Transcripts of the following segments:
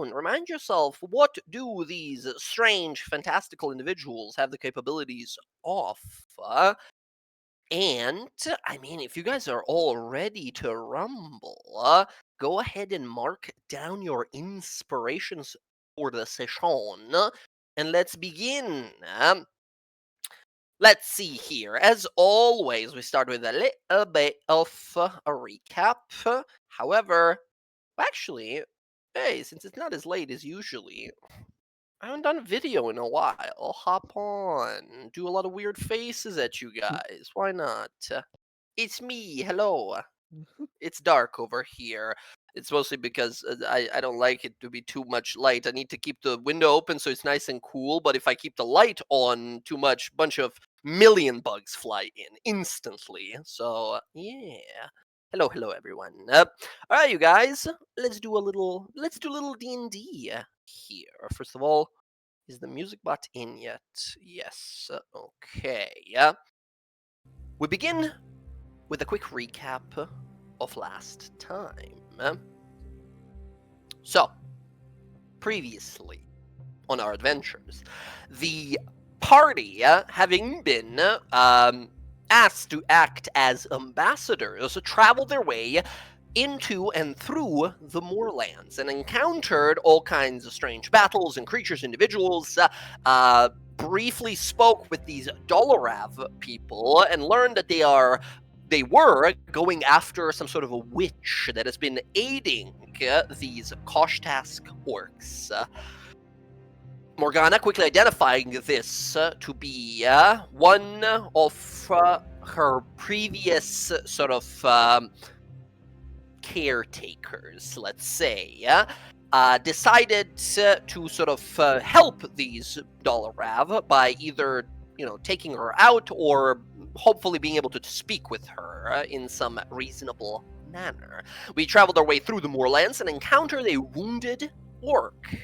down. Remind yourself, what do these strange, fantastical individuals have the capabilities of? And I mean, if you guys are all ready to rumble, go ahead and mark down your inspirations for the session, and let's begin. Let's see here. As always, we start with a little bit of a recap. However, actually, hey, since it's not as late as usually, I haven't done a video in a while. I'll hop on, do a lot of weird faces at you guys. Why not? It's me. Hello. It's dark over here. It's mostly because I don't like it to be too much light. I need to keep the window open so it's nice and cool. But if I keep the light on too much, bunch of million bugs fly in instantly. So yeah. Hello, everyone. All right, you guys. Let's do a little D&D here. First of all, is the music bot in yet? Yes. Okay. Yeah. We begin with a quick recap of last time. So, previously on our adventures, the party, having been asked to act as ambassadors, traveled their way into and through the moorlands and encountered all kinds of strange battles and creatures, individuals, briefly spoke with these Dolorav people and learned that they were going after some sort of a witch that has been aiding these Koshtask orcs. Morgana quickly identifying this to be one of her previous sort of caretakers, let's say, decided to sort of help these Dolorav by either taking her out or hopefully being able to speak with her in some reasonable manner. We traveled our way through the moorlands and encountered a wounded orc.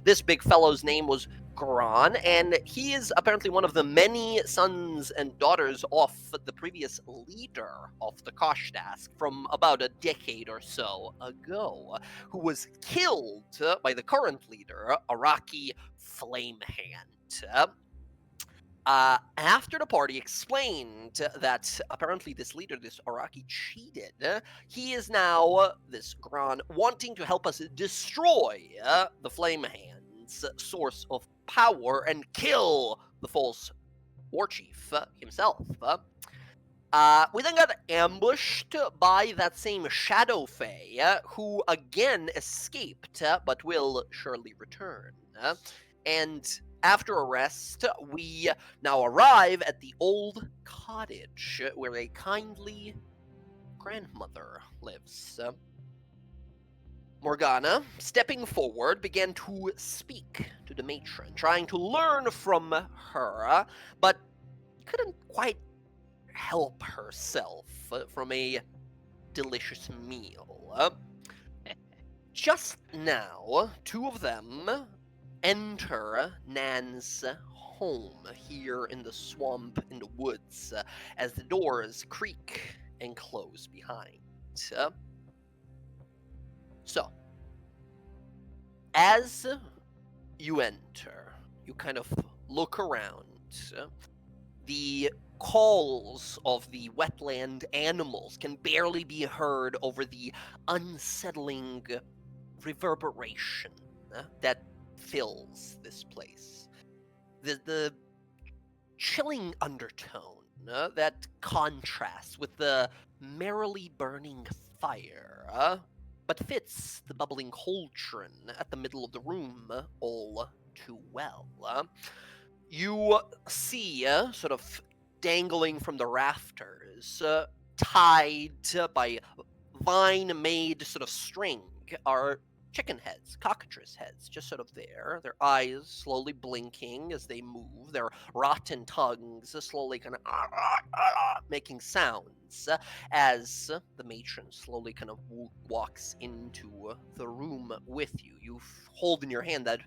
This big fellow's name was Gron, and he is apparently one of the many sons and daughters of the previous leader of the Koshtask from about a decade or so ago, who was killed by the current leader, Araki Flamehand. After the party explained that apparently this leader, this Araki, cheated, he is now, this Gron, wanting to help us destroy the Flamehand's source of power and kill the false war chief himself. We then got ambushed by that same Shadow Fae, who again escaped, but will surely return. And after a rest, we now arrive at the old cottage where a kindly grandmother lives. Morgana, stepping forward, began to speak to the matron, trying to learn from her, but couldn't quite help herself from a delicious meal. Just now, two of them enter Nan's home here in the swamp in the woods as the doors creak and close behind. So, as you enter, you kind of look around. The calls of the wetland animals can barely be heard over the unsettling reverberation that fills this place. The chilling undertone that contrasts with the merrily burning fire, but fits the bubbling cauldron at the middle of the room all too well. You see, sort of dangling from the rafters, tied by vine-made sort of string, are chicken heads, cockatrice heads, just sort of there, their eyes slowly blinking as they move, their rotten tongues slowly kind of making sounds as the matron slowly kind of walks into the room with you. You hold in your hand that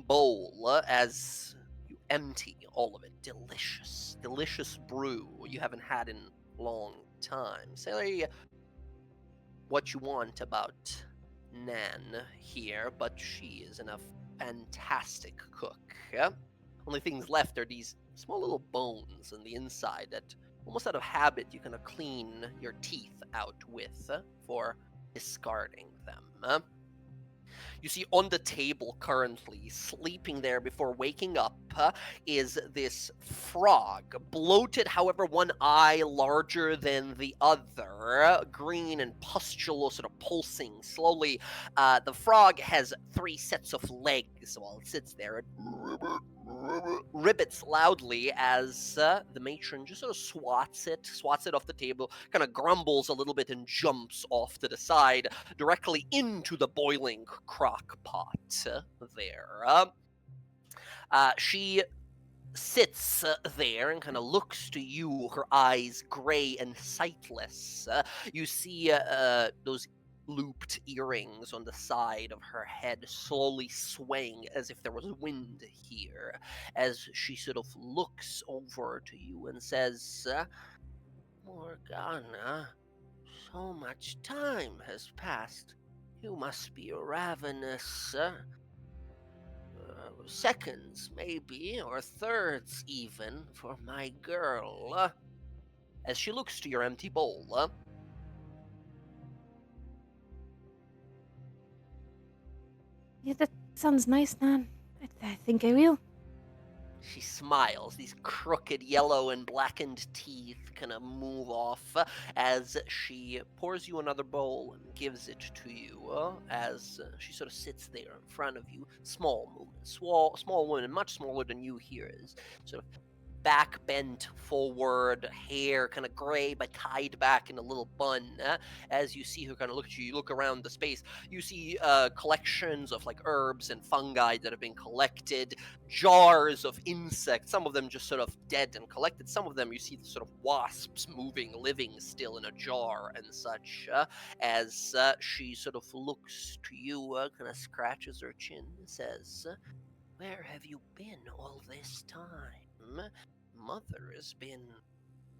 bowl as you empty all of it. Delicious, delicious brew you haven't had in a long time. Say what you want about Nan here, but she is a fantastic cook. Only things left are these small little bones on the inside that, almost out of habit, you kind of clean your teeth out with for discarding them. You see on the table currently, sleeping there before waking up, is this frog. Bloated, however, one eye larger than the other, green and pustulous, sort of pulsing slowly. The frog has 3 sets of legs while it sits there. It ribbits loudly as the matron just sort of swats it off the table, kind of grumbles a little bit and jumps off to the side directly into the boiling crock pot there. She sits there and kind of looks to you, her eyes gray and sightless. You see those looped earrings on the side of her head slowly swaying as if there was wind here, as she sort of looks over to you and says, Morgana, so much time has passed. You must be ravenous. Seconds, maybe, or thirds even, for my girl. As she looks to your empty bowl. Yeah, that sounds nice, Nan. I think I will. She smiles. These crooked yellow and blackened teeth kind of move off as she pours you another bowl and gives it to you as she sort of sits there in front of you. Small movement. Small woman, much smaller than you here, is sort of back bent forward, hair kind of gray but tied back in a little bun. As you see her kind of look at you, you look around the space, you see collections of like herbs and fungi that have been collected, jars of insects, some of them just sort of dead and collected, some of them you see sort of wasps moving, living still in a jar and such, as she sort of looks to you, kind of scratches her chin, says, where have you been all this time? Mother has been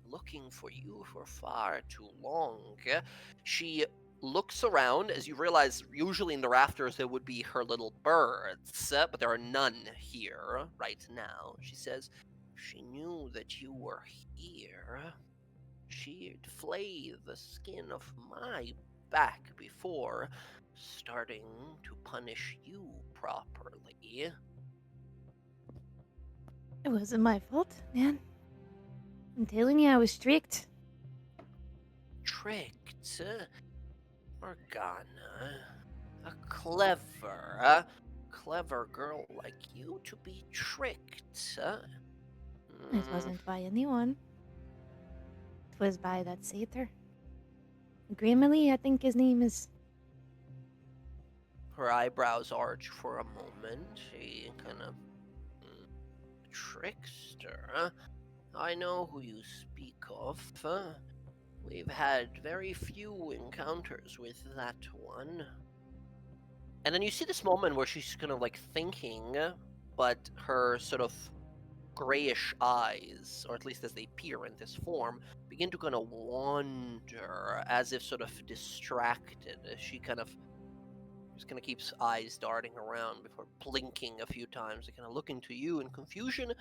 looking for you for far too long. She looks around as you realize usually in the rafters there would be her little birds, but there are none here right now. She says, if she knew that you were here, she'd flay the skin of my back before starting to punish you properly. It wasn't my fault, Nan. I'm telling you, I was tricked. Tricked? Morgana, a clever girl like you to be tricked? It wasn't by anyone. It was by that satyr. Grimly, I think his name is. Her eyebrows arch for a moment. She kind of... Trickster? I know who you speak of. We've had very few encounters with that one. And then you see this moment where she's kind of like thinking, but her sort of grayish eyes, or at least as they peer in this form, begin to kind of wander as if sort of distracted. She kind of just kind of keeps eyes darting around before blinking a few times, kind of looking to you in confusion,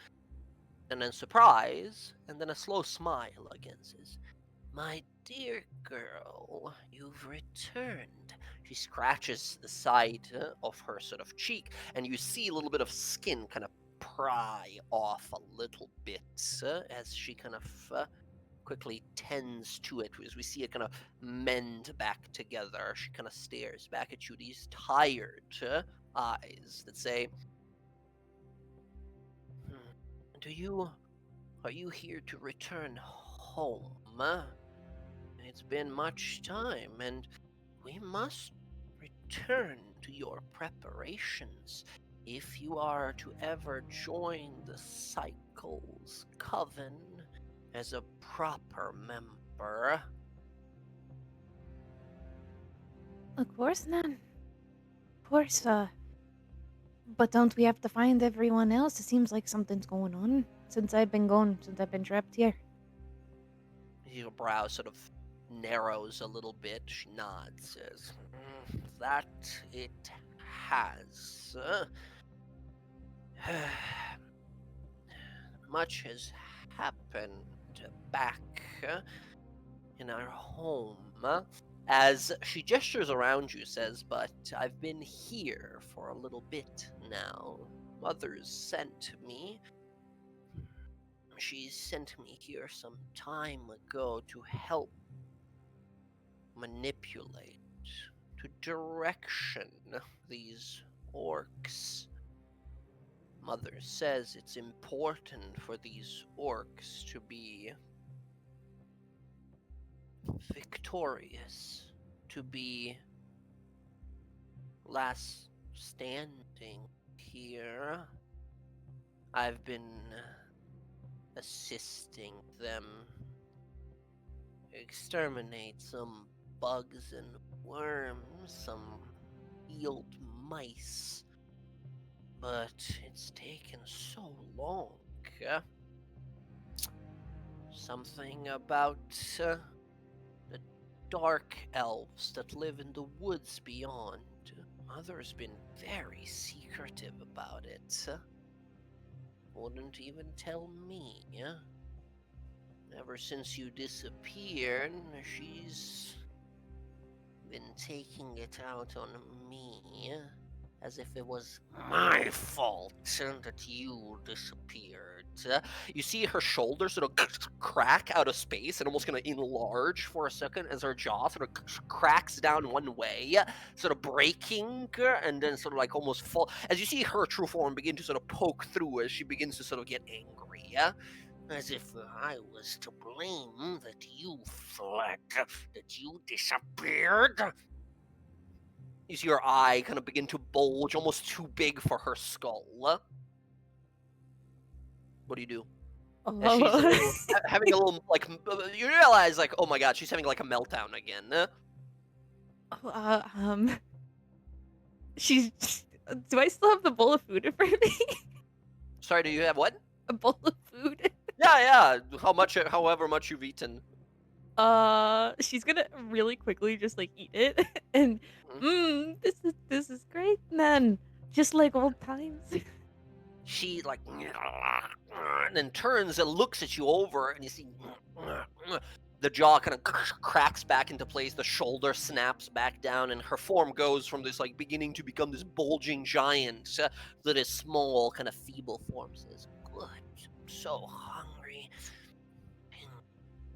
and then surprise, and then a slow smile again says, my dear girl, you've returned. She scratches the side of her sort of cheek, and you see a little bit of skin kind of pry off a little bit as she kind of quickly tends to it. As we see it kind of mend back together, she kind of stares back at you, these tired eyes that say, are you here to return home? It's been much time, and we must return to your preparations if you are to ever join the Cycle's Coven as a proper member. Of course, Nan. Of course, But don't we have to find everyone else? It seems like something's going on since I've been trapped here. Your brows sort of narrows a little bit. She nods, says, That it has. Much has happened back in our home. As she gestures around you, says, But I've been here for a little bit now. Mother's sent me. She sent me here some time ago to help manipulate, to direction these orcs. Mother says it's important for these orcs to be victorious, to be last standing here. I've been assisting them exterminate some bugs and worms, some field mice. But it's taken so long. Something about the dark elves that live in the woods beyond. Mother's been very secretive about it. Wouldn't even tell me. Ever since you disappeared, she's been taking it out on me. As if it was my fault that you disappeared. You see her shoulders sort of crack out of space and almost going to enlarge for a second as her jaw sort of cracks down one way, sort of breaking, and then sort of like almost fall. As you see her true form begin to sort of poke through as she begins to sort of get angry. As if I was to blame that you fled, that you disappeared. You see her eye kind of begin to bulge, almost too big for her skull. What do you do? As she's having a little, like, you realize, like, oh my god, she's having, like, a meltdown again. She's. Do I still have the bowl of food in front of me? Sorry, do you have what? A bowl of food? Yeah. However much you've eaten. She's gonna really quickly just like eat it, and this is great, man. Just like old times. She like, and then turns and looks at you over, and you see the jaw kind of cracks back into place. The shoulder snaps back down, and her form goes from this like beginning to become this bulging giant to this small, kind of feeble form. Says, "Good, I'm so hungry.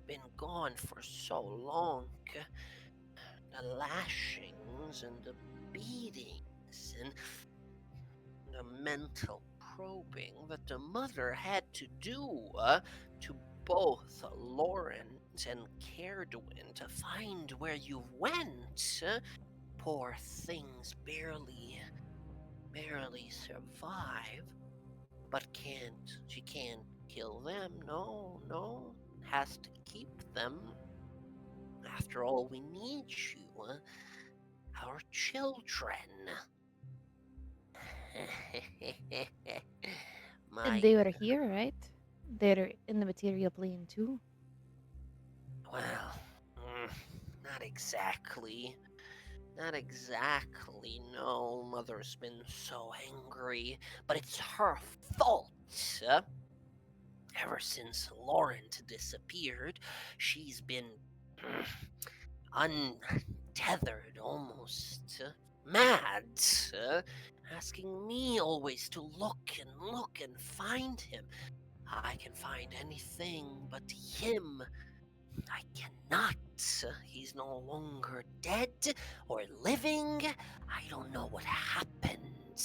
Been gone for so long. The lashings and the beatings and the mental probing that the mother had to do to both Lawrence and Caredwin to find where you went. Poor things barely survive. But she can't kill them. No. Has to keep them. After all, we need you, our children." And they were here, right? They're in the material plane too. Well, not exactly. Not exactly, no. Mother's been so angry, but it's her fault. Ever since Laurent disappeared, she's been untethered, almost mad, asking me always to look and find him. I can find anything but him. I cannot. He's no longer dead or living. I don't know what happened.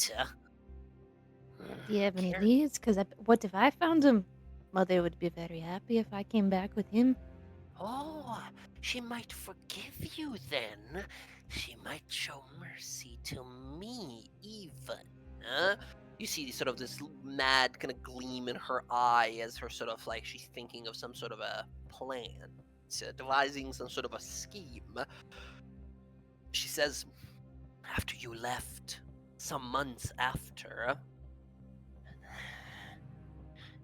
Do you have any leads? Because what if I found him? Mother would be very happy if I came back with him. Oh, she might forgive you then. She might show mercy to me, even. You see sort of this mad kind of gleam in her eye as her sort of like she's thinking of some sort of a plan, devising some sort of a scheme. She says, after you left, some months after,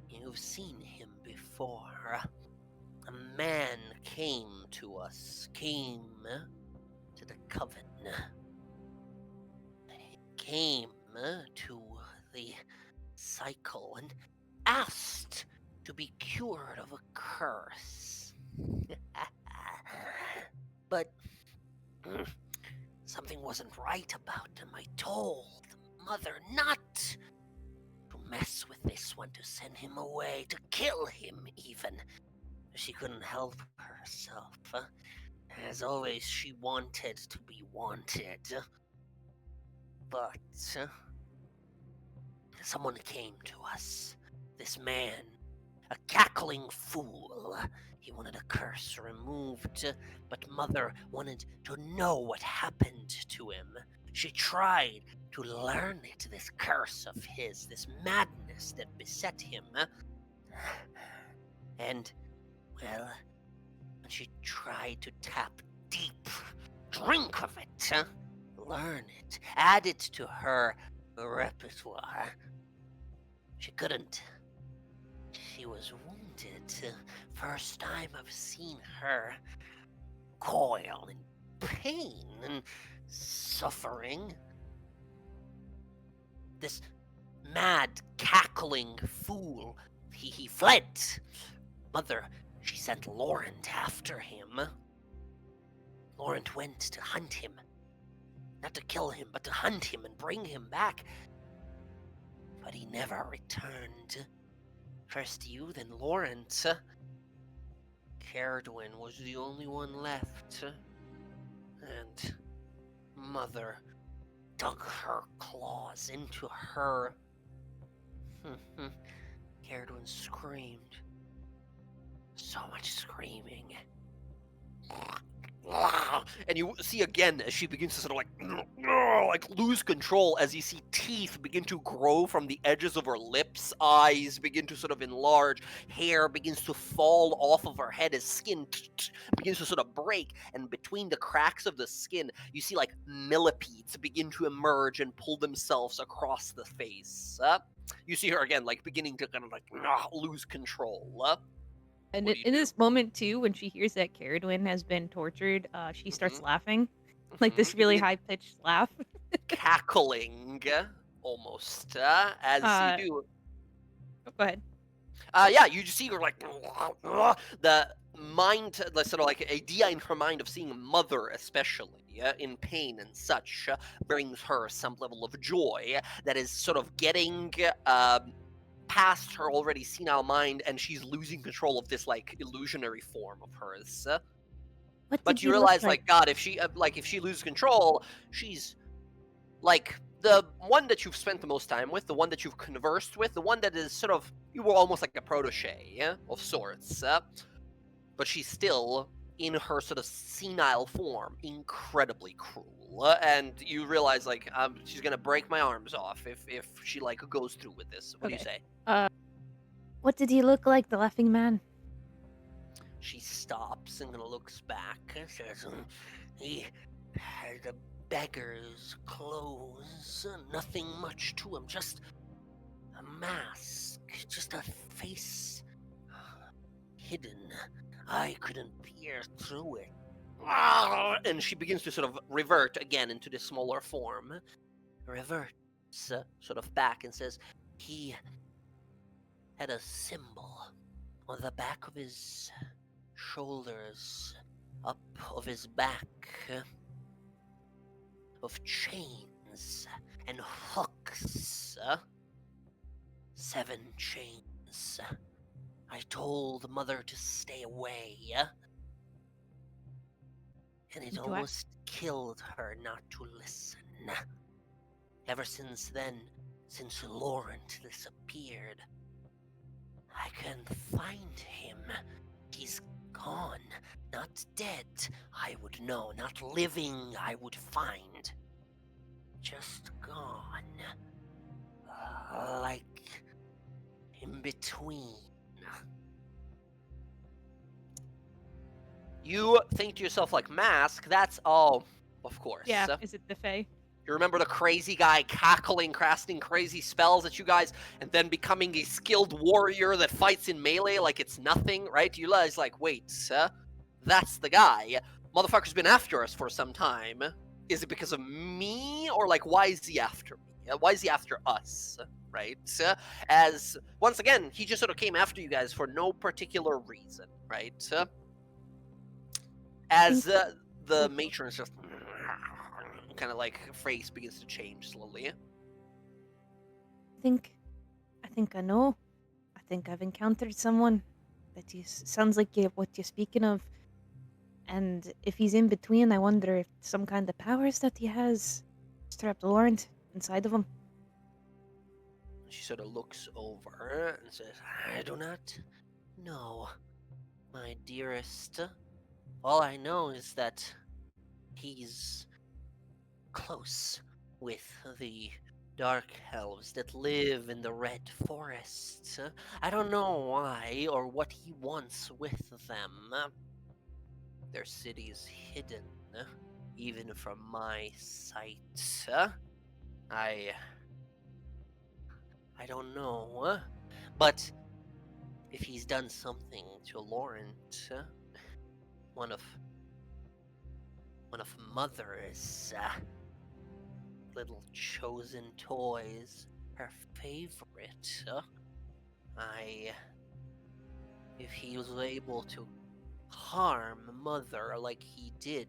you've seen him before. a man came to us, came to the coven. He came to the cycle and asked to be cured of a curse. But something wasn't right about him. I told Mother not to mess with this one, to send him away, to kill him even. She couldn't help herself. As always, she wanted to be wanted. But someone came to us. This man, a cackling fool. He wanted a curse removed, but Mother wanted to know what happened to him. She tried to learn it, this curse of his, this madness that beset him. And, well, when she tried to tap deep, drink of it, learn it, add it to her repertoire, she couldn't. She was wounded. First time I've seen her coil in pain and suffering. This mad, cackling fool, he fled. Mother, she sent Laurent after him. Laurent went to hunt him. Not to kill him, but to hunt him and bring him back. But he never returned. First you, then Laurent. Caradwin was the only one left. And Mother dug her claws into her. Caradwin screamed. So much screaming. And you see again as she begins to sort of like lose control, as you see teeth begin to grow from the edges of her lips, eyes begin to sort of enlarge, hair begins to fall off of her head as skin begins to sort of break, and between the cracks of the skin you see like millipedes begin to emerge and pull themselves across the face. You see her again like beginning to kind of like lose control. And What do you in do? this moment too, when she hears that Caradwin has been tortured, she starts Mhm, laughing, like this You really begin high pitched laugh. cackling almost as you Uh, do. Go ahead. Yeah, you just see her like the mind, sort of like a idea in her mind of seeing Mother, especially in pain and such, brings her some level of joy that is sort of getting past her already senile mind, and she's losing control of this like illusionary form of hers. What But did you he look realize, like? like, God, if she loses control, she's like the one that you've spent the most time with, the one that you've conversed with, the one that is sort of you were almost like a protege, of sorts. But she's still in her sort of senile form, incredibly cruel, and you realize like she's gonna break my arms off if she like goes through with this. What do you Okay. say? Uh, what did he look like, the laughing man? She stops and looks back and says, he had a beggar's clothes, nothing much to him, just a mask, just a face hidden. I couldn't peer through it. And she begins to sort of revert again into the smaller form. Reverts sort of back and says, he had a symbol on the back of his shoulders, up of his back, of chains and hooks. 7 chains. I told Mother to stay away, and it Do I? almost killed her not to listen. Ever since then, since Laurent disappeared, I can't find him. He's gone. Not dead, I would know. Not living, I would find. Just gone. Like in between. You think to yourself, like, mask? That's all, of course. Yeah. Is it the Fae? You remember the crazy guy cackling, casting crazy spells at you guys, and then becoming a skilled warrior that fights in melee like it's nothing, right? You realize, like, wait, that's the guy. Motherfucker's been after us for some time. Is it because of me, or like, why is he after me? Why is he after us, right? As, once again, he just sort of came after you guys for no particular reason, right? As the matron's just kind of like face begins to change slowly. I think I know. I think I've encountered someone that sounds like what you're speaking of. And if he's in between, I wonder if some kind of powers that he has strapped Laurent inside of him. She sort of looks over and says, I do not know, my dearest. All I know is that he's close with the dark elves that live in the Red Forest. I don't know why or what he wants with them. Their city is hidden, even from my sight. I don't know, but if he's done something to Laurent, one of Mother's little chosen toys, her favorite, if he was able to harm Mother like he did,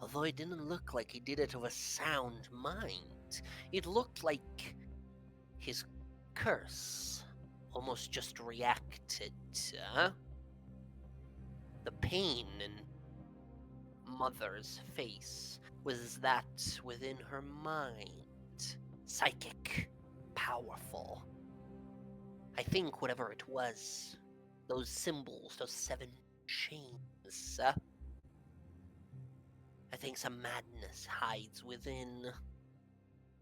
although it didn't look like he did it with a sound mind, it looked like his curse almost just reacted. The pain in Mother's face was that within her mind. Psychic. Powerful. I think whatever it was, those symbols, those 7 chains, I think some madness hides within.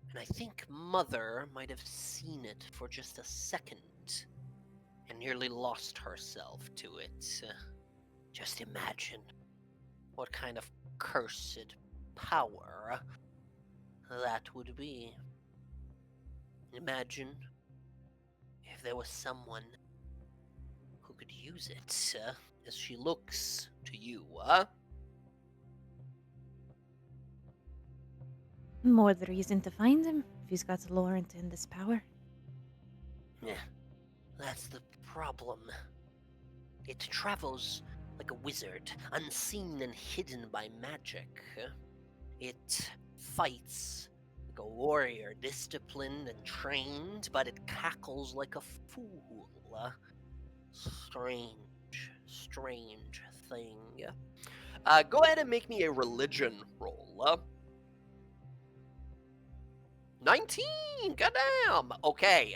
And I think Mother might have seen it for just a second and nearly lost herself to it. Just imagine what kind of cursed power that would be. Imagine if there was someone who could use it, as she looks to you, More the reason to find him if he's got Laurent and this power. Yeah, that's the problem. It travels like a wizard, unseen and hidden by magic. It fights like a warrior, disciplined and trained, but it cackles like a fool. Strange thing. Go ahead and make me a religion roll. 19! Goddamn! Okay,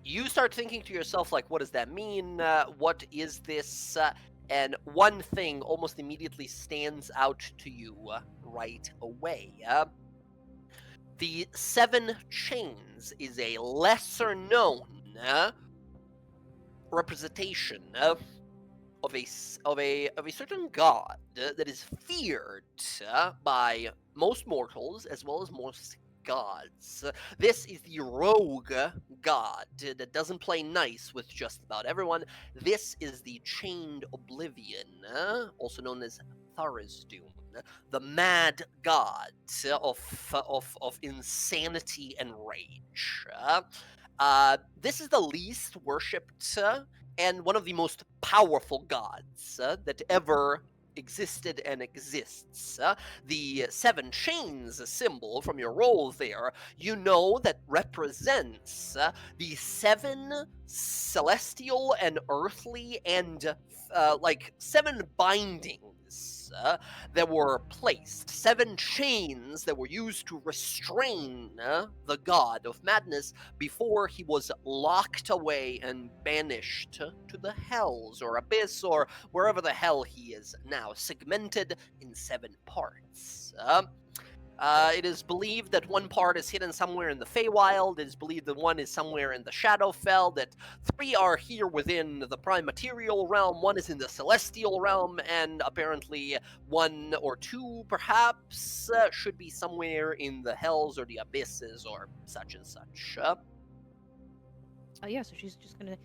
you start thinking to yourself, like, what does that mean? What is this? And one thing almost immediately stands out to you right away. The 7 chains is a lesser known representation of a certain god that is feared by most mortals as well as most gods. This is the rogue god that doesn't play nice with just about everyone. This is the Chained Oblivion, also known as Tharizdun, the mad god of insanity and rage. This is the least worshipped and one of the most powerful gods that ever existed and exists. The 7 chains symbol from your roll there, you know that represents the 7 celestial and earthly and 7 bindings that were placed, 7 chains that were used to restrain the god of madness before he was locked away and banished to the hells or abyss or wherever the hell he is now, segmented in 7 parts. It is believed that one part is hidden somewhere in the Feywild. It is believed that one is somewhere in the Shadowfell. That 3 are here within the prime material realm. 1 is in the celestial realm, and apparently 1 or 2, perhaps, should be somewhere in the hells or the abysses or such and such. Oh yeah, so she's just gonna,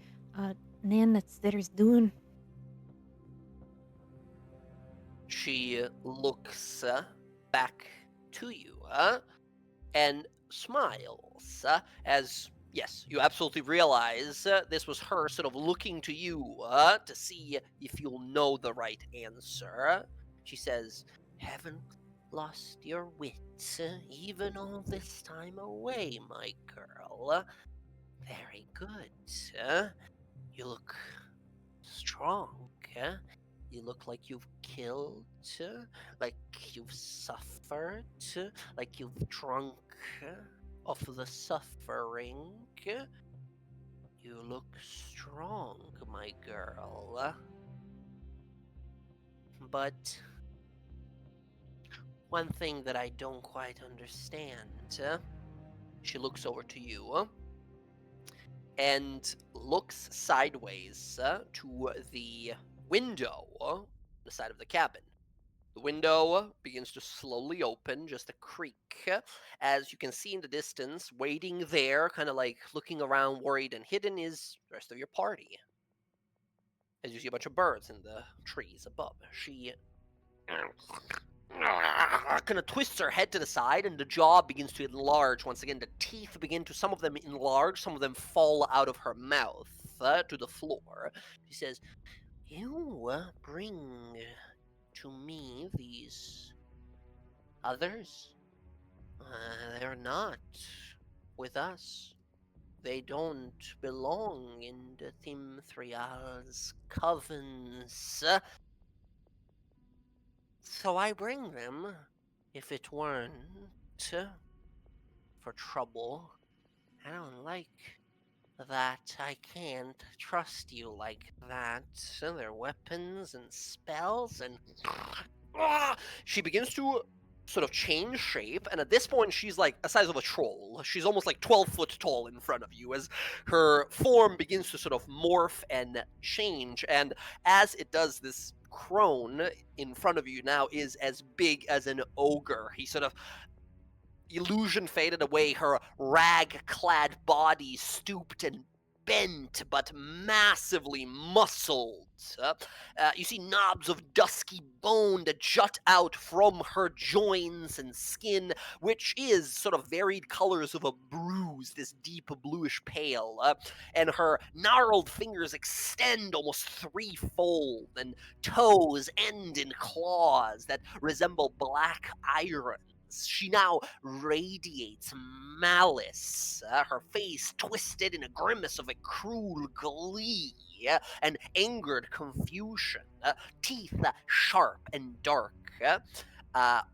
Nan, that's there's doing. She looks back to you and smiles as, yes, you absolutely realize this was her sort of looking to you to see if you'll know the right answer. She says, "Haven't lost your wits even all this time away, my girl. Very good. You look strong. You look like you've killed, like you've suffered, like you've drunk of the suffering. You look strong, my girl. But one thing that I don't quite understand." She looks over to you and looks sideways to the window on the side of the cabin. The window begins to slowly open, just a creak, as you can see in the distance, waiting there, kind of like looking around, worried and hidden, is the rest of your party. As you see a bunch of birds in the trees above. She kind of twists her head to the side, and the jaw begins to enlarge once again. The teeth begin to, some of them enlarge, some of them fall out of her mouth to the floor. She says, "You bring to me these others? They're not with us. They don't belong in the Thimthrial's covens. So I bring them. If it weren't for trouble, I don't like that. I can't trust you like that. Their weapons and spells and..." She begins to sort of change shape, and at this point she's like the size of a troll. She's almost like 12 foot tall in front of you as her form begins to sort of morph and change, and as it does, this crone in front of you now is as big as an ogre. He sort of, illusion faded away, her rag-clad body stooped and bent, but massively muscled. You see knobs of dusky bone that jut out from her joints and skin, which is sort of varied colors of a bruise, this deep bluish pale. And her gnarled fingers extend almost threefold, and toes end in claws that resemble black iron. She now radiates malice, her face twisted in a grimace of a cruel glee and angered confusion, teeth sharp and dark.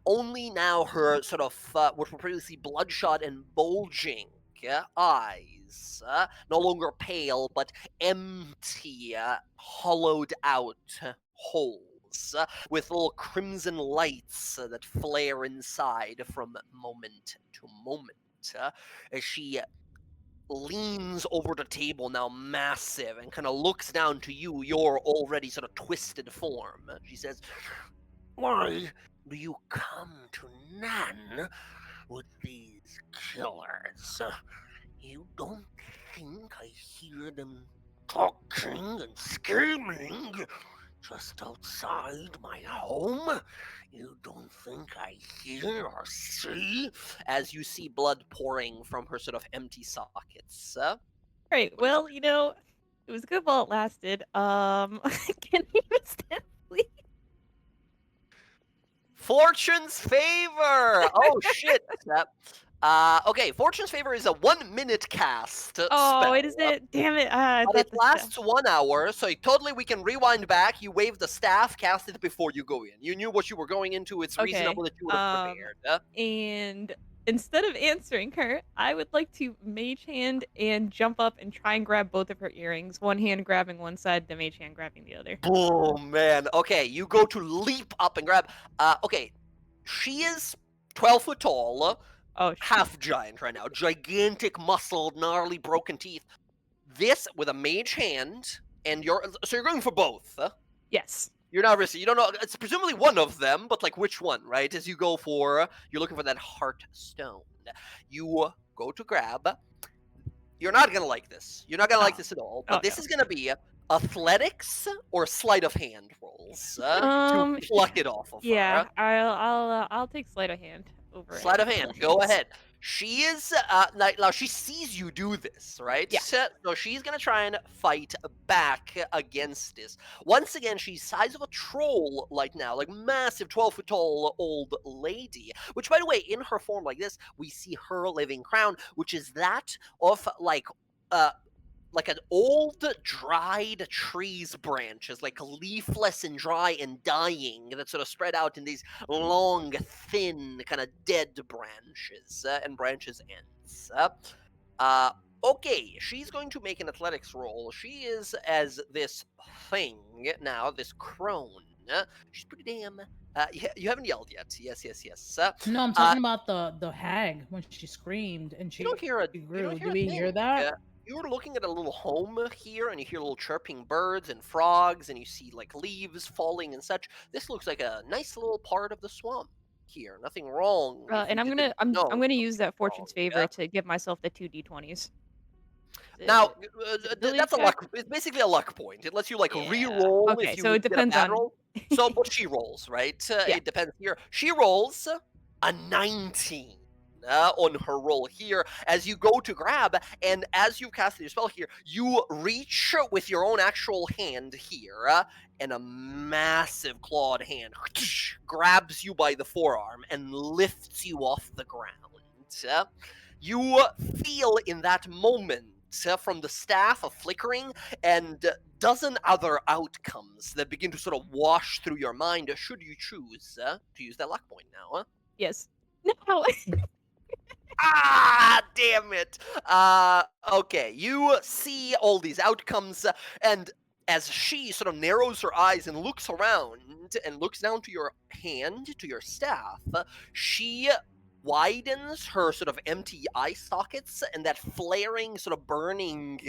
Only now her sort of, what were previously bloodshot and bulging eyes, no longer pale, but empty, hollowed out holes, with little crimson lights that flare inside from moment to moment. As she leans over the table, now massive, and kind of looks down to you, your already sort of twisted form. She says, "Why do you come to Nan with these killers? You don't think I hear them talking and scheming just outside my home? You don't think I hear or see?" As you see blood pouring from her sort of empty sockets. Right. What do you Well, it was good while it lasted. Can you stand, please? Fortune's favor. Oh shit. Okay, Fortune's favor is a 1-minute cast Oh, spell. it is it. Damn it. I But it thought the staff. lasts 1 hour, so totally we can rewind back. You wave the staff, cast it before you go in. You knew what you were going into. It's Okay. reasonable that you would have prepared. And instead of answering her, I would like to mage hand and jump up and try and grab both of her earrings. One hand grabbing one side, the mage hand grabbing the other. Oh man. Okay, you go to leap up and grab. Okay, she is 12 foot tall, Oh, shoot. half giant right now, gigantic, muscled, gnarly, broken teeth. This with a mage hand, and so you're going for both. Yes. You're not risky. You don't know. It's presumably one of them, but like which one, right? As you go for, you're looking for that heart stone. You go to grab. You're not gonna like this. You're not gonna like Oh. this at all. Oh, But this no. is gonna be athletics or sleight of hand rolls to Sh pluck it off of her. Yeah, I'll take sleight of hand over Sleight of hand, go athletics. ahead. She is now she sees you do this, right? Yeah. So she's gonna try and fight back against this. Once again, she's size of a troll like now, like massive 12-foot tall old lady. Which, by the way, in her form like this, we see her living crown, which is that of uh like an old dried tree's branches, like leafless and dry and dying, that sort of spread out in these long, thin, kind of dead branches and branches ends. Okay, she's going to make an athletics roll. She is as this thing now, this crone. She's pretty damn. You haven't yelled yet. Yes, yes, yes. No, I'm talking about the hag when she screamed and You don't hear a she you don't grew. hear Do a we thing. hear that? You're looking at a little home here, and you hear little chirping birds and frogs, and you see like leaves falling and such. This looks like a nice little part of the swamp here. Nothing wrong if And you I'm didn't gonna I'm know I'm gonna use something that wrong. fortune's favor to give myself the 2d20s. Now, Is it ability that's a check? luck. It's basically a luck point. It lets you like Yeah. re-roll Okay, if so you it get a depends bad on roll. So, but she rolls, right? Yeah. It depends here. She rolls a 19 on her roll here as you go to grab, and as you cast your spell here, you reach with your own actual hand here, and a massive clawed hand grabs you by the forearm and lifts you off the ground. You feel in that moment from the staff a flickering and dozen other outcomes that begin to sort of wash through your mind should you choose to use that luck point now. Yes. No. Ah, damn it. Okay, you see all these outcomes, and as she sort of narrows her eyes and looks around and looks down to your hand, to your staff, she widens her sort of empty eye sockets, and that flaring, sort of burning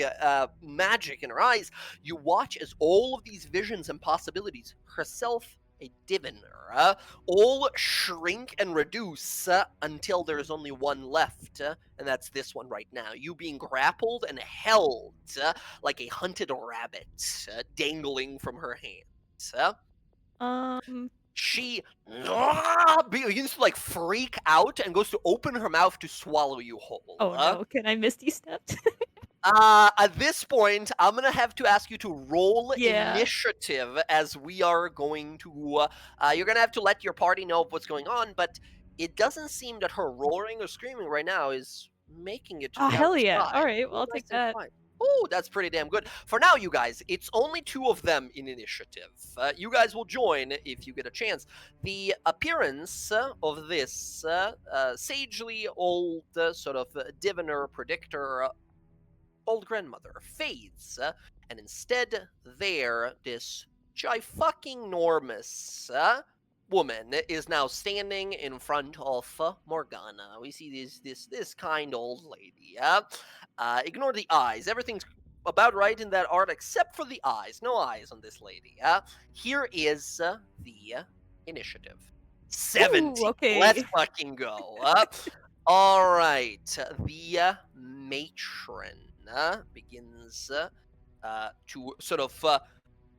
magic in her eyes. You watch as all of these visions and possibilities, herself a diviner, all shrink and reduce until there's only one left, and that's this one right now. You being grappled and held like a hunted rabbit, dangling from her hands. Um. She begins to like freak out and goes to open her mouth to swallow you whole. Oh no. Can I Misty step? At this point, I'm gonna have to ask you to roll Yeah. initiative as we are going to. You're gonna have to let your party know what's going on, but it doesn't seem that her roaring or screaming right now is making it to Oh the hell yeah! outside. All right. Well, Oh, I'll nice take and that. quiet. Oh, that's pretty damn good. For now, you guys, it's only two of them in initiative. You guys will join if you get a chance. The appearance of this sagely old sort of diviner predictor old grandmother fades, and instead there, this fucking enormous woman is now standing in front of Morgana. We see this kind old lady. Ignore the eyes. Everything's about right in that art except for the eyes. No eyes on this lady. Here is the initiative. 70. Ooh. Let's Okay. fucking go. All right. The matron begins to sort of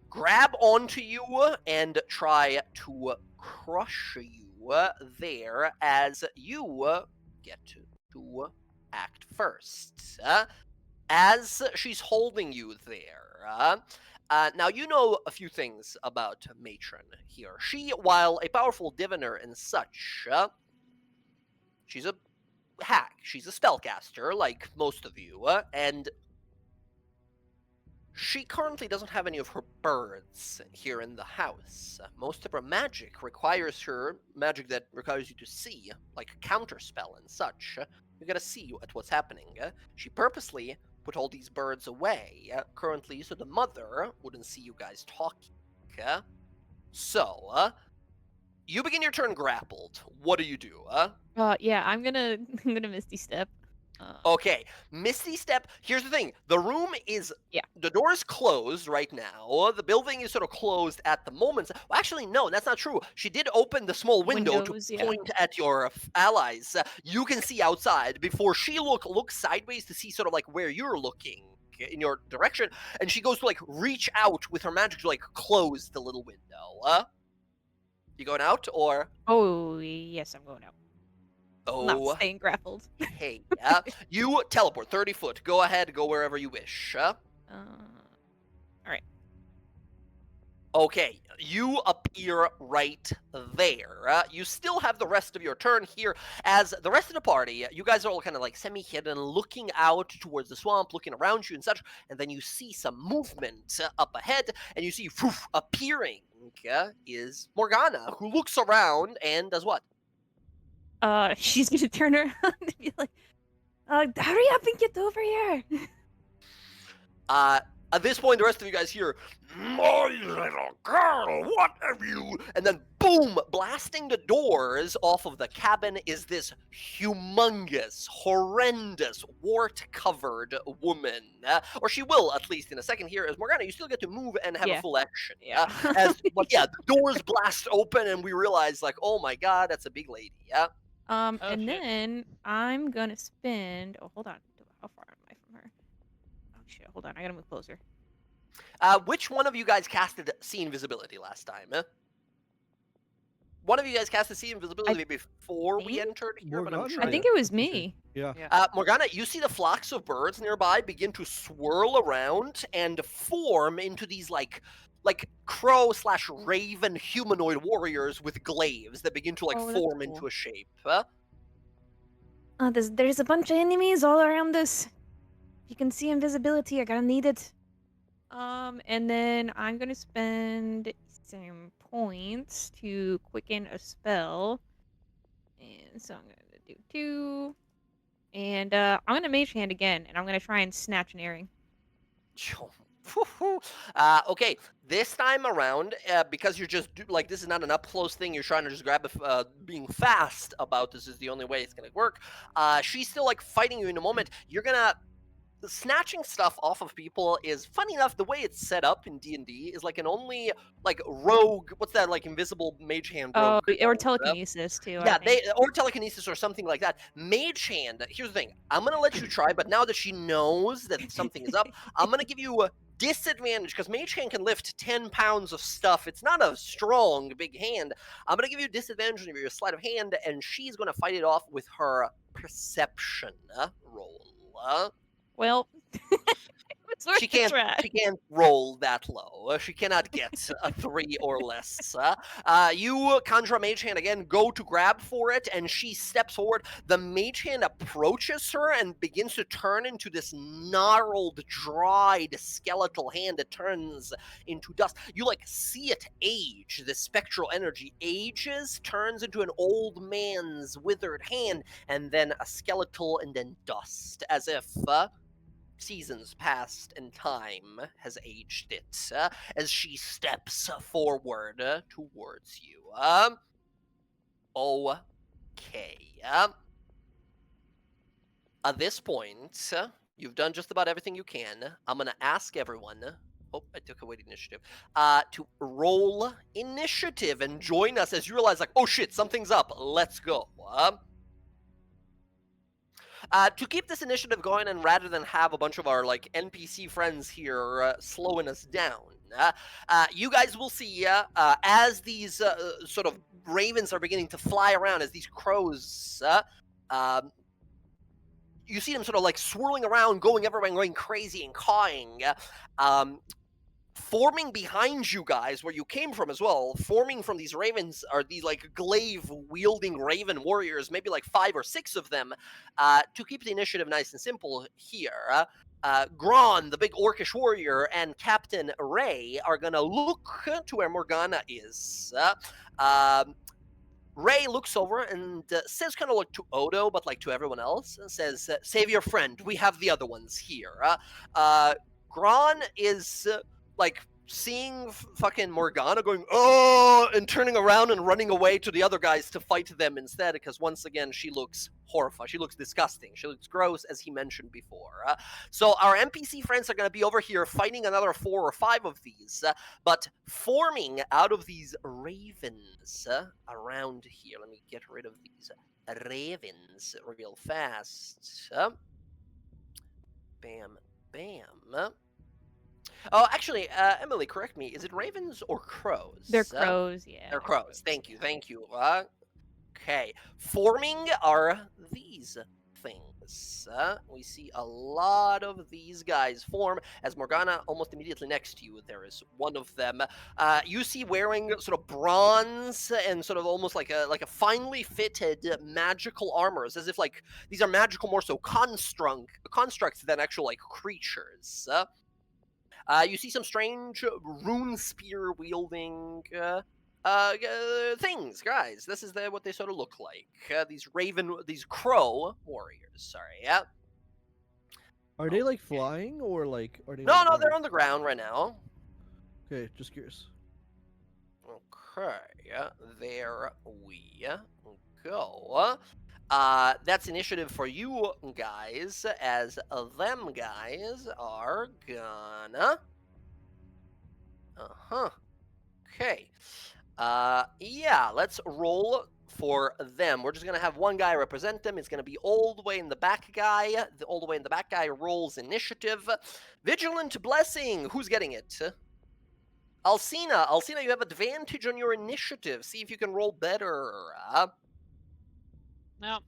grab onto you and try to crush you there as you get to act first. As she's holding you there, now you know a few things about Matron here. She, while a powerful diviner and such, she's a hack. She's a spellcaster, like most of you, and she currently doesn't have any of her birds here in the house. Most of her magic requires that requires you to see, like counterspell and such. You gotta see at what's happening. She purposely put all these birds away currently so the mother wouldn't see you guys talking. So, You begin your turn grappled. What do you do? Yeah, I'm gonna I'm gonna Misty Step. Okay, Misty Step. Here's the thing: the room is Yeah. the door is closed right now. The building is sort of closed at the moment. Well, actually, no, that's not true. She did open the small window to Windows, yeah. point at your allies. You can see outside before she looks sideways to see sort of like where you're looking in your direction, and she goes to like reach out with her magic to like close the little window. You going out or? Oh yes, I'm going out. I'm not Oh, staying grappled. hey, you teleport 30 foot. Go ahead, go wherever you wish. Alright. Okay, you appear right there. You still have the rest of your turn here, as the rest of the party, you guys are all kind of like semi-hidden, looking out towards the swamp, looking around you and such, and then you see some movement up ahead, and you see appearing is Morgana, who looks around and does what? She's gonna turn around and be like, hurry up and get over here. At this point, the rest of you guys hear, "My little girl, what have you?" And then, boom! Blasting the doors off of the cabin is this humongous, horrendous, wart-covered woman. Or she will, at least in a second here. As Morgana, you still get to move and have a Yeah. full action. Yeah. But yeah, the doors blast open, and we realize, like, oh my god, that's a big lady. Yeah. And shit. then I'm gonna spend. Oh, hold on. How far am I from her? Oh shit! Hold on. I gotta move closer. Which one of you guys casted See Invisibility last time? One of you guys casted See Invisibility before we think entered here, but I'm Morgana sure. I think it was me. Yeah. Morgana, you see the flocks of birds nearby begin to swirl around and form into these like crow / raven humanoid warriors with glaives that begin to like Oh, that's form cool. into a shape. There's a bunch of enemies all around us. If you can see invisibility, I gotta need it. And then I'm gonna spend some points to quicken a spell. And so I'm gonna do 2. And I'm gonna mage hand again, and I'm gonna try and snatch an earring. Okay, this time around, because you're just like this is not an up close thing. You're trying to just grab it. Being fast about this is the only way it's gonna work. She's still like fighting you in a moment. You're gonna snatching stuff off of people is funny enough. The way it's set up in D&D is like an only like rogue. What's that like invisible mage hand rogue? Oh, or called? telekinesis too. Yeah, I think. or telekinesis or something like that. Mage hand. Here's the thing. I'm gonna let you try, but now that she knows that something is up, I'm gonna give you a disadvantage because Mage hand can lift 10 pounds of stuff. It's not a strong big hand. I'm gonna give you a disadvantage on your sleight of hand, and she's gonna fight it off with her perception roll. Well, it's worth She a can't. try. She can't roll that low. She cannot get a 3 or less. You conjure a mage hand again. Go to grab for it, and she steps forward. The mage hand approaches her and begins to turn into this gnarled, dried, skeletal hand that turns into dust. You like see it age. The spectral energy ages, turns into an old man's withered hand, and then a skeletal, and then dust, as if. Seasons passed and time has aged it as she steps forward towards you. Okay. At this point, you've done just about everything you can. I'm going to ask everyone. Oh, I took away the initiative. To roll initiative and join us as you realize, like, oh shit, something's up. Let's go. To keep this initiative going, and rather than have a bunch of our like NPC friends here slowing us down, you guys will see as these sort of ravens are beginning to fly around, as these crows, you see them sort of like swirling around, going everywhere, going crazy and cawing. Forming behind you guys, where you came from as well, forming from these ravens are these like glaive-wielding raven warriors, maybe like 5 or 6 of them. To keep the initiative nice and simple here, Gron, the big orcish warrior, and Captain Ray are gonna look to where Morgana is. Ray looks over and says kind of like to Odo, but like to everyone else, and says, save your friend, we have the other ones here. Gron is... like seeing fucking Morgana going, oh, and turning around and running away to the other guys to fight them instead, because once again, she looks horrified. She looks disgusting. She looks gross, as he mentioned before. So our NPC friends are going to be over here fighting another 4 or 5 of these, but forming out of these ravens around here. Let me get rid of these ravens real fast. Bam, bam. Oh, actually, Emily, correct me. Is it ravens or crows? They're crows, yeah. They're crows. Thank you, thank you. Okay. Forming are these things. We see a lot of these guys form as Morgana almost immediately next to you. There is one of them. You see wearing sort of bronze and sort of almost like a finely fitted magical armors, as if like these are magical more so constructs than actual like creatures. You see some strange rune spear wielding things, guys. This is what they sort of look like. These crow warriors. Sorry, yeah. Are they like flying or like are they? No, like, no, they're running? on the ground right now. Okay, just curious. Okay, there we go. That's initiative for you guys, as them guys are gonna. Okay. Yeah, let's roll for them. We're just gonna have one guy represent them. It's gonna be all the way in the back guy. The all the way in the back guy rolls initiative. Vigilant blessing. Who's getting it? Alcina, you have advantage on your initiative. See if you can roll better. No.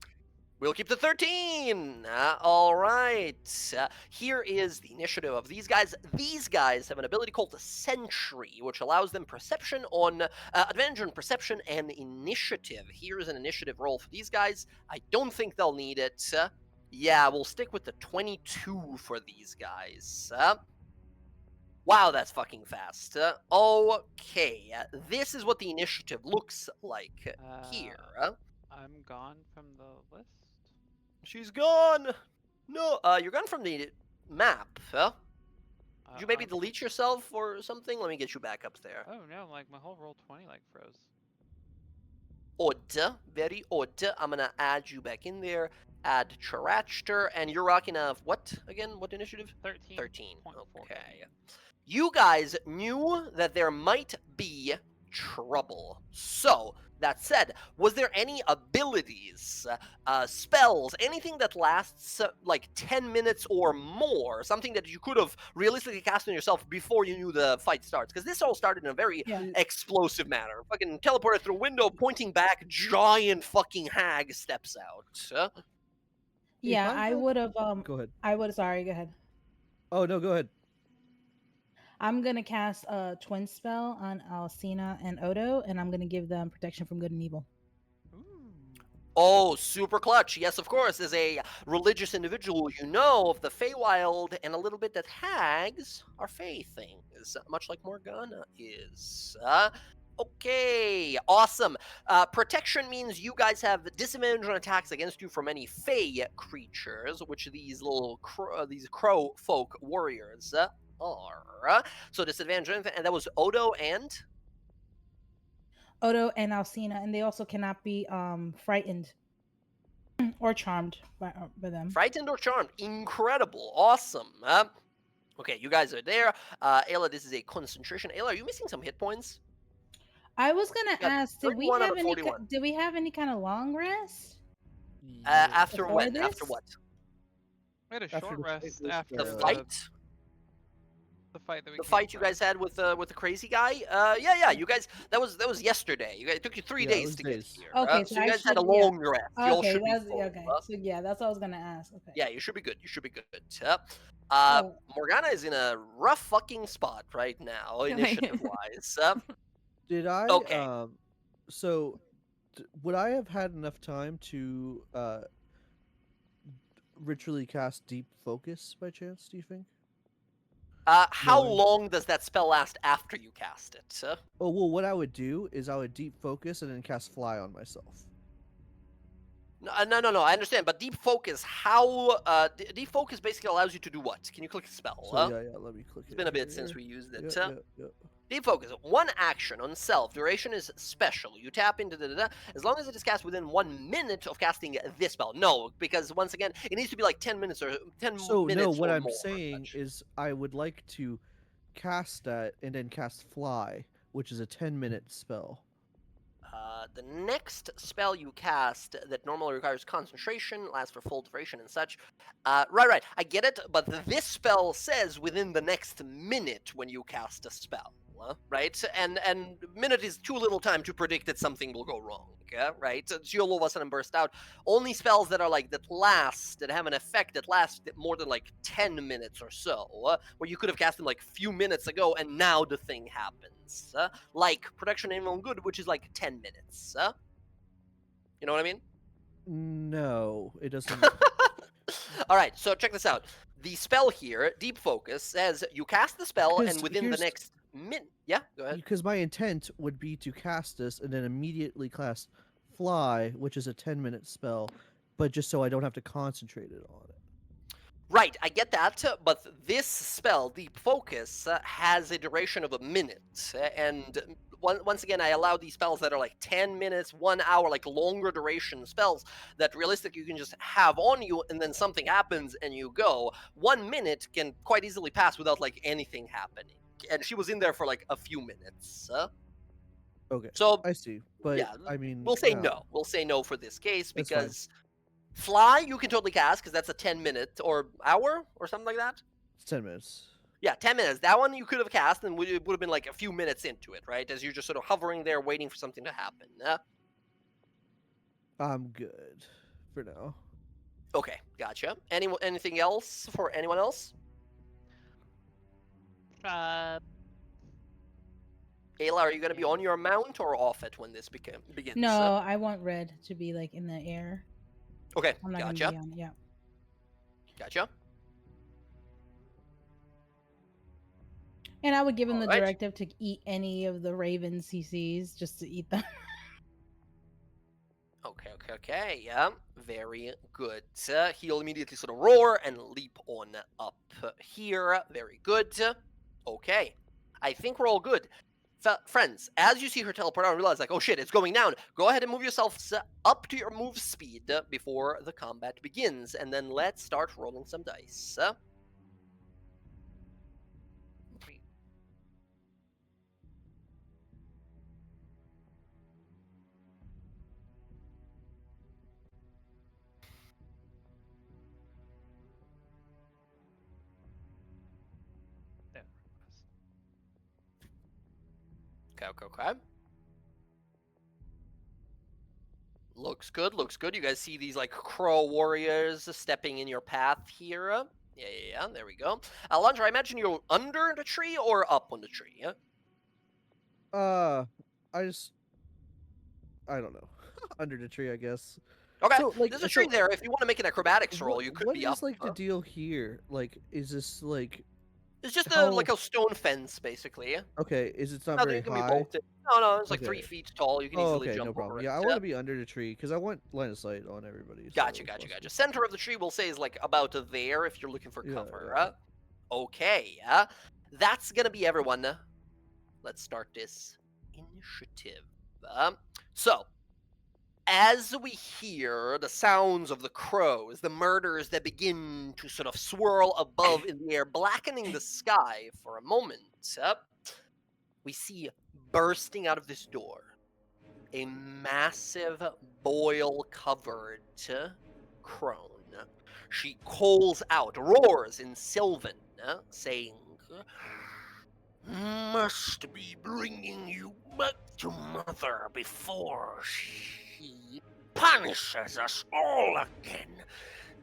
We'll keep the 13. All right. Here is the initiative of these guys. These guys have an ability called the Sentry, which allows them perception on advantage on perception and initiative. Here's an initiative roll for these guys. I don't think they'll need it. Yeah, we'll stick with the 22 for these guys. Wow, that's fucking fast. Okay, this is what the initiative looks like here. I'm gone from the list. She's gone. No, you're gone from the map. Did you maybe delete yourself or something? Let me get you back up there. Oh no, like my whole roll 20 like froze. Odd, very odd. I'm gonna add you back in there. Add Charachter, and you're rocking a what again? What initiative? 13. 13. 0.4. Okay. You guys knew that there might be trouble. So, that said, was there any abilities, spells, anything that lasts like 10 minutes or more? Something that you could have realistically cast on yourself before you knew the fight starts? Because this all started in a very explosive manner. Fucking teleported through a window, pointing back, giant fucking hag steps out. Yeah, I would have. Go ahead. I would. Sorry, go ahead. Oh no, go ahead. I'm gonna cast a twin spell on Alcina and Odo, and I'm gonna give them protection from good and evil. Oh, super clutch. Yes, of course. As a religious individual, you know of the Feywild and a little bit that hags are Fey things, much like Morgana is. Okay, awesome. Protection means you guys have disadvantage on attacks against you from any Fey creatures, which these little these crow folk warriors are. So disadvantage, and that was Odo and Alcina, and they also cannot be frightened or charmed by them. Frightened or charmed. Incredible. Awesome. Okay, you guys are there. Ayla, this is a concentration. Ayla, are you missing some hit points? I was gonna ask, did we 31 out have of any? 41. Did we have any kind of long rest? After Before when? this? After what? We had a After short the rest fight was, after The fight? the fight that we The came fight you from. guys had with the crazy guy? Yeah. You guys, that was yesterday. You guys, it took you 3 Yeah, it days was to days. get here. Okay, So so you I guys had a should- yeah. long rest. You all Okay, should be that's full. okay. So yeah, that's what I was gonna ask. Okay. Yeah, you should be good. You should be good. Oh. Morgana is in a rough fucking spot right now, initiative-wise. Did I? Okay. So, would I have had enough time to ritually cast deep focus by chance? Do you think? How No. long does that spell last after you cast it? Oh well, what I would do is I would deep focus and then cast fly on myself. No. I understand, but deep focus. How? Deep focus basically allows you to do what? Can you click a spell? So yeah, let me click It's it. been a bit since here. we used it. Yeah. Deep focus. One action on self. Duration is special. You tap into as long as it is cast within 1 minute of casting this spell. No, because once again, it needs to be like 10 minutes or 10 So no, minutes what or I'm more. saying is I would like to cast that and then cast fly, which is a 10-minute spell. The next spell you cast that normally requires concentration, lasts for full duration and such. Right. I get it, but this spell says within the next minute when you cast a spell, right? And minute is too little time to predict that something will go wrong, right? So you'll all of a sudden burst out. Only spells that are like that have an effect that lasts more than like 10 minutes or so, where you could have cast them like a few minutes ago and now the thing happens. Like Protection Animal Good, which is like 10 minutes. You know what I mean? No, it doesn't. All right, so check this out. The spell here, Deep Focus, says you cast the spell Because and within the here's- next minute. Yeah, go ahead. Because my intent would be to cast this and then immediately cast fly, which is a 10-minute spell, but just so I don't have to concentrate it on it. Right, I get that, but this spell, Deep Focus, has a duration of a minute. And once again, I allow these spells that are like 10 minutes, 1 hour, like longer duration spells that realistically you can just have on you and then something happens and you go. 1 minute can quite easily pass without like anything happening. And she was in there for like a few minutes. Okay, So, I see. But yeah, I mean, we'll say yeah, no. We'll say no for this case That's fine. because Fly you can totally cast because that's a 10-minute or hour or something like that. It's 10 minutes. Yeah, 10 minutes. That one you could have cast and it would have been like a few minutes into it, right? As you're just sort of hovering there waiting for something to happen. I'm good for now. Okay, gotcha. Anything else for anyone else? Uh, Ayla, are you going to be on your mount or off it when this begins? No, I want red to be like in the air. Okay, I'm not gonna gotcha. be on it. Yeah. Gotcha. And I would give him the Alright. directive to eat any of the ravens he sees, just to eat them. Okay. Yeah, very good. He'll immediately sort of roar and leap on up here. Very good. Okay, I think we're all good. Friends, as you see her teleport out and realize, like, oh shit, it's going down, go ahead and move yourselves up to your move speed before the combat begins, and then let's start rolling some dice. there. Okay. Looks good. You guys see these, like, crow warriors stepping in your path here? Yeah, there we go. Alondra, I imagine you're under the tree or up on the tree, yeah? I don't know. Under the tree, I guess. Okay, So, like, there's a tree there. If you want to make an acrobatics roll, you could what be is up. like the deal here? Like, is this like It's just how- like a stone fence, basically. Yeah? okay? Is it's not Nothing very can be high? bolted. No, it's like Okay. 3 feet tall. You can Oh, easily okay, jump no problem. over Yeah, I it. want to be under the tree because I want line of sight on everybody. so Gotcha. if possible. Center of the tree, we'll say, is like about there if you're looking for Yeah, cover. yeah. Okay, that's gonna be everyone. Let's start this initiative. So, as we hear the sounds of the crows, the murders that begin to sort of swirl above in the air, blackening the sky for a moment, we see bursting out of this door a massive boil-covered crone. She calls out, roars in Sylvan, saying, "Must be bringing you back to Mother before she punishes us all again.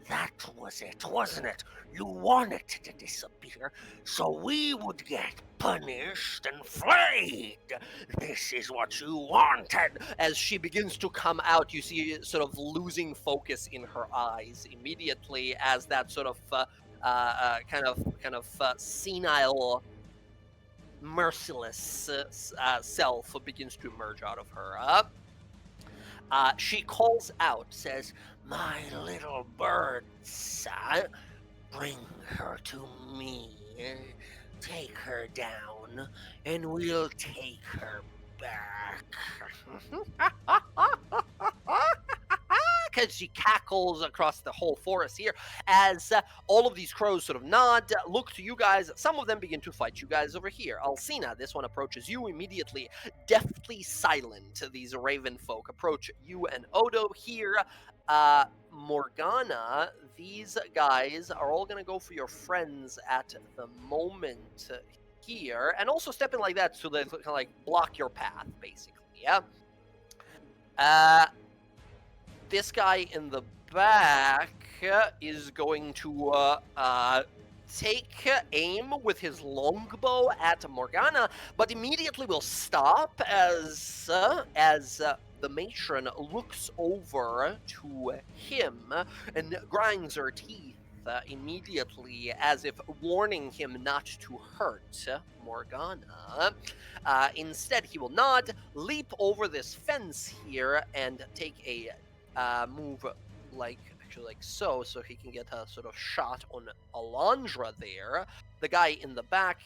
That was it, wasn't it? You wanted to disappear, so we would get punished and flayed. This is what you wanted." As she begins to come out, you see sort of losing focus in her eyes immediately as that sort of kind of senile, merciless self begins to emerge out of her. She calls out, says, My little birds, bring her to me. Take her down, and we'll take her back. Because she cackles across the whole forest here as all of these crows sort of nod, look to you guys. Some of them begin to fight you guys over here. Alcina, this one approaches you immediately, deftly silent. These raven folk approach you and Odo here. Morgana, these guys are all going to go for your friends at the moment here, and also step in like that so they kind of like block your path, basically. Yeah. This guy in the back is going to take aim with his longbow at Morgana, but immediately will stop as the matron looks over to him and grinds her teeth immediately, as if warning him not to hurt Morgana. Instead, he will nod, leap over this fence here, and take a move like so he can get a sort of shot on Alondra there. The guy in the back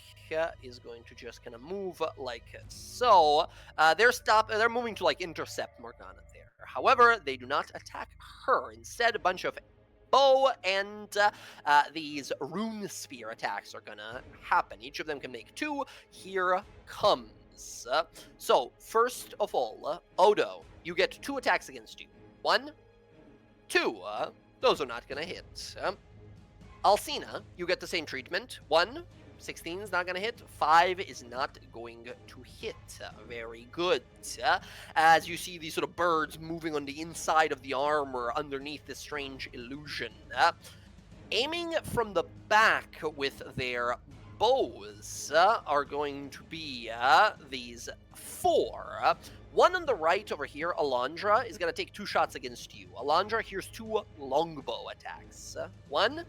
is going to just kind of move like so. They're moving to like intercept Morgana there. However, they do not attack her. Instead, a bunch of bow and these rune spear attacks are gonna happen. Each of them can make 2. Here comes. So first of all, Odo, you get 2 attacks against you. 1, 2, those are not gonna hit. Alcina, you get the same treatment. 1, 16 is not gonna hit. 5 is not going to hit. Very good. As you see these sort of birds moving on the inside of the armor underneath this strange illusion. Aiming from the back with their bows are going to be these 4. One on the right over here, Alondra, is going to take 2 shots against you. Alondra, here's 2 longbow attacks. 1,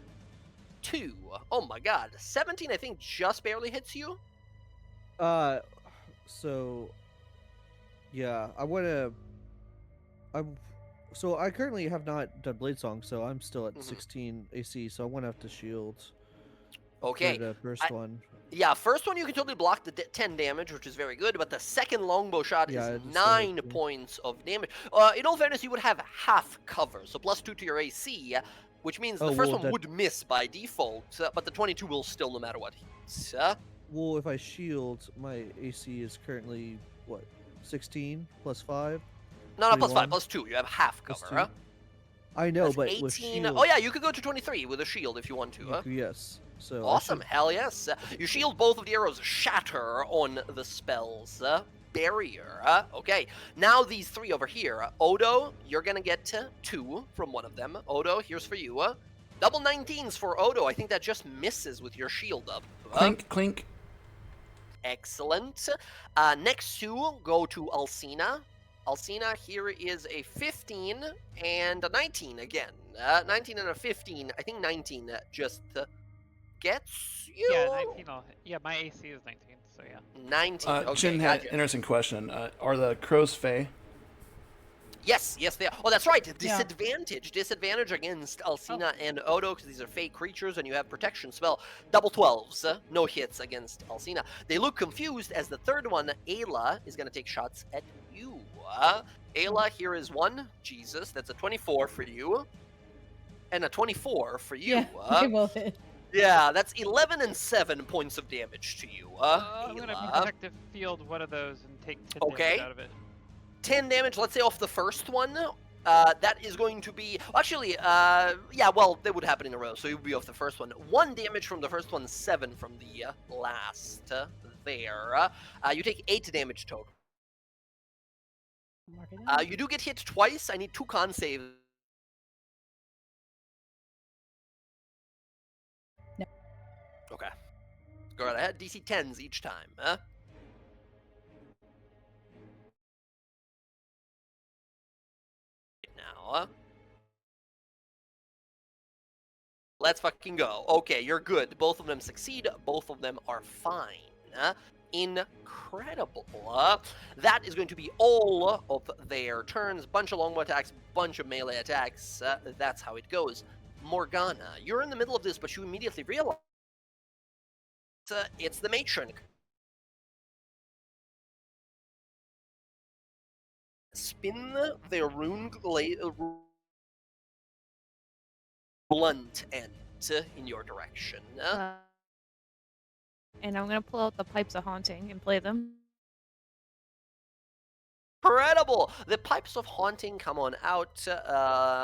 2. Oh my god. 17, I think, just barely hits you. So yeah, so I currently have not done Blade Song, so I'm still at 16 AC, so I want to have to shield. Okay. For the first one. Yeah, first one you can totally block the 10 damage, which is very good, but the second longbow shot Yeah, is it's 9 17. points of damage. In all fairness, you would have half cover, so +2 to your AC, which means the first one would miss by default, but the 22 will still no matter what hits. Well, if I shield, my AC is currently, what, 16 plus 5? No, not +5, 21? +2. You have half Plus cover. 2? I know, That's but 18. with shield... Oh yeah, you could go to 23 with a shield if you want to. Yes. So Awesome, hell yes. You shield, both of the arrows shatter on the spell's barrier. Okay, now these 3 over here. Odo, you're gonna get 2 from one of them. Odo, here's for you. Double 19s for Odo. I think that just misses with your shield up. Clink, clink. Excellent. Next 2 go to Alcina. Alcina, here is a 15 and a 19 again. 19 and a 15. I think 19 just gets you. Yeah, 19. Yeah, my AC is 19, so yeah. 19. Okay, Chin had gotcha. an interesting question. Are the crows fey? Yes, they are. Oh, that's right. Disadvantage against Alcina and Odo, because these are fake creatures and you have protection spell. Double 12s. No hits against Alcina. They look confused as the third one, Ayla, is going to take shots at you. Ayla, here is 1. Jesus, that's a 24 for you. And a 24 for you. Yeah, they both hit. Yeah, that's 11 and 7 points of damage to you. I'm gonna Ayla. protective field one of those and take 10 damage out of it. 10 damage, let's say off the first one. That is going to be... Actually, yeah, well, they would happen in a row, so you would be off the first one. 1 damage from the first one, 7 from the last there. You take 8 damage total. Mark it down. You do get hit twice. I need 2 con saves. No. Okay. Go right ahead. DC 10s each time. Now. Let's fucking go. Okay, you're good. Both of them succeed. Both of them are fine. Incredible. That is going to be all of their turns. Bunch of longbow attacks, bunch of melee attacks. That's how it goes. Morgana, you're in the middle of this, but you immediately realize it's the matron. Spin their blunt end in your direction. And I'm gonna pull out the pipes of haunting and play them. Incredible! The pipes of haunting come on out.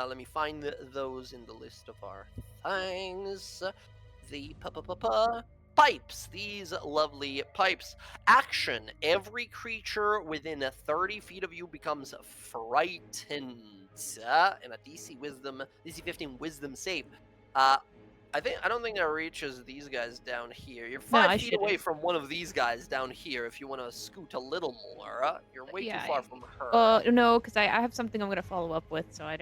Let me find those in the list of our things. The pipes. These lovely pipes. Action. Every creature within 30 feet of you becomes frightened. And a DC 15 Wisdom save. I don't think that reaches these guys down here. You're 5 feet away from one of these guys down here. If you want to scoot a little more, you're way too far from her. No, because I have something I'm gonna follow up with, so I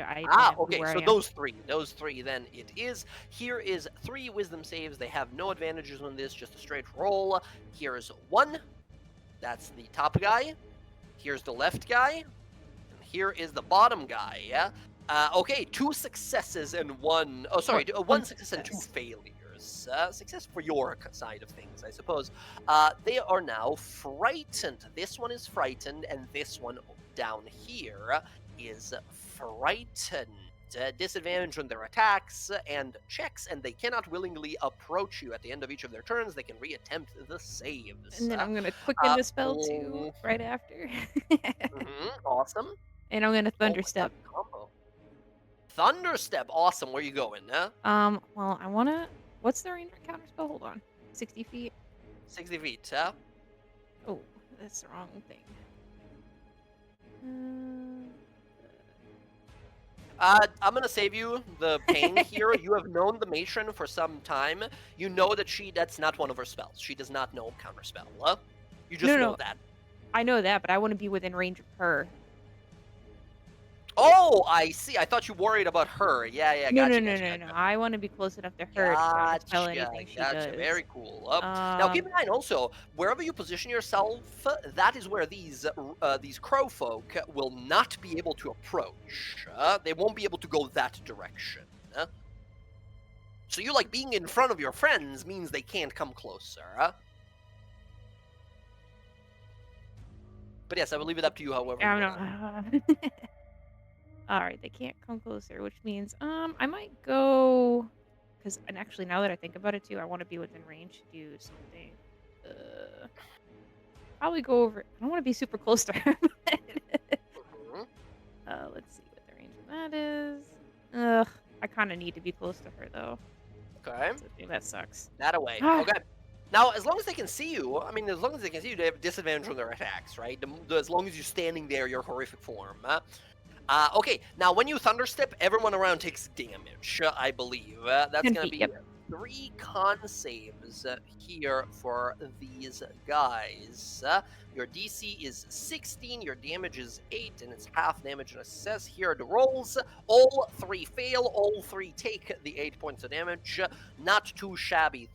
okay. So those three, then it is. Here is 3 Wisdom saves. They have no advantages on this, just a straight roll. Here's 1. That's the top guy. Here's the left guy. And here is the bottom guy. Yeah. Okay, 2 successes and 1... Oh, sorry, 1 success and 2 failures. Success for your side of things, I suppose. They are now frightened. This one is frightened, and this one down here is frightened. Disadvantage on their attacks and checks, and they cannot willingly approach you. At the end of each of their turns, they can reattempt the saves. And then I'm going to quicken the spell, too, right after. Awesome. And I'm going to Thunderstep. Thunderstep, awesome. Where you going, Well, I wanna... What's the range of counterspell? Hold on. 60 feet? 60 feet, Oh, that's the wrong thing. I'm gonna save you the pain here. You have known the matron for some time. You know that that's not one of her spells. She does not know counterspell. You just know that. I know that, but I want to be within range of her. Oh, I see. I thought you worried about her. Yeah. No. Gotcha. I want to be close enough to her to tell anything she does. Very cool. Now, keep in mind also, wherever you position yourself, that is where these crow folk will not be able to approach. They won't be able to go that direction. So you being in front of your friends means they can't come closer. But yes, I will leave it up to you. However. I don't know. Alright, they can't come closer, which means, I might go... and actually, now that I think about it, too, I want to be within range to do something. Probably go over... I don't want to be super close to her. Let's see what the range of that is. I kind of need to be close to her, though. Okay. That sucks. That away. Okay. Now, as long as they can see you, they have disadvantage on their attacks, right? As long as you're standing there, your horrific form. Okay, now when you Thunderstep, everyone around takes damage, I believe. That's going to be 3 con saves here for these guys. Your DC is 16, your damage is 8, and it's half damage and a success. Here are the rolls. All 3 fail, all 3 take the 8 points of damage. Not too shabby.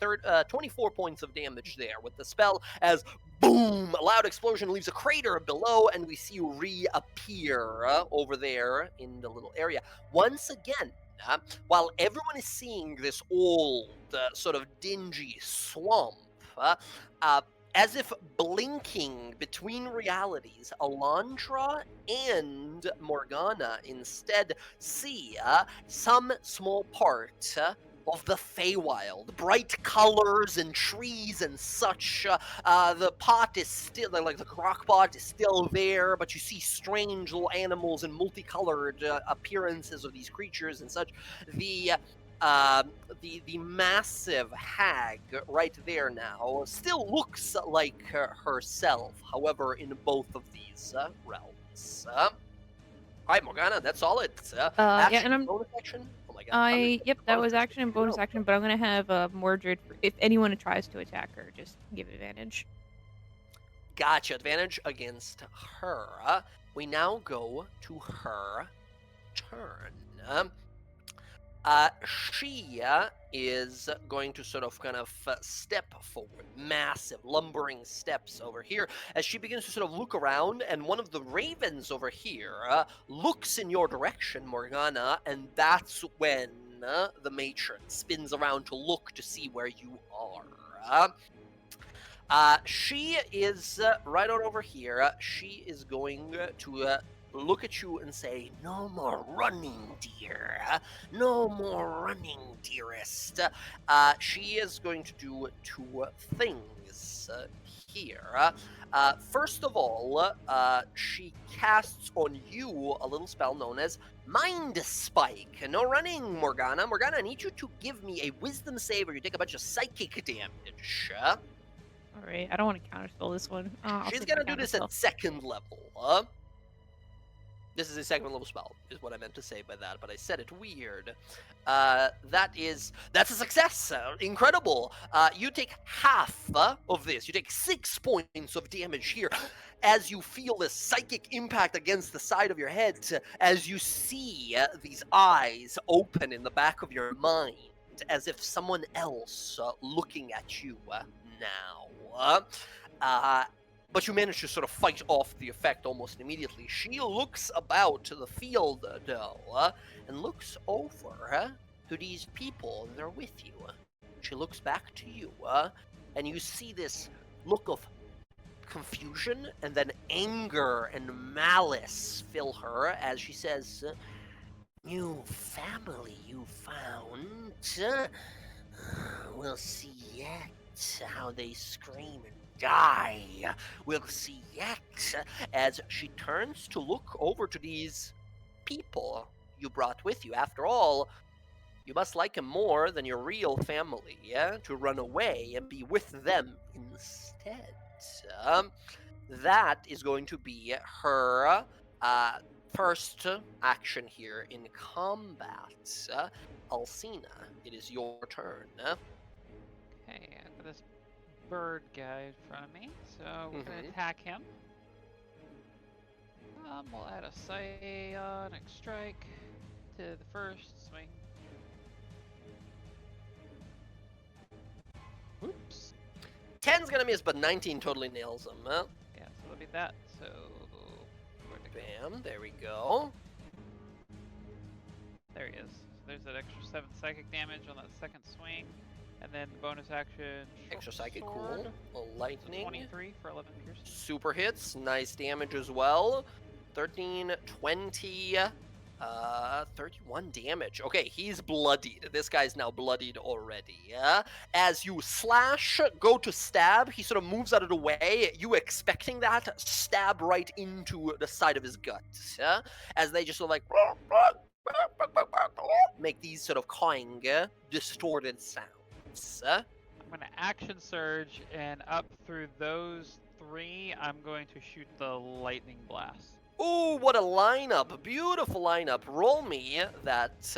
24 points of damage there with the spell as boom! A loud explosion leaves a crater below, and we see you reappear over there in the little area. Once again, while everyone is seeing this old, sort of dingy swamp, as if blinking between realities, Alondra and Morgana instead see some small part of the Feywild. Bright colors and trees and such. The pot is still, the crock pot is still there, but you see strange little animals and multicolored appearances of these creatures and such. The massive hag right there now still looks like herself, however, in both of these realms. Alright, Morgana, that's solid. Yeah, and I'm... bonus action? Oh my god. Yep, that was action and bonus action, but I'm gonna have Mordred, if anyone tries to attack her, just give advantage. Gotcha, advantage against her. We now go to her turn. She is going to sort of kind of step forward, massive, lumbering steps over here, as she begins to sort of look around, and one of the ravens over here looks in your direction, Morgana, and that's when the matron spins around to look to see where you are. She is right on over here. She is going to look at you and say, "No more running, dear. No more running, dearest." She is going to do two things here. First of all, she casts on you a little spell known as Mind Spike. No running, Morgana. Morgana, I need you to give me a wisdom save or you take a bunch of psychic damage. Alright, I don't want to counterspell this one. I'll She's take the gonna do this at counterspell. second level. This is a second level spell, is what I meant to say by that, but I said it weird. That's a success. Incredible. You take half of this. You take 6 points of damage here as you feel this psychic impact against the side of your head, as you see these eyes open in the back of your mind, as if someone else looking at you now. But you manage to sort of fight off the effect almost immediately. She looks about the field, though, and looks over to these people that are with you. She looks back to you, and you see this look of confusion and then anger and malice fill her as she says, "New family you found? We'll see yet how they scream and die. We'll see yet," as she turns to look over to these people you brought with you. After all, you must like them more than your real family, yeah? To run away and be with them instead. That is going to be her first action here in combat. Alcina, it is your turn. Okay, I've got this bird guy in front of me, so we're gonna attack him. We'll add a psionic strike to the first swing. Oops. 10's gonna miss, but 19 totally nails him. Yeah, so that'll be that. So Bam, there we go. there he is. So there's that extra 7 psychic damage on that second swing, and then bonus action. Extra short psychic, sword, cool. so Lightning. 23 for 11 piercing. Super hits, nice damage as well. 13, 20, 31 damage. Okay, he's bloodied. This guy's now bloodied already. As you slash, go to stab, he sort of moves out of the way. You expecting that, stab right into the side of his gut. As they just sort of like make these sort of cawing, distorted sounds. I'm gonna action surge, and up through those 3, I'm going to shoot the lightning blast. Ooh, what a lineup. Beautiful lineup. Roll me that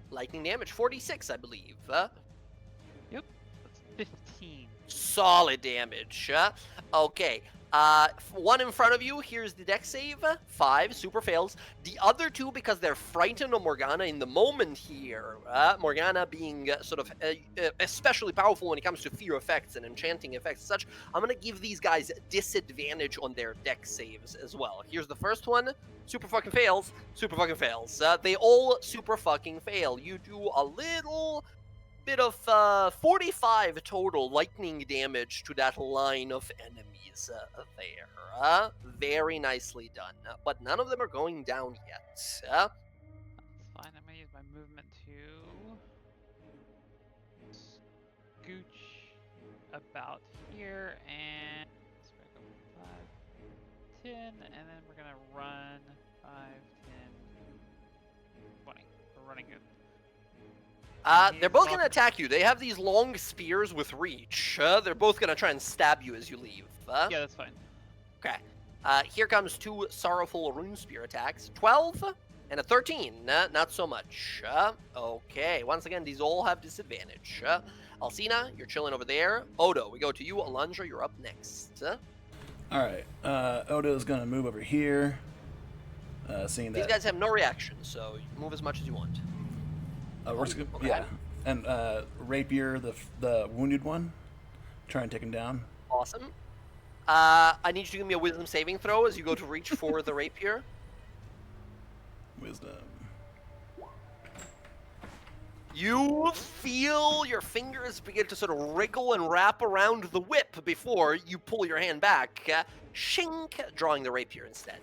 lightning damage. 46, I believe. Yep, that's 15. Solid damage. Okay. One in front of you, here's the dex save. 5, super fails. The other 2, because they're frightened of Morgana in the moment here, Morgana being sort of especially powerful when it comes to fear effects and enchanting effects and such, I'm going to give these guys disadvantage on their dex saves as well. Here's the first one. Super fucking fails. Super fucking fails. They all super fucking fail. You do a little bit of 45 total lightning damage to that line of enemies there. Very nicely done. But none of them are going down yet. That's fine. I'm gonna use my movement to scooch about here and let's back over 5, 10, and then we're gonna run 5, 10, 20. We're running good. They're both gonna attack you. They have these long spears with reach. They're both gonna try and stab you as you leave. Yeah, that's fine. Okay. Here comes 2 sorrowful rune spear attacks. 12 and a 13. Not so much. Okay. Once again, these all have disadvantage. Alcina, you're chilling over there. Odo, we go to you. Alondra, you're up next. All right. Odo's gonna move over here. Seeing that These guys have no reaction, so you can move as much as you want. We're just okay. Yeah, and rapier the wounded one. Try and take him down. Awesome. I need you to give me a wisdom saving throw as you go to reach for the rapier. Wisdom. You feel your fingers begin to sort of wriggle and wrap around the whip before you pull your hand back. Shink, drawing the rapier instead.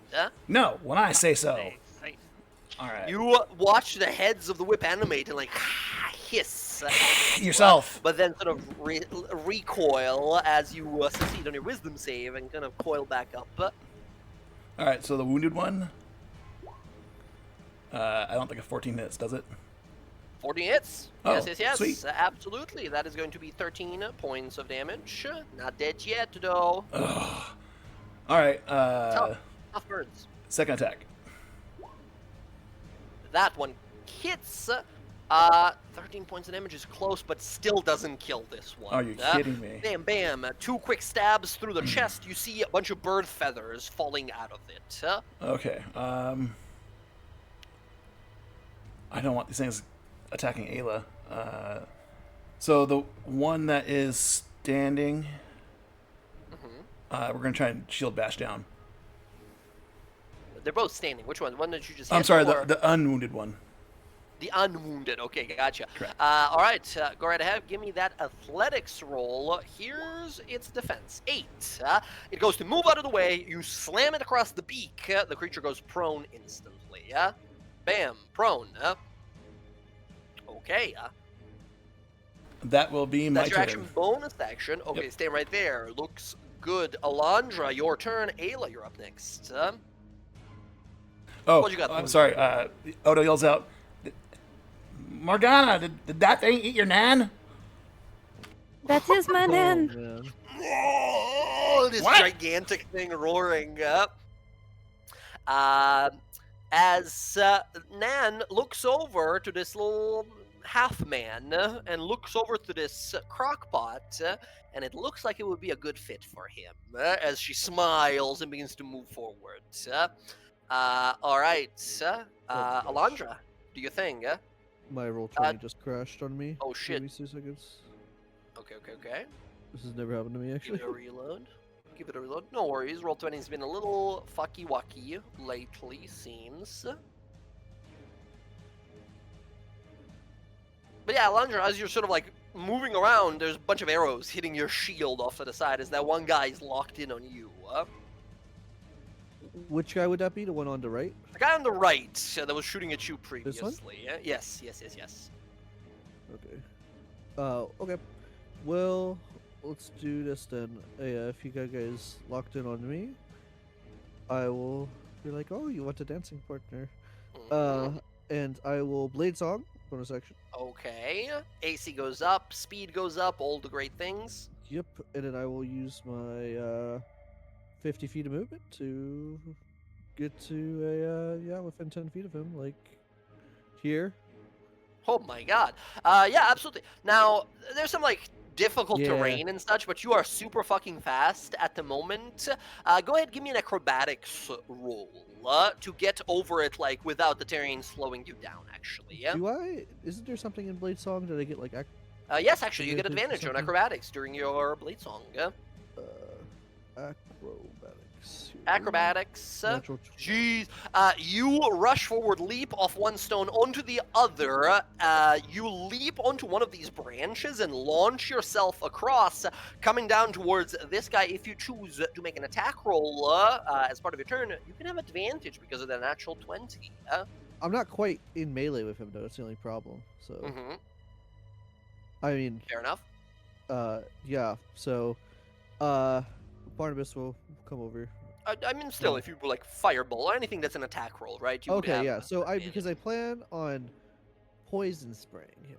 No, when I say so. Exciting. All right. You watch the heads of the whip animate and like hiss Yourself. but then sort of recoil as you succeed on your wisdom save and kind of coil back up. All right. So the wounded one. I don't think a 14 hits, does it? 14 hits. Oh, Yes. sweet. Absolutely. That is going to be 13 points of damage. Not dead yet, though. Ugh. All right. Tough burns. Second attack. That one hits. 13 points of damage is close, but still doesn't kill this one. Are you kidding me? Bam, bam. 2 quick stabs through the chest. You see a bunch of bird feathers falling out of it. Okay. I don't want these things attacking Ayla. So the one that is standing, we're gonna try and shield bash down. They're both standing. Which one? One that you just I'm hit, sorry, or the unwounded one. the unwounded. Okay, gotcha. Correct. All right, go right ahead. Give me that athletics roll. Here's its defense. 8. It goes to move out of the way. You slam it across the beak. The creature goes prone instantly. Bam, prone. Okay. That will be my That's your turn. action. Bonus action. Okay, Yep. stay right there. Looks good. Alondra, your turn. Ayla, you're up next. Oh, What you got? I'm sorry. Odo yells out, Morgana, did that thing eat your nan? That is my Oh, nan. man. Oh, this What? gigantic thing roaring up. As Nan looks over to this little half man and looks over to this crockpot, and it looks like it would be a good fit for him as she smiles and begins to move forward. All right, Alondra, do your thing. My roll 20 just crashed on me. Oh, shit. Give me 2 seconds. Okay. This has never happened to me, Give actually. it a reload. Give it a reload. No worries. Roll 20's been a little fucky-wucky lately, seems. But yeah, Alondra, as you're sort of like moving around, there's a bunch of arrows hitting your shield off to the side as that one guy is locked in on you. Which guy would that be? The one on the right? The guy on the right that was shooting at you This previously. one? Yes. Okay. Okay. Well, let's do this then. If you guys locked in on me, I will be like, oh, you want a dancing partner. Mhm. And I will Blade Song, bonus action. Okay. AC goes up, speed goes up, all the great things. Yep, and then I will use my 50 feet of movement to get to within 10 feet of him, like here. Oh my god. Yeah, absolutely. Now, there's some like difficult Yeah. terrain and such, but you are super fucking fast at the moment. Go ahead, give me an acrobatics roll to get over it, like without the terrain slowing you down. Actually, yeah. Do I? Isn't there something in Blade Song that I get like Yes, actually, you get Advantage or advantage on something? acrobatics during your blade song. acrobatics? Here. Acrobatics. Natural Jeez. You rush forward, leap off one stone onto the other. You leap onto one of these branches and launch yourself across, coming down towards this guy. If you choose to make an attack roll as part of your turn, you can have advantage because of the natural 20. I'm not quite in melee with him though. That's the only problem. So Mm-hmm. I mean, Fair enough. yeah. So, Barnabas will come over. I mean, still, if you were like fireball or anything that's an attack roll, right? You would Okay, have yeah. So advantage. because I plan on poison spraying him.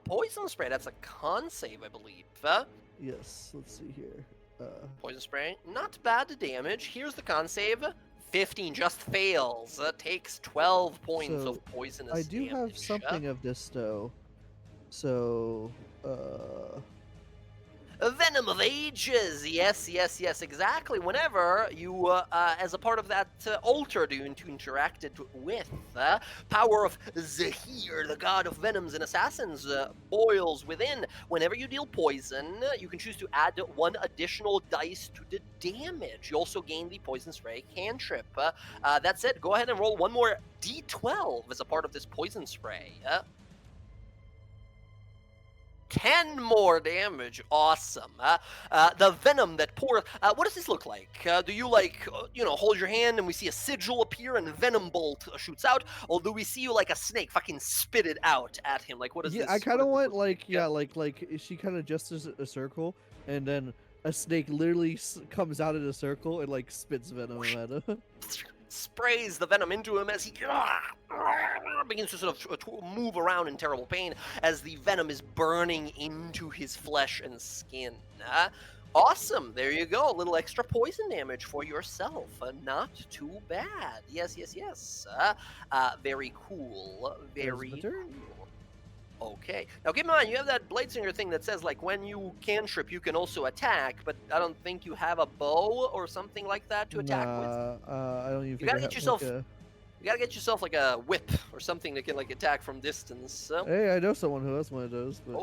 Poison spray. That's a con save, I believe. Yes. Let's see here. Poison spray, not bad damage. Here's the con save. 15 just fails. Takes 12 points So, of poisonous I do have damage. something of this though. So, Venom of Ages. Yes, yes, yes, exactly. Whenever you, as a part of that altar to interacted with, power of Zahir, the god of venoms and assassins, boils within. Whenever you deal poison, you can choose to add 1 additional dice to the damage. You also gain the Poison Spray cantrip. That's it. Go ahead and roll 1 more d12 as a part of this Poison Spray. 10 more damage. Awesome. The venom that pours. What does this look like? Do you hold your hand and we see a sigil appear and venom bolt shoots out, or do we see you like a snake fucking spit it out at him? Like, what is Yeah, this? I kind of what want does this look like she kind of just does a circle, and then a snake literally comes out in a circle and like spits venom at him. Sprays the venom into him as he begins to sort of move around in terrible pain as the venom is burning into his flesh and skin. Awesome. There you go. A little extra poison damage for yourself. Not too bad. Yes, yes, yes. Very cool. Very my turn. cool. Okay. Now keep in mind, you have that Bladesinger thing that says, like, when you cantrip, you can also attack, but I don't think you have a bow or something like that to attack with. I don't even. You think gotta I get have, yourself. Like You gotta get yourself like a whip or something that can like attack from distance. Hey, I know someone who has one of those, but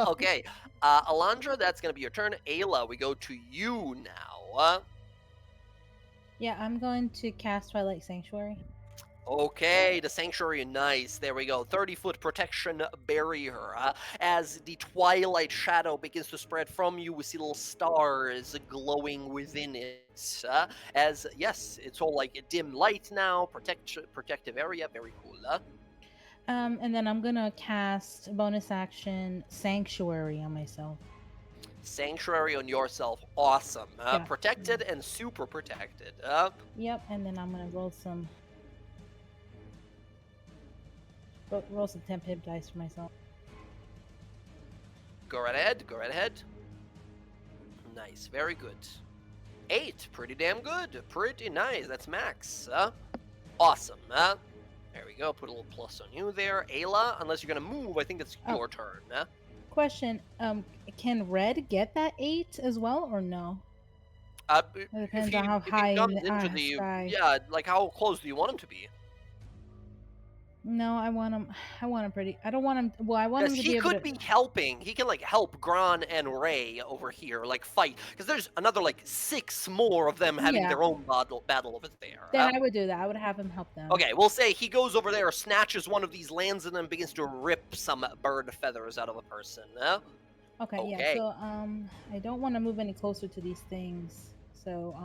Okay. Alondra, that's gonna be your turn. Ayla, we go to you now. Yeah, I'm going to cast Twilight Sanctuary. Okay, the sanctuary, nice. There we go. 30-foot protection barrier. As the twilight shadow begins to spread from you, we see little stars glowing within it. Yes, it's all like a dim light now. Protective area. Very cool. And then I'm gonna cast bonus action Sanctuary on myself. Sanctuary on yourself. Awesome. Yeah. Protected and super protected. Yep, and then I'm gonna roll some temp hit dice for myself. Go right ahead. Go right ahead. Nice. Very good. 8. Pretty damn good. Pretty nice. That's max. Awesome. There we go. Put a little plus on you there. Ayla, unless you're going to move, I think it's your turn. Question, can Red get that 8 as well, or no? It depends on how high in the sky. Yeah, like how close do you want him to be? No, I want him pretty. I don't want him. Well, I want him to be able to. He could be helping. He can like help Gran and Ray over here, like fight. Because there's another like 6 more of them having their own battle over there. Then I would do that. I would have him help them. Okay, we'll say he goes over there, snatches one of these, lands in them, begins to rip some bird feathers out of a person. Okay, yeah. So I don't want to move any closer to these things. So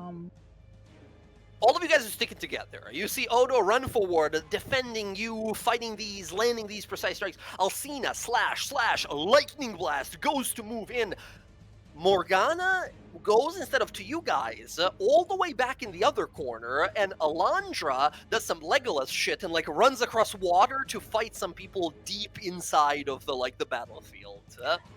all of you guys are sticking together. You see Odo run forward, defending you, fighting these, landing these precise strikes. Alcina, slash, lightning blast, goes to move in. Morgana goes, instead of to you guys, all the way back in the other corner, and Alondra does some Legolas shit and like runs across water to fight some people deep inside of the battlefield.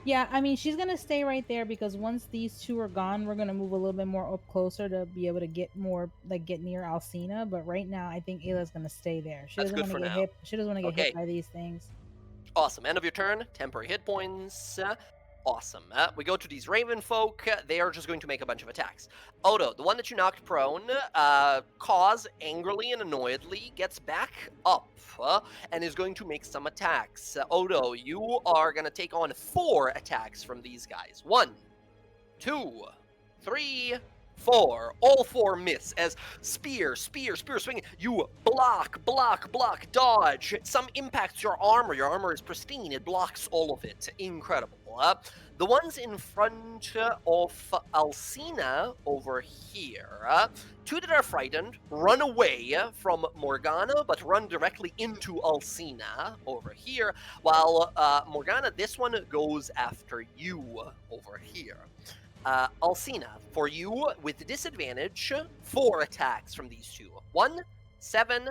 Yeah, I mean, she's gonna stay right there because once these 2 are gone, we're gonna move a little bit more up closer to be able to get more, like, get near Alcina. But right now, I think Ayla's gonna stay there. She doesn't want to get hit. She doesn't want to get hit by these things. Awesome. End of your turn. Temporary hit points. Awesome. We go to these Raven folk. They are just going to make a bunch of attacks. Odo, the one that you knocked prone, Cause angrily and annoyedly gets back up and is going to make some attacks. Odo, you are going to take on 4 attacks from these guys. 1, 2, 3, 4. All 4 miss as spear swinging. You block, dodge. Some impacts your armor. Your armor is pristine. It blocks all of it. Incredible. The ones in front of Alcina over here, 2 that are frightened, run away from Morgana, but run directly into Alcina over here, while Morgana, this one goes after you over here. Alcina, for you, with disadvantage, 4 attacks from these 2. 1, 7,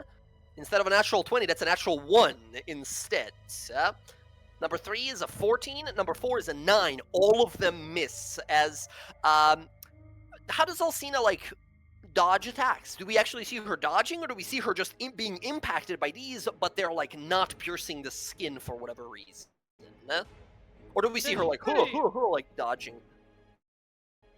instead of a natural 20, that's a natural 1 instead. Number 3 is a 14, number 4 is a 9. All of them miss, as, how does Alcina, like, dodge attacks? Do we actually see her dodging, or do we see her just being impacted by these, but they're, like, not piercing the skin for whatever reason? Or do we see Yeah, her she's like, pretty- like dodging?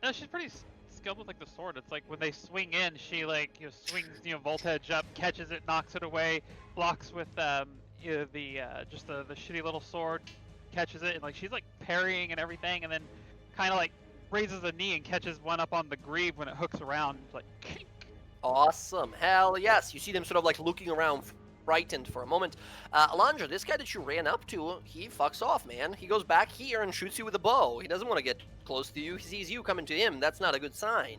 No, she's pretty skilled with like the sword. It's like when they swing in, she like swings voltage up, catches it, knocks it away, blocks with just the shitty little sword, catches it, and like she's like parrying and everything, and then kind of like raises a knee and catches one up on the greave when it hooks around. It's like, kink. Awesome. Hell yes. You see them sort of like looking around, frightened for a moment. Alondra, this guy that you ran up to, he fucks off, man. He goes back here and shoots you with a bow. He doesn't want to get close to you. He sees you coming to him. That's not a good sign.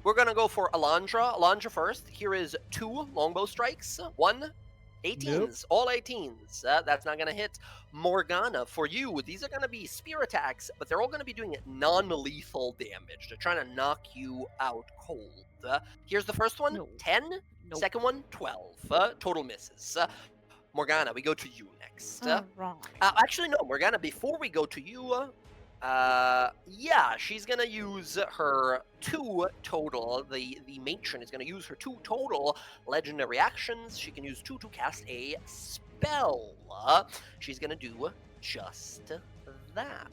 We're going to go for Alondra. Alondra first. Here is 2 longbow strikes. 1, 18s. Nope. All 18s. That's not going to hit. Morgana, for you, these are going to be spear attacks, but they're all going to be doing non-lethal damage. They're trying to knock you out cold. Here's the first one, No. 10. Nope. Second one, 12. Total misses. Morgana, we go to you next. Wrong. Actually, no, Morgana, before we go to you, yeah, she's gonna use her 2 total. The matron is gonna use her 2 total legendary actions. She can use 2 to cast a spell. She's gonna do just that.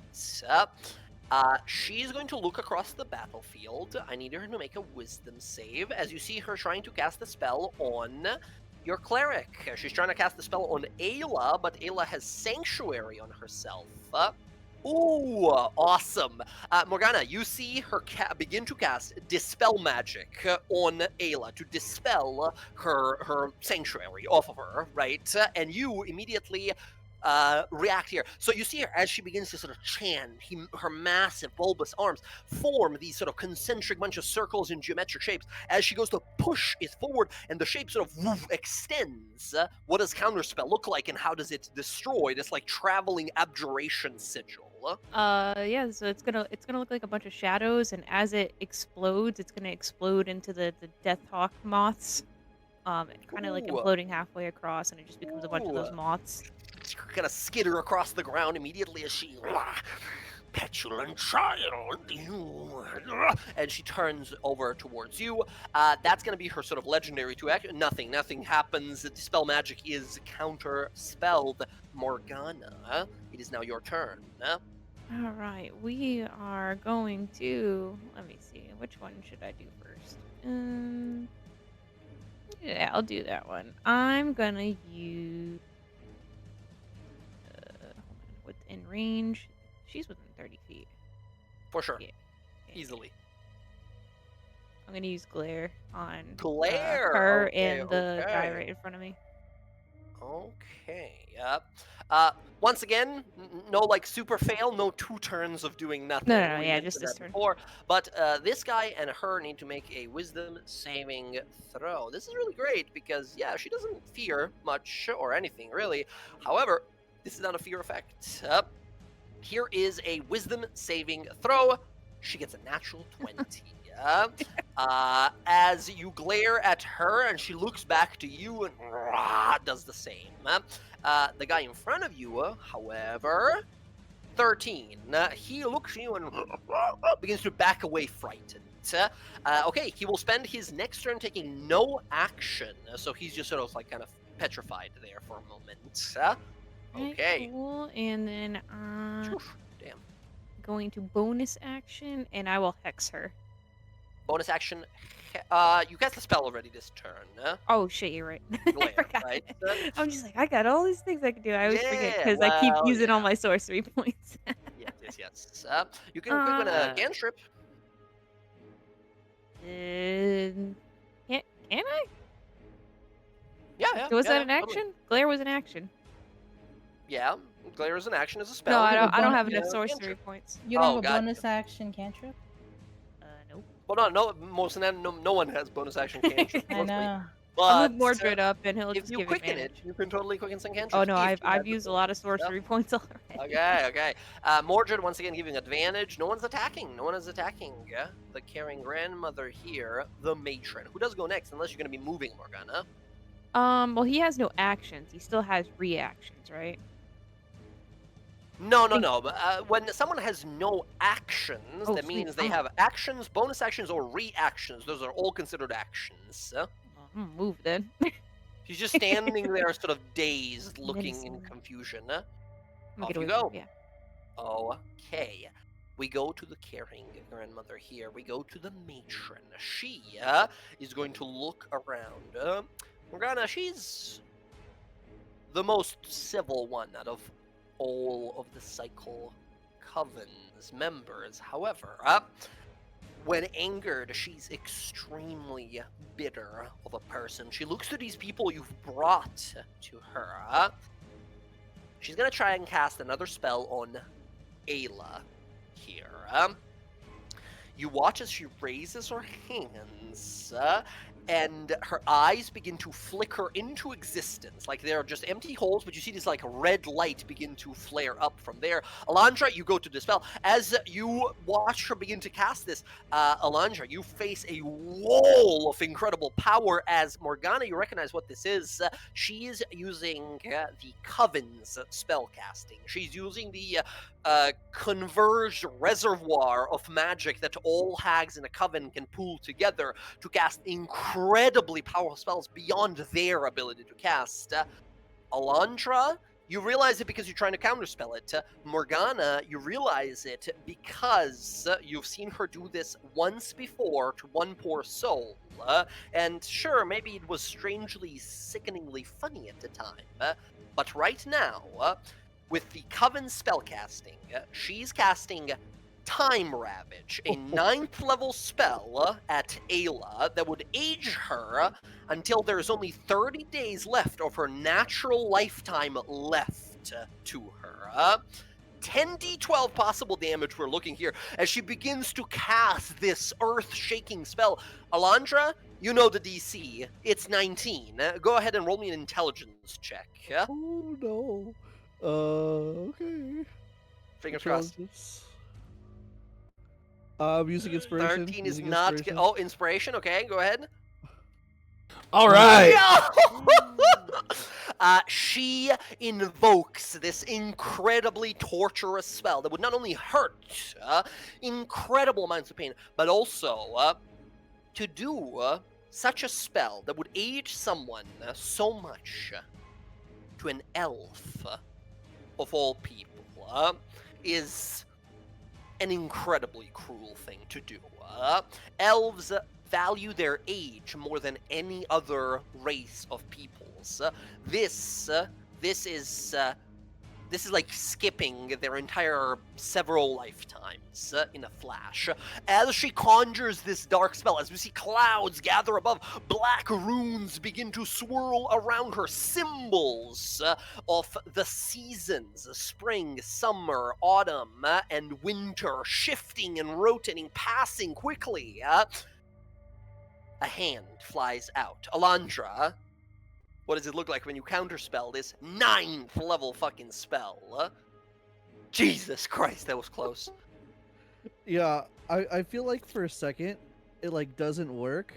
She's going to look across the battlefield. I need her to make a wisdom save as you see her trying to cast a spell on your cleric. She's trying to cast the spell on Ayla, but Ayla has Sanctuary on herself. Ooh, awesome. Morgana, you see her begin to cast Dispel Magic on Ayla to dispel her Sanctuary off of her, right? And you immediately react here. So you see her as she begins to sort of chant, her massive bulbous arms form these sort of concentric bunch of circles in geometric shapes. As she goes to push it forward, and the shape sort of extends. What does Counterspell look like, and how does it destroy this like traveling abjuration sigil? Yeah, so it's gonna look like a bunch of shadows, and as it explodes, it's gonna explode into the Deathhawk moths. Kind of like Ooh. imploding halfway across, and it just becomes a bunch of those Ooh. moths. Kind of skitter across the ground immediately as she petulant child, and she turns over towards you. That's going to be her sort of legendary 2 action. Nothing happens. Dispel magic is counter spelled. Morgana, it is now your turn. All right, we are going to. Let me see. Which one should I do first? Yeah, I'll do that one. I'm gonna use. Hold on, within range. She's within 30 feet. For sure. Yeah. Easily. I'm gonna use glare on Glare. her Okay, and the guy okay. right in front of me. Okay. Once again, no like super fail, no 2 turns of doing nothing. No, We yeah, mentioned just this that turn. before. But this guy and her need to make a wisdom saving throw. This is really great because yeah, she doesn't fear much or anything really. However, this is not a fear effect. Here is a wisdom saving throw. She gets a natural 20. As you glare at her and she looks back to you and does the same. The guy in front of you, however, 13. He looks at you and begins to back away frightened. Okay, he will spend his next turn taking no action, so he's just sort of like kind of petrified there for a moment. Okay. Cool. And then Damn. going to bonus action, and I will hex her. Bonus action. You cast the spell already this turn. Oh shit, you're right. I Glare, forgot. right? I'm just like, I got all these things I can do. I always forget Yeah, because I keep well, using all yeah. my sorcery points. Yes. You can quick a cantrip. Can I? Yeah. Was that yeah, an totally. action? Glare was an action. Yeah, glare is an action as a spell. No, You I can don't. I don't bonus- have yeah, enough sorcery cantrip. points. You don't Oh, have a gotcha. bonus action cantrip? Nope. Well, no one has bonus action cantrip. I mostly. know. But I'll move Mordred up, and he'll if just you give quicken advantage. it, you can totally quicken some cantrips. Oh no, if you I've have used the a lot of bonus, yeah. sorcery points already. Okay. Mordred once again giving advantage. No one's attacking. No one is attacking. Yeah? The caring grandmother here, the matron. Who does go next? Unless you're going to be moving, Morgana. Well, he has no actions. He still has reactions, right? No. But when someone has no actions, Oh, that sweet. means they have actions, bonus actions, or reactions. Those are all considered actions. Well, I'm gonna move then. She's just standing there, sort of dazed, looking in Menacing. confusion. Off Get you away go. Yeah. Okay. We go to the caring grandmother here. We go to the matron. She is going to look around. Morgana, she's the most civil one out of all of the Cycle Coven's members. However, when angered, she's extremely bitter of a person. She looks to these people you've brought to her. She's gonna try and cast another spell on Ayla here. You watch as she raises her hands, and her eyes begin to flicker into existence. Like they're just empty holes, but you see this like red light begin to flare up from there. Alondra, you go to dispel. As you watch her begin to cast this, Alondra, you face a wall of incredible power. As Morgana, you recognize what this is. She is using the Coven's spell casting. She's using the converged reservoir of magic that all hags in a coven can pool together to cast incredibly powerful spells beyond their ability to cast. Alondra, you realize it because you're trying to counterspell it. Morgana, you realize it because you've seen her do this once before to one poor soul. And sure, maybe it was strangely, sickeningly funny at the time. But right now, with the Coven spellcasting, she's casting Time Ravage, a 9th level spell at Ayla that would age her until there's only 30 days left of her natural lifetime left to her. 10d12 possible damage we're looking here as she begins to cast this earth-shaking spell. Alondra, you know the DC. It's 19. Go ahead and roll me an intelligence check. Oh no. Okay. Fingers crossed. Using inspiration. 13 is using not. inspiration. Oh, inspiration. Okay, go ahead. All right. She invokes this incredibly torturous spell that would not only hurt incredible amounts of pain, but also to do such a spell that would age someone so much to an elf of all people is an incredibly cruel thing to do. Elves value their age more than any other race of peoples. This is like skipping their entire several lifetimes in a flash. As she conjures this dark spell, as we see clouds gather above, black runes begin to swirl around her, symbols of the seasons, spring, summer, autumn, and winter, shifting and rotating, passing quickly. A hand flies out. Alondra, what does it look like when you counterspell this 9th level fucking spell? Jesus Christ, that was close. Yeah, I feel like for a second it like doesn't work,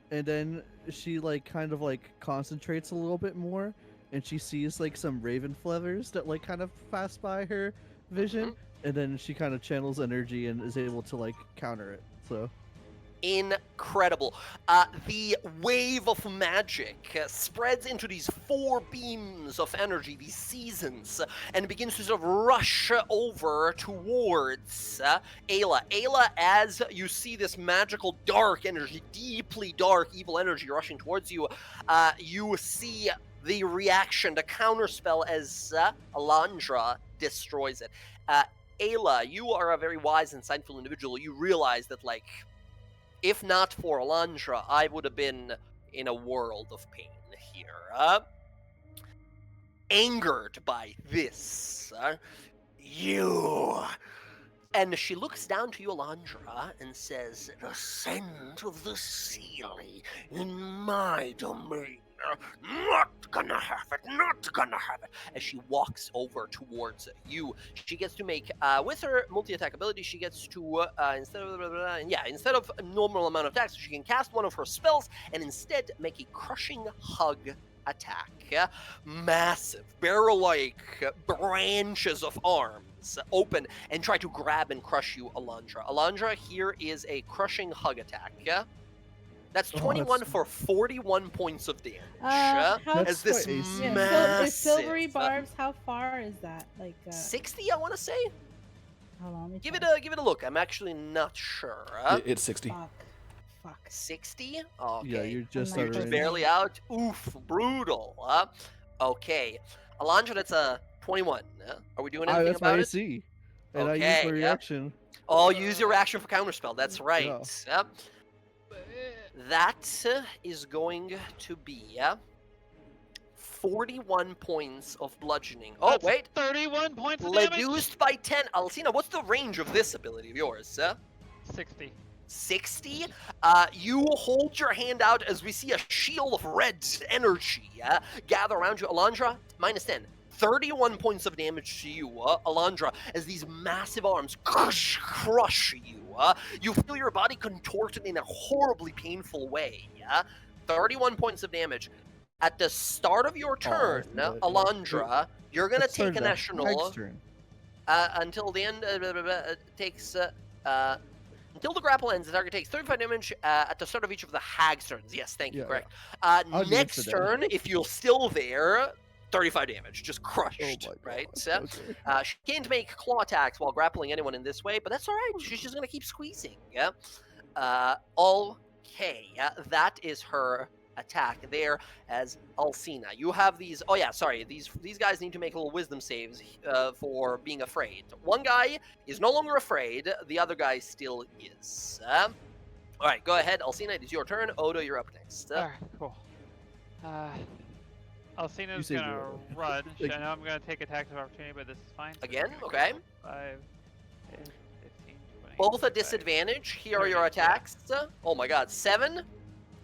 and then she like kind of like concentrates a little bit more, and she sees like some raven feathers that like kind of pass by her vision, and then she kind of channels energy and is able to like counter it. So incredible. The wave of magic spreads into these 4 beams of energy, these seasons, and begins to sort of rush over towards Ayla. Ayla, as you see this magical dark energy, deeply dark evil energy rushing towards you, you see the reaction, the counterspell as Alondra destroys it. Ayla, you are a very wise and insightful individual. You realize that, like, if not for Alondra, I would have been in a world of pain here. Angered by this, you... And she looks down to you, Alondra, and says, "The scent of the Sealy in my domain. Not gonna have it, not gonna have it." As she walks over towards you, she gets to make, with her multi-attack ability, she gets to, instead of a normal amount of attacks, she can cast one of her spells and instead make a crushing hug attack. Massive, barrel-like branches of arms open and try to grab and crush you, Alondra. Alondra, here is a crushing hug attack. That's Oh, 21 that's- for 41 points of damage. How as this quite AC. massive... is silvery barbs? How far is that? Like 60, I want to say? hold on, let me Give check. it a look. I'm actually not sure. It's 60. Fuck. 60? Okay. Yeah, you're just I'm You're not just close barely out. Oof, brutal. Okay. Alondra, that's a 21. Are we doing anything That's my about it? AC. And I use Okay, my yep. reaction. Oh, use your action for counterspell. That's right. Yeah. Yep. That is going to be 41 points of bludgeoning. Oh, That's wait. 31 points of damage. Reduced by 10. Alcina, what's the range of this ability of yours? 60. 60. You hold your hand out as we see a shield of red energy gather around you. Alondra, minus 10. 31 points of damage to you, Alondra, as these massive arms crush you. You feel your body contorted in a horribly painful way. 31 points of damage. At the start of your turn, Alondra, you're going to take an national until the end. Takes... until the grapple ends, the target takes 35 damage at the start of each of the hag's turns. Yes, thank you, correct. Next turn, if you're still there, 35 damage, just crushed, right? Okay. She can't make claw attacks while grappling anyone in this way, but that's all right. She's just going to keep squeezing. Okay, that is her attack there. As Alcina, you have these... Oh yeah, sorry. These guys need to make little wisdom saves for being afraid. One guy is no longer afraid. The other guy still is. All right, go ahead, Alcina. It is your turn. Odo, you're up next. All right, cool. Alcina's gonna run. I know I'm gonna take attacks of opportunity, but this is fine. Again, okay. 5, 10, 15, 20. Both a disadvantage. Here are your attacks. Oh my god, 7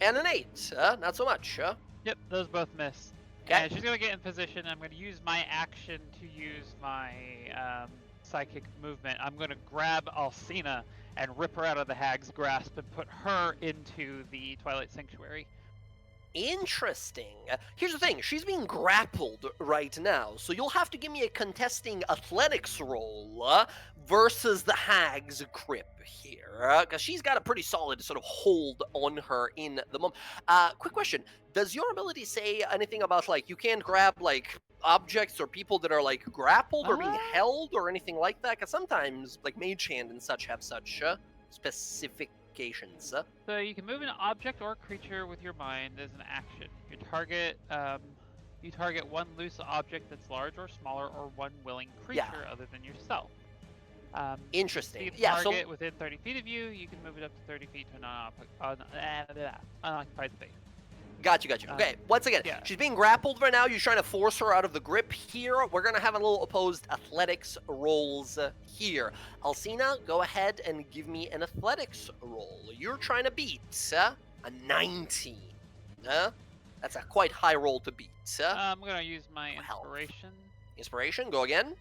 and an 8. Not so much. Yep, those both miss. Okay. And she's gonna get in position. I'm gonna use my action to use my psychic movement. I'm gonna grab Alcina and rip her out of the hag's grasp and put her into the Twilight Sanctuary. Interesting. Here's the thing. She's being grappled right now, so you'll have to give me a contesting athletics roll versus the hag's grip here, because she's got a pretty solid sort of hold on her in the moment. Quick question. Does your ability say anything about, like, you can't grab, like, objects or people that are, like, grappled or being held or anything like that? Because sometimes, like, Mage Hand and such have such specific... So you can move an object or creature with your mind as an action. You target one loose object that's large or smaller, or one willing creature other than yourself. Interesting. If you target within 30 feet of you, you can move it up to 30 feet to an unoccupied space. Got you. Okay, once again, she's being grappled right now. You're trying to force her out of the grip here. We're going to have a little opposed athletics rolls here. Alcina, go ahead and give me an athletics roll. You're trying to beat a 19. That's a quite high roll to beat. I'm going to use my inspiration. Inspiration, go again.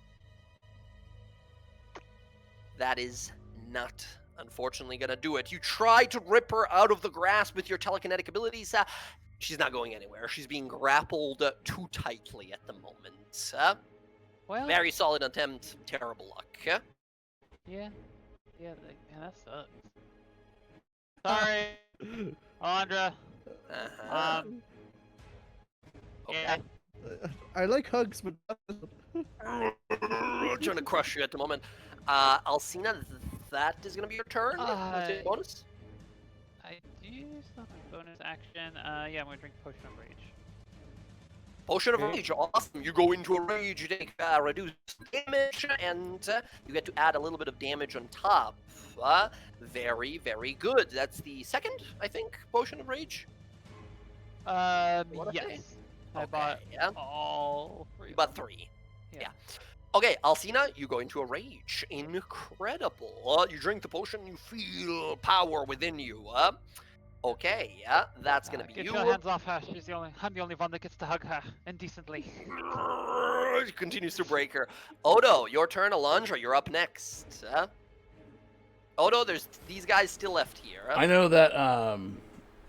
That is not... unfortunately gonna do it. You try to rip her out of the grasp with your telekinetic abilities. She's not going anywhere. She's being grappled too tightly at the moment. Well, very solid attempt. Terrible luck. Yeah, man, that sucks. Sorry, Alondra. Okay. Yeah. I like hugs, but trying to crush you at the moment. Alcina, that is going to be your turn. Bonus? I do still have my bonus action. Yeah, I'm going to drink Potion of Rage. Potion of Rage, awesome. You go into a rage, you take reduced damage, and you get to add a little bit of damage on top. Very, very good. That's the second, I think, Potion of Rage? Yes. I bought all 3. You bought 3. Yeah. Okay, Alcina, you go into a rage. Incredible. You drink the potion, you feel power within you. Okay, that's gonna be get you. Get your hands off her. I'm the only one that gets to hug her indecently. She continues to break her. Odo, your turn. Alondra, you're up next. Odo, there's these guys still left here. I know that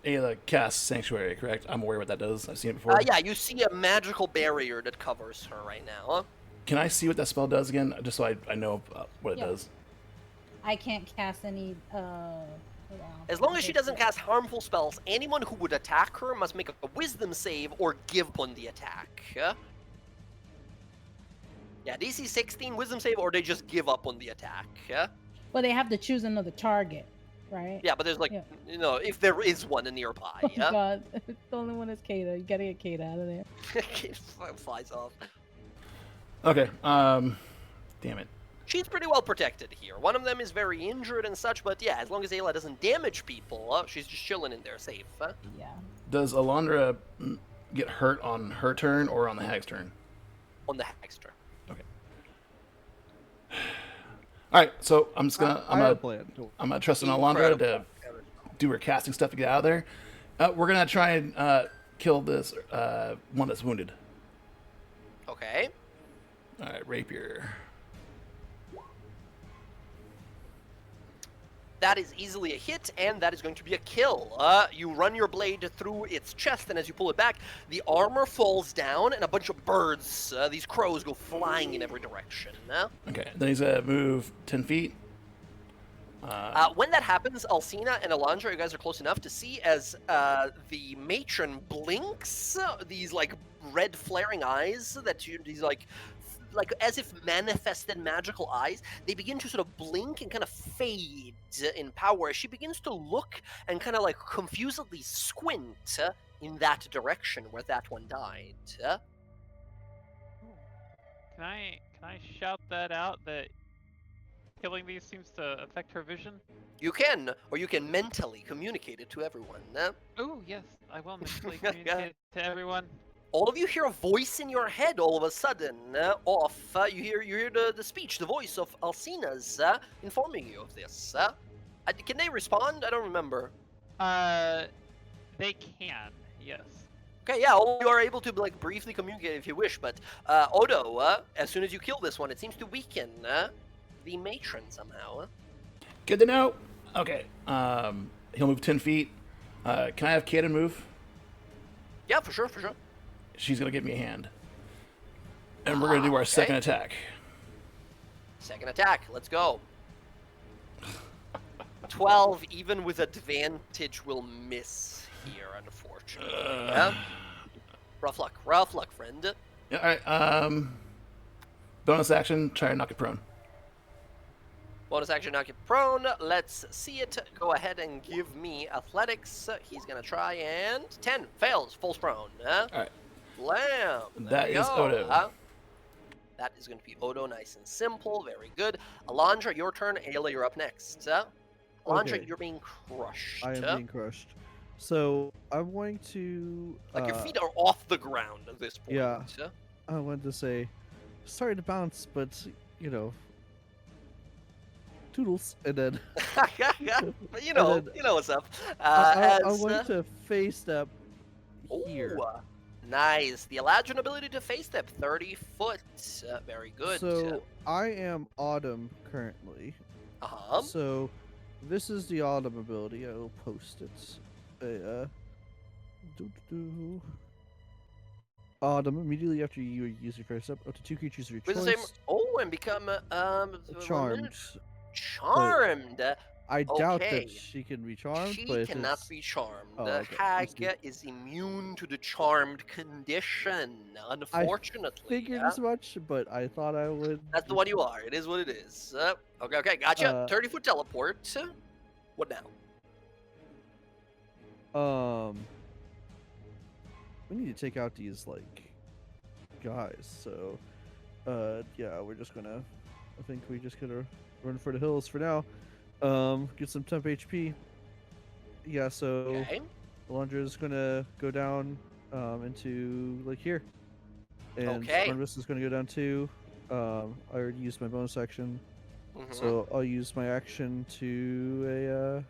Ayla casts Sanctuary, correct? I'm aware what that does. I've seen it before. Yeah, you see a magical barrier that covers her right now. Can I see what that spell does again, just so I know what it does? I can't cast any Wow. As long as Okay, she doesn't so- cast harmful spells, anyone who would attack her must make a wisdom save or give upon the attack. Yeah, DC 16 wisdom save, or they just give up on the attack. Well, they have to choose another target, right? Yeah, but there's like, Yeah. you know, if there is one nearby. Oh Yeah, God, the only one is Kata. You gotta get Kata out of there. It flies off. Okay. Damn it. She's pretty well protected here. One of them is very injured and such, but yeah, as long as Ayla doesn't damage people, she's just chilling in there safe. Yeah. Does Alondra get hurt on her turn or on the hag's turn? On the hag's turn. Okay. All right. So I'm just gonna I have a plan. I'm gonna trust in Alondra to do her casting stuff to get out of there. We're gonna try and kill this one that's wounded. Okay. All right, rapier. That is easily a hit, and that is going to be a kill. You run your blade through its chest, and as you pull it back, the armor falls down, and a bunch of birds, these crows, go flying in every direction. Okay. Then he's gonna move 10 feet. When that happens, Alcina and Alondra, you guys are close enough to see as the matron blinks, these like red flaring eyes that these like as if manifested magical eyes, they begin to sort of blink and kind of fade in power as she begins to look and kind of like confusedly squint in that direction where that one died. Can I shout that out, that killing these seems to affect her vision? You can, or you can mentally communicate it to everyone. Oh yes, I will mentally communicate it to everyone. All of you hear a voice in your head all of a sudden off. You hear the speech, the voice of Alcina's informing you of this. Can they respond? I don't remember. They can, yes. Okay, yeah, all you are able to like briefly communicate if you wish, but Odo, as soon as you kill this one, it seems to weaken the matron somehow. Good to know. Okay. He'll move 10 feet. Can I have Kaden move? Yeah, for sure, for sure. She's gonna give me a hand. And we're gonna do our second attack. Second attack, let's go. 12, even with advantage, will miss here, unfortunately. Yeah? Rough luck, friend. Yeah, all right. Bonus action, try to knock it prone. Bonus action, knock it prone. Let's see it. Go ahead and give me athletics. He's gonna try and 10 fails, falls prone. All right. Blam. That is Odo. That is going to be Odo, nice and simple. Very good. Alondra, your turn. Ayla, you're up next. Alondra, Okay. you're being crushed. I am being crushed. So I'm going to. Like your feet are off the ground at this point. Yeah. I wanted to say, sorry to bounce, but you know, toodles, and then. But you know what's up. I'm going to face step here. Ooh, nice. The Eladrin ability to face step 30 foot. Very good. So I am Autumn currently. Uh-huh. So this is the Autumn ability. I will post it. Autumn, immediately after you use your first step, up to 2 creatures of your With the same. choice. Oh, and become Charmed. Charmed. I doubt Okay. that she can be charmed, She but if cannot it's- be charmed. Oh, The okay. hag Let's is immune to the charmed condition, unfortunately. figured as much, but I thought I would. That's the one you are. It is what it is. Okay, gotcha. 30-foot teleport. What now? We need to take out these like guys. So, yeah, we're just gonna. I think we just gonna run for the hills for now. Get some temp HP. Yeah, so Okay. Alondra's gonna go down into like here. And Okay. Barnabas is gonna go down too. I already used my bonus action. Mhm. So I'll use my action to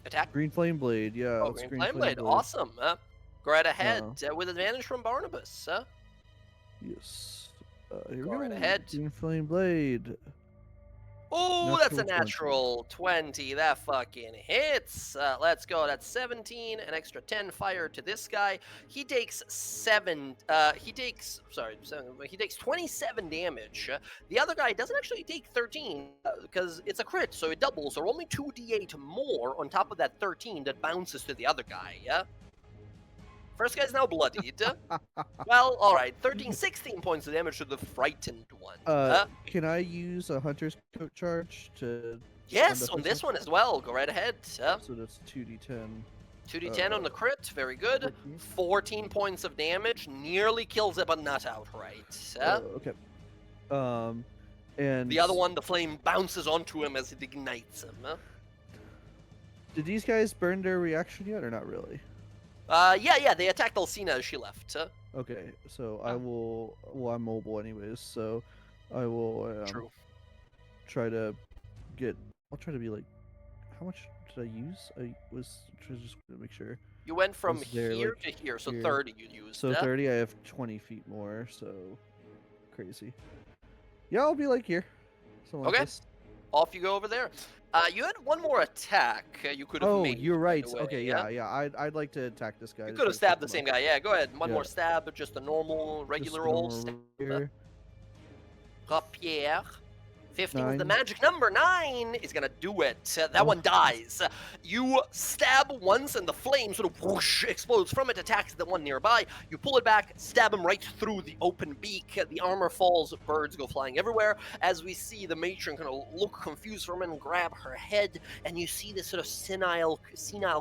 Attack. green flame blade. Yeah, Oh, it's green flame blade. Awesome. Go right ahead with advantage from Barnabas. Yes. Here Go we go. right ahead. Green flame blade. Oh, that's a Natural 20. natural 20. That fucking hits. Let's go. That's 17. An extra 10 fire to this guy. He takes 27 damage. The other guy doesn't actually take 13 because it's a crit, so it doubles. So only 2d8 more on top of that 13 that bounces to the other guy. Yeah. First guy's now bloodied. Well, alright. 16 points of damage to the frightened one. Can I use a hunter's coat charge to? Yes, on this one as well. Go right ahead. So that's 2d10. 2d10 on the crit. Very good. 14 points of damage. Nearly kills it, but not outright. Okay. And The other one, the flame bounces onto him as it ignites him. Did these guys burn their reaction yet, or not really? Yeah, they attacked Alcina as she left. Okay, so I will. Well, I'm mobile anyways, so I will True. try to get. I'll try to be like. How much did I use? I was just to make sure. You went from Was there, here like, to here, so here? 30 you used. So 30, I have 20 feet more, so crazy. Yeah, I'll be like here. Something like Okay. this. Off you go over there. You had one more attack you could have Oh, made. you're right. away, Okay, yeah. I'd like to attack this guy. You to could have try to stabbed the fuck same him up. guy. Yeah, go ahead. One Yeah. more stab, but just a normal, Just regular old normal stab. here. Rapier. 15 is the 9. magic number. 9 is gonna do it. That one dies. You stab once, and the flame sort of whoosh explodes from it, attacks the one nearby. You pull it back, stab him right through the open beak. The armor falls, birds go flying everywhere. As we see the matron kind of look confused for a minute and grab her head, and you see this sort of senile,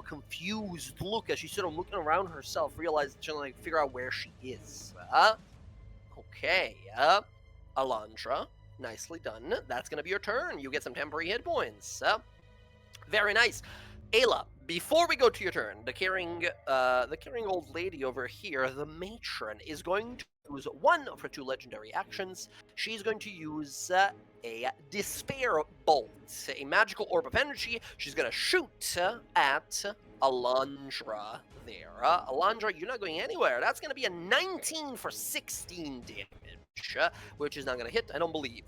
confused look as she's sort of looking around herself, realizing she's trying to figure out where she is. Okay, Alondra. Nicely done. That's going to be your turn. You get some temporary hit points. Very nice. Ayla, before we go to your turn, the caring old lady over here, the matron, is going to use one of her 2 legendary actions. She's going to use a Despair Bolt, a magical orb of energy. She's going to shoot at Alondra there. Alondra, you're not going anywhere. That's going to be a 19 for 16 damage, which is not going to hit, I don't believe.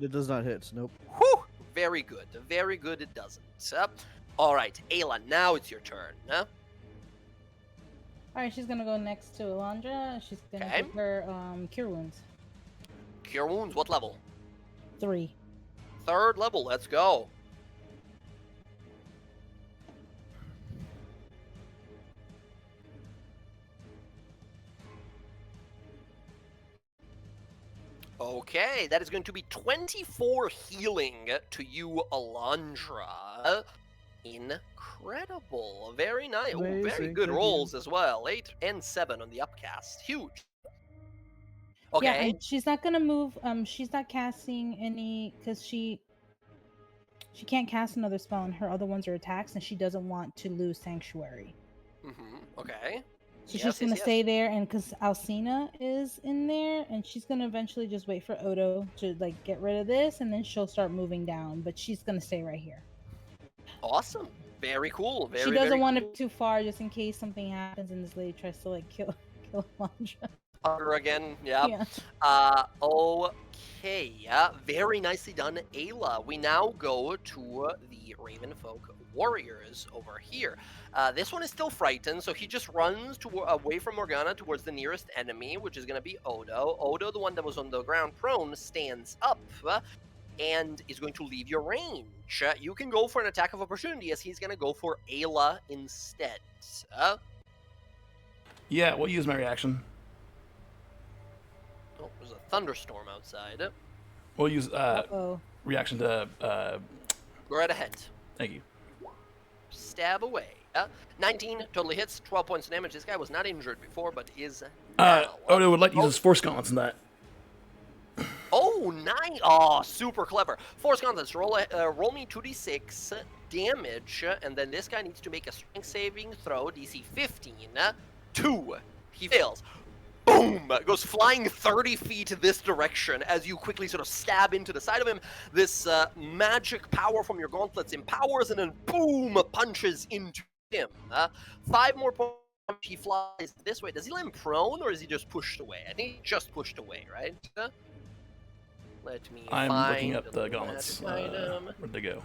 It does not hit. Nope. Whew! Very good. Very good, it doesn't. All right, Ayla, now it's your turn. Alright, she's gonna go next to Alondra. She's gonna Okay. give her cure wounds. Cure Wounds, what level? 3. 3rd level, let's go. Okay, that is going to be 24 healing to you, Alondra. Incredible. Very nice. Ooh, very Amazing, good thank you. rolls as well. 8 and 7 on the upcast. Huge. Okay. Yeah, and she's not gonna move. She's not casting any because she can't cast another spell, and her other ones are attacks, and she doesn't want to lose Sanctuary. Okay. So she's gonna stay there, and because Alcina is in there, and she's gonna eventually just wait for Odo to like get rid of this, and then she'll start moving down. But she's gonna stay right here. Awesome. Very cool. Very. She doesn't very want to be too far, just in case something happens and this lady tries to like kill Alondra. Her again. Yeah. Yeah. Okay. Yeah. Very nicely done, Ayla. We now go to the Ravenfolk warriors over here. This one is still frightened, so he just runs away from Morgana towards the nearest enemy, which is going to be Odo. Odo, the one that was on the ground prone, stands up and is going to leave your range. You can go for an attack of opportunity as he's going to go for Ayla instead. Yeah, we'll use my reaction. Oh, there's a thunderstorm outside. We'll use Oh. reaction to. Go right ahead. Thank you. Stab away. 19 totally hits, 12 points of damage. This guy was not injured before, but is now. Odo would like to use his force gauntlets in that. Oh, nice. Oh, super clever. Force Gauntlets, roll me 2d6 damage, and then this guy needs to make a strength saving throw, DC 15. 2. He fails. Boom! Goes flying 30 feet this direction as you quickly sort of stab into the side of him. This magic power from your gauntlets empowers and then boom! Punches into him. 5 more points. He flies this way. Does he land prone or is he just pushed away? I think he just pushed away, right? Let me I'm find looking up the magic gauntlets. item. Where'd they go?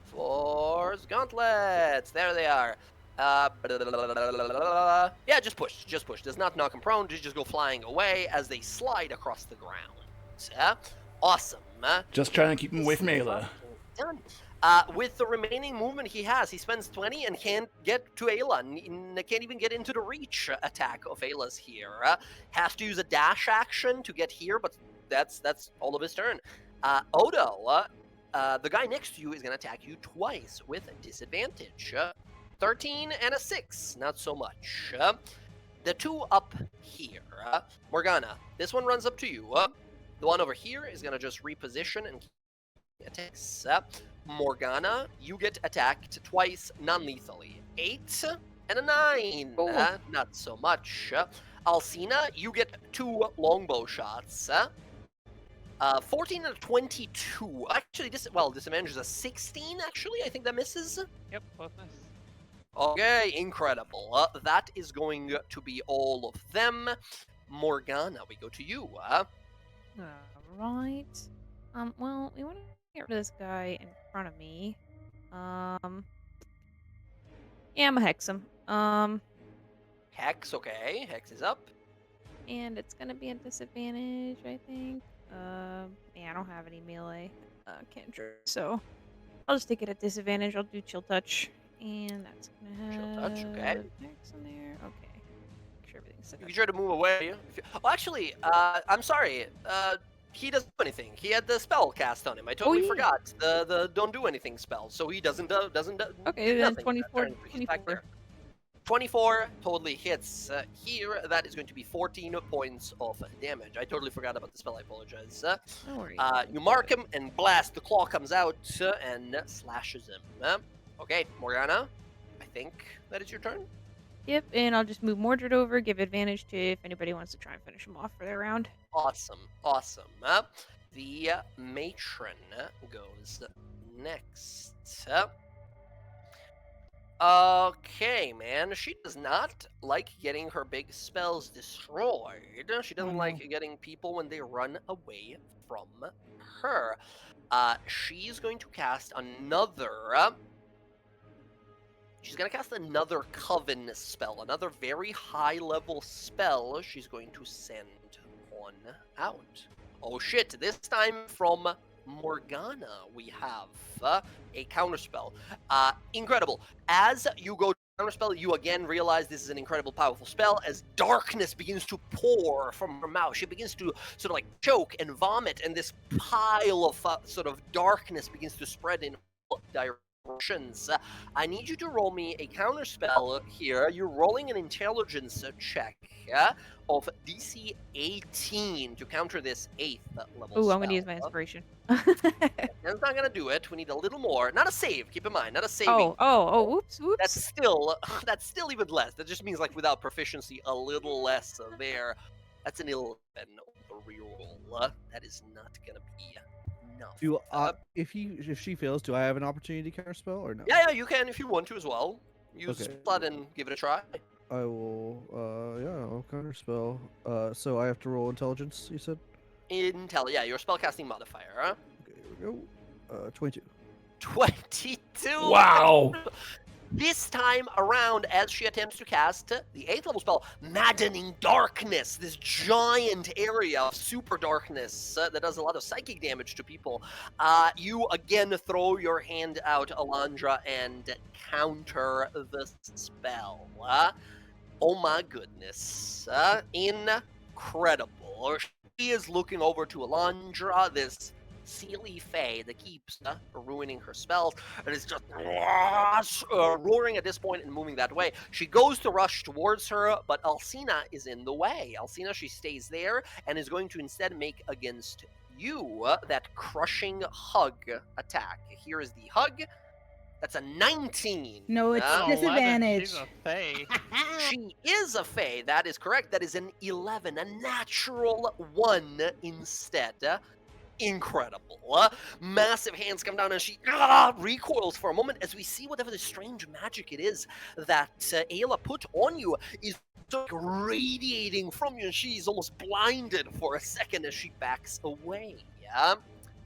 Force gauntlets. There they are. Yeah, just push. Just push. Does not knock them prone. Just go flying away as they slide across the ground. Awesome. Just trying to keep him away from Ayla. Done. With the remaining movement he has, he spends 20 and can't get to Ayla. Can't even get into the reach attack of Ayla's here. Has to use a dash action to get here, but that's all of his turn. Odo, the guy next to you is going to attack you twice with disadvantage. 13 and a 6, not so much. The two up here, Morgana, this one runs up to you. The one over here is going to just reposition and attacks. Morgana, you get attacked twice non-lethally. 8 and a 9, not so much. Alcina, you get 2 longbow shots. 14 and a 22. Actually, disadvantage is a 16, actually. I think that misses. Yep, both miss. Okay, incredible. That is going to be all of them. Morgana, we go to you. Alright. Well, we want to get rid of this guy in front of me. Yeah, I'm gonna hex him. Hex, okay. Hex is up. And it's gonna be a disadvantage, I think. Yeah, I don't have any melee cantrip, so I'll just take it at disadvantage. I'll do chill touch, and that's gonna have Chill touch, okay. Hex in there. Okay, make sure everything's set You up. can try to move away. Oh, actually, I'm sorry. He doesn't do anything. He had the spell cast on him. I totally yeah. forgot the don't do anything spell. So he doesn't Okay, do then nothing. 24. He's back 24. there. 24 totally hits. Here, that is going to be 14 points of damage. I totally forgot about the spell. I apologize. Don't worry. You mark him and blast. The claw comes out and slashes him. Okay, Morgana, I think that is your turn. Yep, and I'll just move Mordred over, give advantage to if anybody wants to try and finish him off for their round. Awesome. The matron goes next. Okay, man. She does not like getting her big spells destroyed. She doesn't like getting people when they run away from her. She's going to cast another. She's going to cast another Coven spell, another very high-level spell she's going to send on out. Oh shit, this time from Morgana we have a counterspell. Incredible. As you go to counterspell, you again realize this is an incredible powerful spell as darkness begins to pour from her mouth. She begins to sort of like choke and vomit, and this pile of sort of darkness begins to spread in all directions. I need you to roll me a counterspell here. You're rolling an intelligence check of DC 18 to counter this 8th level spell. Ooh, I'm gonna use my inspiration. That's not gonna do it. We need a little more. Not a save. Keep in mind, not a saving. Oops. That's still even less. That just means like without proficiency, a little less there. That's an 11 over reroll. That is not gonna be enough. Do if she fails, do I have an opportunity to counterspell or no? Yeah, you can if you want to as well. Use Okay. blood and give it a try. I will. I'll counterspell. So I have to roll intelligence. You said. Yeah, your spellcasting modifier. Huh? Okay, here we go. 22. 22. Wow! This time around, as she attempts to cast the 8th level spell, Maddening Darkness, this giant area of super darkness that does a lot of psychic damage to people, you again throw your hand out, Alondra, and counter the spell. Oh my goodness. Incredible. She is looking over to Alondra, this Sealy Fae that keeps ruining her spells, and is just roaring at this point and moving that way. She goes to rush towards her, but Alcina is in the way. Alcina, she stays there and is going to instead make against you that crushing hug attack. Here is the hug. That's a 19. No, it's disadvantage. She's a fae. She is a fae. That is correct. That is an 11, a natural 1 instead. Incredible. Massive hands come down and she recoils for a moment as we see whatever the strange magic it is that Ayla put on you is so radiating from you, and she's almost blinded for a second as she backs away. Yeah.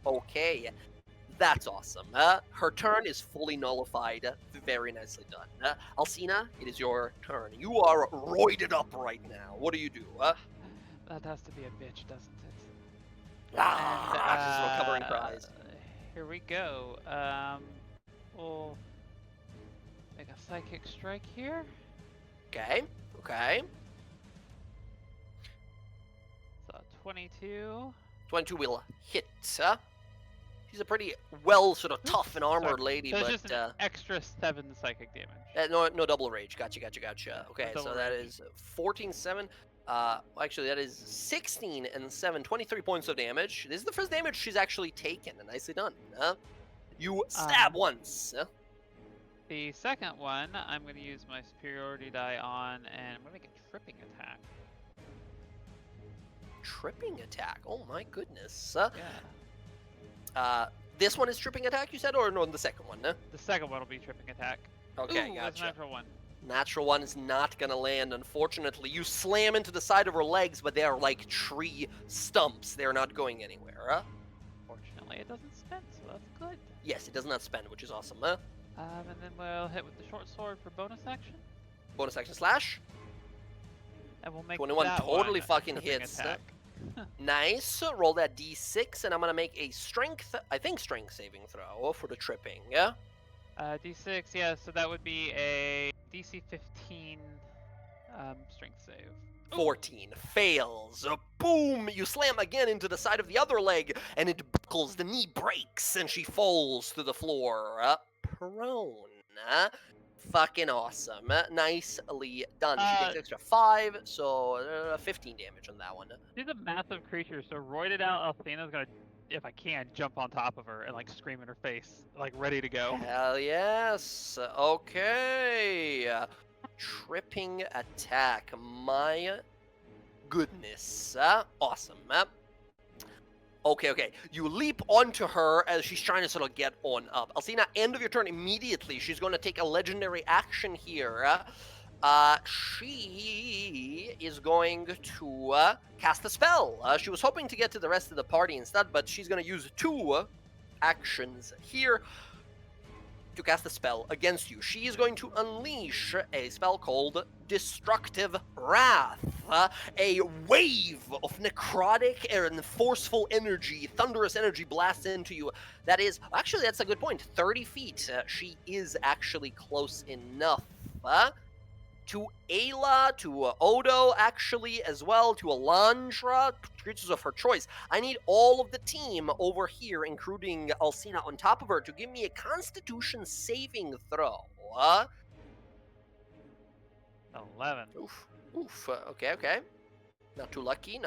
Okay. That's awesome. Her turn is fully nullified. Very nicely done. Alcina, it is your turn. You are roided up right now. What do you do? That has to be a bitch, doesn't it? Just recovering cries. Here we go. We'll make a psychic strike here. Okay. Okay. So 22. 22 will hit. She's a pretty well sort of tough and armored lady, So it's but just an extra 7 psychic damage. no double rage. Gotcha. Okay, Double so that rage. is 14, 7. Actually, that is 16 and 7, 23 points of damage. This is the first damage she's actually taken. Nicely done. You stab once. The second one, I'm going to use my superiority die on, and I'm going to make a tripping attack. Tripping attack. Oh my goodness. Yeah. This one is tripping attack, you said, or no, the second one? The second one will be tripping attack. Okay, Ooh, that's a gotcha. natural one. Natural one is not gonna land, unfortunately. You slam into the side of her legs, but they are like tree stumps. They're not going anywhere. Fortunately, it doesn't spin, so that's good. Yes, it does not spend, which is awesome. And then we'll hit with the short sword for bonus action, Bonus action slash. and we'll make 21 that totally one fucking tripping hits. Attack. Nice. Roll that d6, and I'm gonna make a strength saving throw for the tripping. Yeah. D6, yeah, so that would be a DC 15 strength save. 14 fails. Boom! You slam again into the side of the other leg, and it buckles. The knee breaks, and she falls to the floor, prone. Fucking awesome. Nicely done. She takes extra 5, so 15 damage on that one. She's a massive creature, so roided out Althena's gonna, if I can, jump on top of her and like scream in her face, like ready to go. Hell yes. Okay. Tripping attack. My goodness. Awesome. Okay. You leap onto her as she's trying to sort of get on up. Alcina, end of your turn immediately. She's going to take a legendary action here. She is going to cast a spell. She was hoping to get to the rest of the party instead, but she's going to use 2 actions here to cast a spell against you. She is going to unleash a spell called Destructive Wrath. A wave of necrotic and forceful energy, thunderous energy blasts into you. That is, actually, that's a good point. 30 feet. She is actually close enough. To Ayla, to Odo, actually, as well, to Alondra, creatures of her choice. I need all of the team over here, including Alcina on top of her, to give me a Constitution saving throw. 11. Oof. Okay. Not too lucky.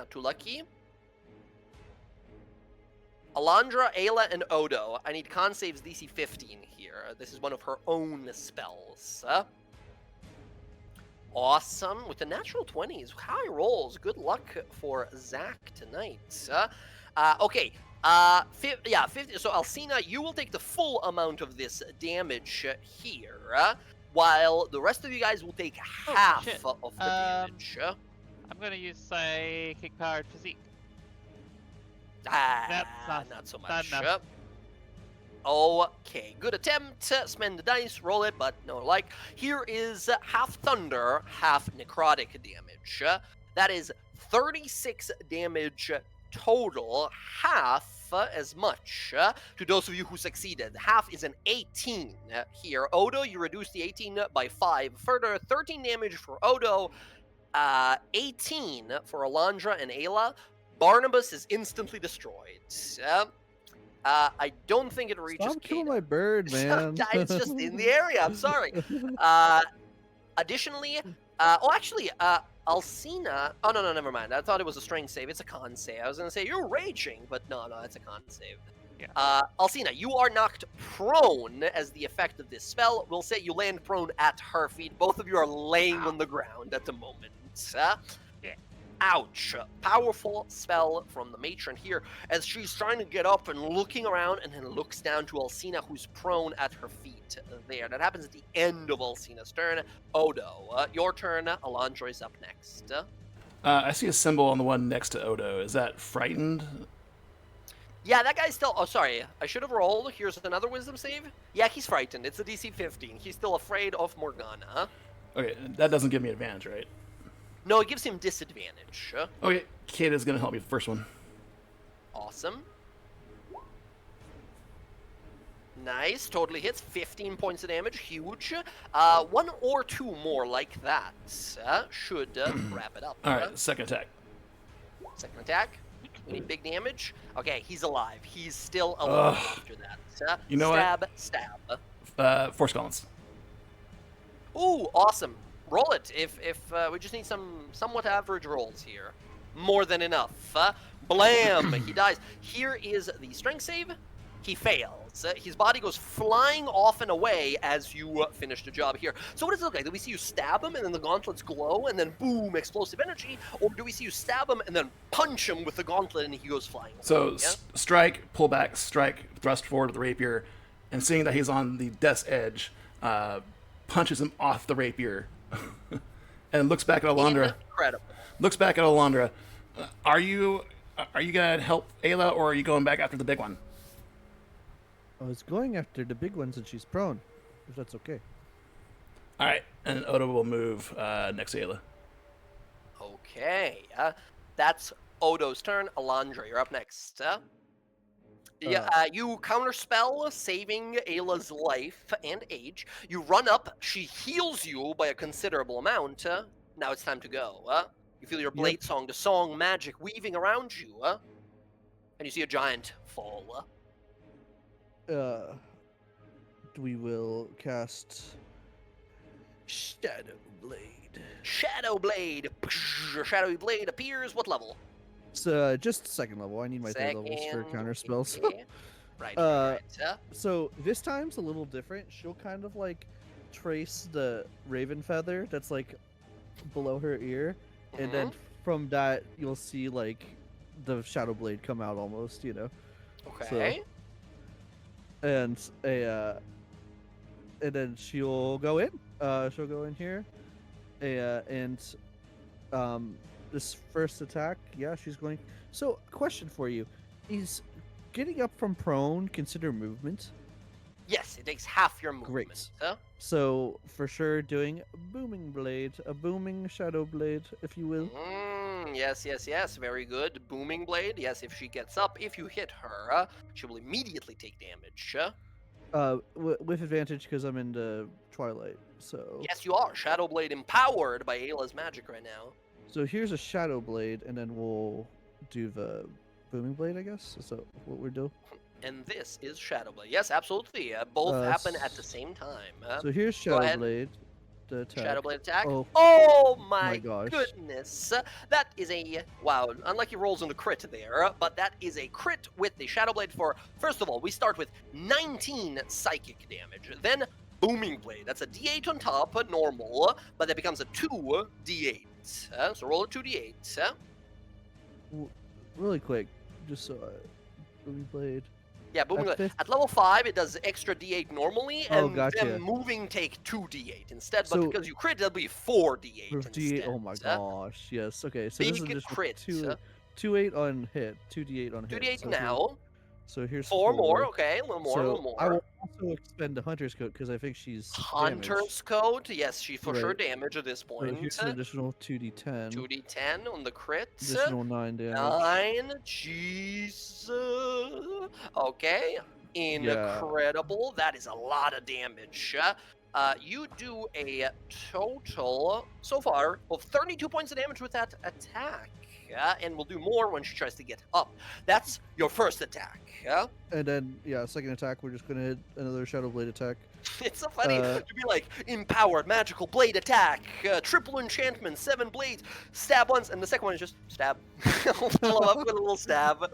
Alondra, Ayla, and Odo. I need con saves DC 15 here. This is one of her own spells. Awesome. With the natural 20s. High rolls. Good luck for Zach tonight. Okay. 50. So, Alcina, you will take the full amount of this damage here, while the rest of you guys will take half of the damage. I'm going to use Psychic Powered Physique. That's not so much. Okay, good attempt. Spend the dice, roll it, but no like. Here is half thunder, half necrotic damage. That is 36 damage total, half as much to those of you who succeeded. Half is an 18 here. Odo, you reduce the 18 by 5 further. 13 damage for Odo, 18 for Alondra and Ayla. Barnabas is instantly destroyed. I don't think it reaches Stop killing Kata. my bird, man. It's just in the area. I'm sorry. Additionally, Alcina. Oh no, never mind. I thought it was a strength save. It's a con save. I was gonna say you're raging, but no, it's a con save. Yeah. Alcina, you are knocked prone as the effect of this spell. We'll say you land prone at her feet. Both of you are laying on the ground at the moment. Ouch. Powerful spell from the matron here as she's trying to get up and looking around and then looks down to Alcina, who's prone at her feet there. That happens at the end of Alcina's turn. Odo, your turn. Alondro's up next. I see a symbol on the one next to Odo. Is that frightened? Yeah, that guy's still... Oh, sorry. I should have rolled. Here's another wisdom save. Yeah, he's frightened. It's a DC 15. He's still afraid of Morgana. Okay, that doesn't give me advantage, right? No, it gives him disadvantage. Okay, Kata's gonna help me with the first one. Awesome. Nice, totally hits. 15 points of damage, huge. One or two more like that should wrap it up. All right, second attack. Second attack. We need big damage. Okay, he's alive. He's still alive after that. You know what? Stab. Force Collins. Ooh, awesome. Roll it. If we just need some somewhat average rolls here. More than enough. Blam! He dies. Here is the strength save. He fails. His body goes flying off and away as you finish the job here. So what does it look like? Do we see you stab him and then the gauntlets glow and then boom, explosive energy? Or do we see you stab him and then punch him with the gauntlet and he goes flying away? So strike, pull back, strike, thrust forward with the rapier, and seeing that he's on the death's edge, punches him off the rapier. And looks back at Alondra. Incredible. Looks back at Alondra. Are you gonna help Ayla, or are you going back after the big one? I was going after the big ones and she's prone, if that's okay. All right, and Odo will move next to Ayla. Okay, that's Odo's turn. Alondra, you're up next. You counterspell, saving Ayla's life and age. You run up. She heals you by a considerable amount. Now it's time to go. You feel your blade song, the song magic weaving around you. And you see a giant fall. We will cast Shadow Blade. Shadow Blade. Shadowy Blade appears. What level? It's just second level. I need my third levels for counter spells. Okay. Right. So this time's a little different. She'll kind of like trace the raven feather that's like below her ear, and then from that you'll see like the shadow blade come out almost, you know. Okay. So, and then she'll go in. She'll go in here, and this first attack, she's going. So, question for you: is getting up from prone consider movement? Yes, it takes half your movement. Great. So, for sure, doing a booming blade, a booming shadow blade, if you will. Yes. Very good. Booming blade. Yes, if she gets up, if you hit her, she will immediately take damage. With advantage because I'm in the Twilight. So. Yes, you are. Shadow blade empowered by Ayla's magic right now. So here's a shadow blade, and then we'll do the booming blade, I guess. Is that what we're doing? And this is Shadow Blade. Yes, absolutely. Both happen at the same time. So here's Shadow Blade. The attack. Shadow Blade attack. Oh my gosh. goodness. That is a... Wow, unlucky rolls on the crit there, but that is a crit with the Shadow Blade for... First of all, we start with 19 psychic damage. Then Booming Blade. That's a D8 on top, normal, but that becomes a 2d8. So roll a 2d8. Really quick, just so Booming Blade. Yeah, Booming Blade. At level 5, it does extra d8 normally, and then moving take 2d8 instead, but because you crit, it'll be 4d8 instead. Oh my gosh, yes. Okay, so big this is just crit. 2d8 on hit, 2d8 on hit. 2d8 so now. So here's 4 more, okay, a little more, I will also expend the Hunter's Coat because I think she's Hunter's Coat, yes, she's for sure damage at this point. So here's an additional 2d10. 2d10 on the crit. Additional 9 damage. 9, jeez. Okay, incredible. That is a lot of damage. You do a total, so far, of 32 points of damage with that attack. And we'll do more when she tries to get up. That's your first attack. And then, second attack, we're just going to hit another Shadow Blade attack. It's so funny to be like, empowered magical blade attack, triple enchantment, 7 blades, stab once, and the second one is just stab. Follow up with a little stab.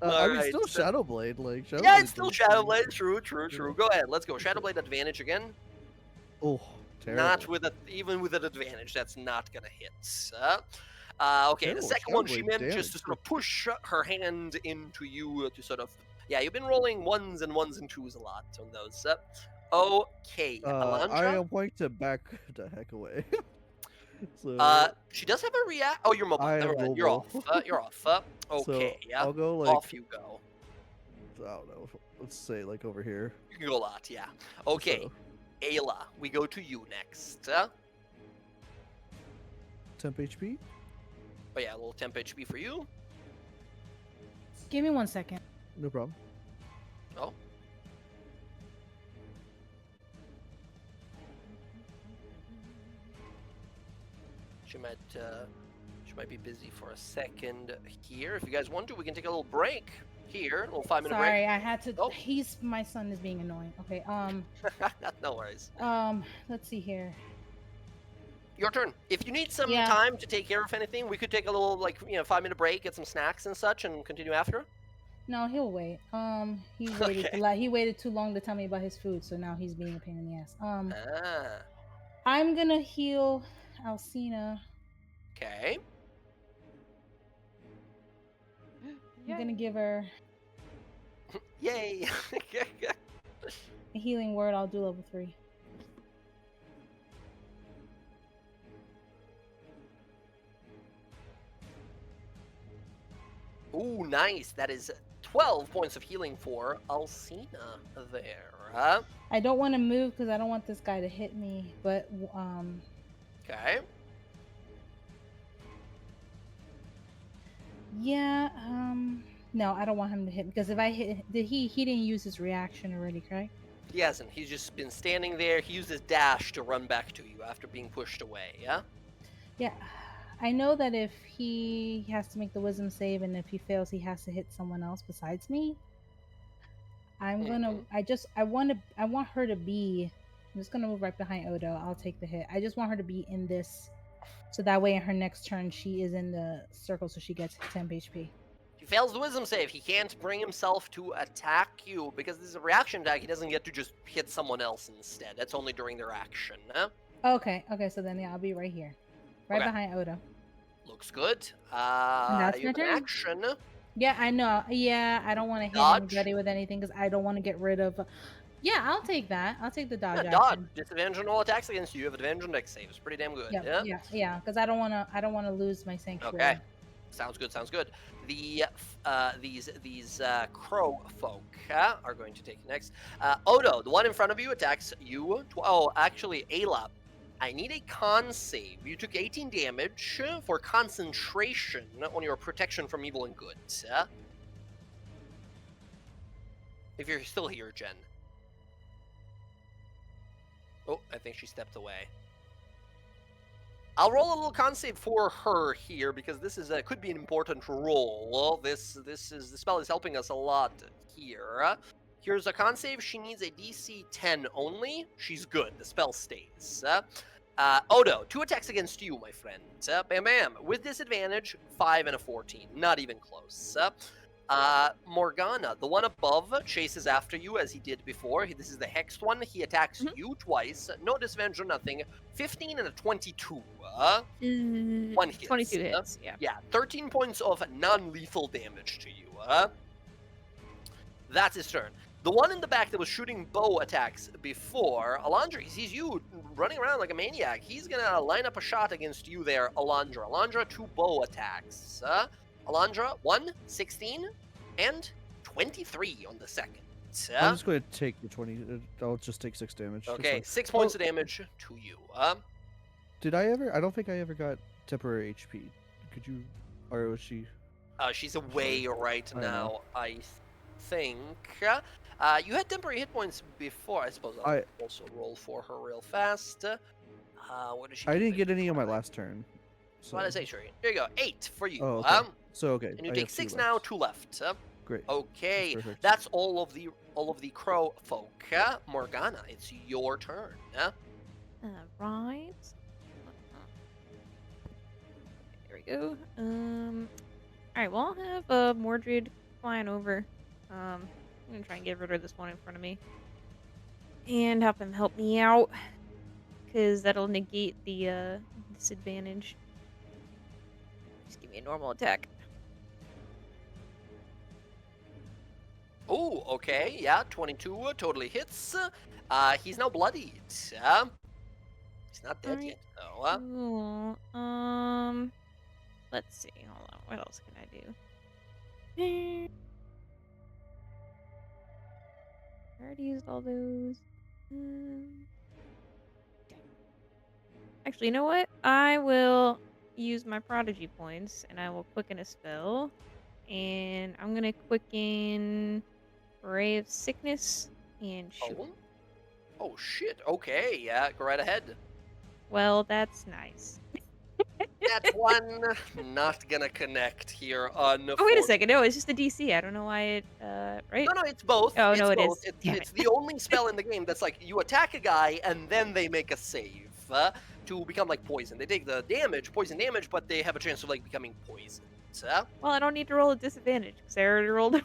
Still Shadow Blade. It's still Shadow Blade. True. Go ahead, let's go. Shadow Blade advantage again. Oh, terrible. Not with even with an advantage, that's not gonna hit. Okay, the Ooh, second got one, a she little manages to damage, sort of push her hand into you to sort of. Yeah, you've been rolling ones and twos a lot on those. Okay, I Alondra. am going to back the heck away. So She does have a react. Oh, you're mobile. I Never am mind. You're off. mobile. You're off. Okay, So yeah. I'll go like Off you go. I don't know. Let's say like over here. You can go a lot, yeah. Okay, So Ayla, we go to you next. temp HP. Oh yeah, a little temp HP for you. Give me 1 second. No problem. Oh. She might be busy for a second here. If you guys want to, we can take a little break here. A little 5-minute break. Sorry, I had to. Oh. My son is being annoying. Okay. No worries. Let's see here. Your turn. If you need some Yeah. time to take care of anything, we could take a little 5-minute break, get some snacks and such, and continue after. No, he'll wait. He waited Okay. he waited too long to tell me about his food, so now he's being a pain in the ass. Ah. I'm gonna heal Alcina. Okay. I'm gonna give her Yay. a healing word. I'll do level 3. Ooh, nice. That is 12 points of healing for Alcina there. I don't want to move because I don't want this guy to hit me, but Okay. yeah, no, I don't want him to hit me because if I hit, he didn't use his reaction already, correct? He hasn't. He's just been standing there. He used his dash to run back to you after being pushed away, yeah? Yeah, I know that if he has to make the wisdom save and if he fails, he has to hit someone else besides me. I'm gonna. I want her to be. I'm just gonna move right behind Odo. I'll take the hit. I just want her to be in this, so that way in her next turn she is in the circle, so she gets 10 HP. He fails the wisdom save. He can't bring himself to attack you because this is a reaction attack. He doesn't get to just hit someone else instead. That's only during their action. Huh? Okay, so then yeah, I'll be right here, right Okay. behind Odo. Looks good. And that's You my have an turn. action. Yeah, I know. Yeah, I don't want to hit Dodge? anybody with anything because I don't want to get rid of. Yeah, I'll take that. I'll take the dodge Yeah, dodge. action. Disadvantage on all attacks against you. You have advantage on dex saves. Pretty damn good. Yeah, because I don't want to lose my sanctuary. Okay. Sounds good. The these crow folk are going to take next. Odo, the one in front of you, attacks you. Oh, actually, Ayla, I need a con save. You took 18 damage for concentration on your protection from evil and good. If you're still here, Jen. Oh, I think she stepped away. I'll roll a little con save for her here because this is could be an important roll. The spell is helping us a lot here. Here's a con save. She needs a DC 10 only. She's good. The spell stays. Odo, 2 attacks against you, my friend. Bam bam. With disadvantage, 5 and a 14. Not even close. Morgana, the one above, chases after you as he did before. This is the hexed one. He attacks you twice. No disadvantage or nothing. 15 and a 22. One hit. 22 hits, yeah. Yeah, 13 points of non-lethal damage to you. That's his turn. The one in the back that was shooting bow attacks before, Alondra, he sees you running around like a maniac. He's gonna line up a shot against you there, Alondra. Alondra, 2 bow attacks. Alondra, 1, 16, and 23 on the second. I'm just going to take the 20. I'll just take 6 damage. That's Okay, fine. 6 points of damage to you. Did I ever? I don't think I ever got temporary HP. Could you? Or was she? She's away right I now, know. I think. You had temporary hit points before. I suppose I'll also roll for her real fast. What did she? I do didn't get any on my before? last turn. So. What did I say, Sherry? There you go. 8 for you. Oh, okay. So okay. And you I take have 2 6 now, left. 2 left. Great. Okay, That's perfect. that's all of the crow folk. Morgana, it's your turn. Right. Here we go. Alright, well, I'll have Mordred flying over. I'm gonna try and get rid of this one in front of me. And have him help me out. Because that'll negate the disadvantage. me a normal attack. Oh, okay, yeah, 22 totally hits. He's now bloodied. He's not dead Alright. yet, though. Cool. Let's see. Hold on. What else can I do? I already used all those. Actually, you know what? I will use my prodigy points, and I will quicken a spell. And I'm gonna quicken Ray of Sickness and shoot. Oh, shit. Okay, yeah, go right ahead. Well, that's nice. That one not gonna connect here, unfortunately. Oh, wait a second. No, it's just a DC. I don't know why it. Right? No, it's both. Oh, it's no, it both. is. Damn It's the only spell in the game that's like you attack a guy and then they make a save to become like poison. They take the damage, poison damage, but they have a chance of like becoming poisoned. Well, I don't need to roll a disadvantage because I already rolled it.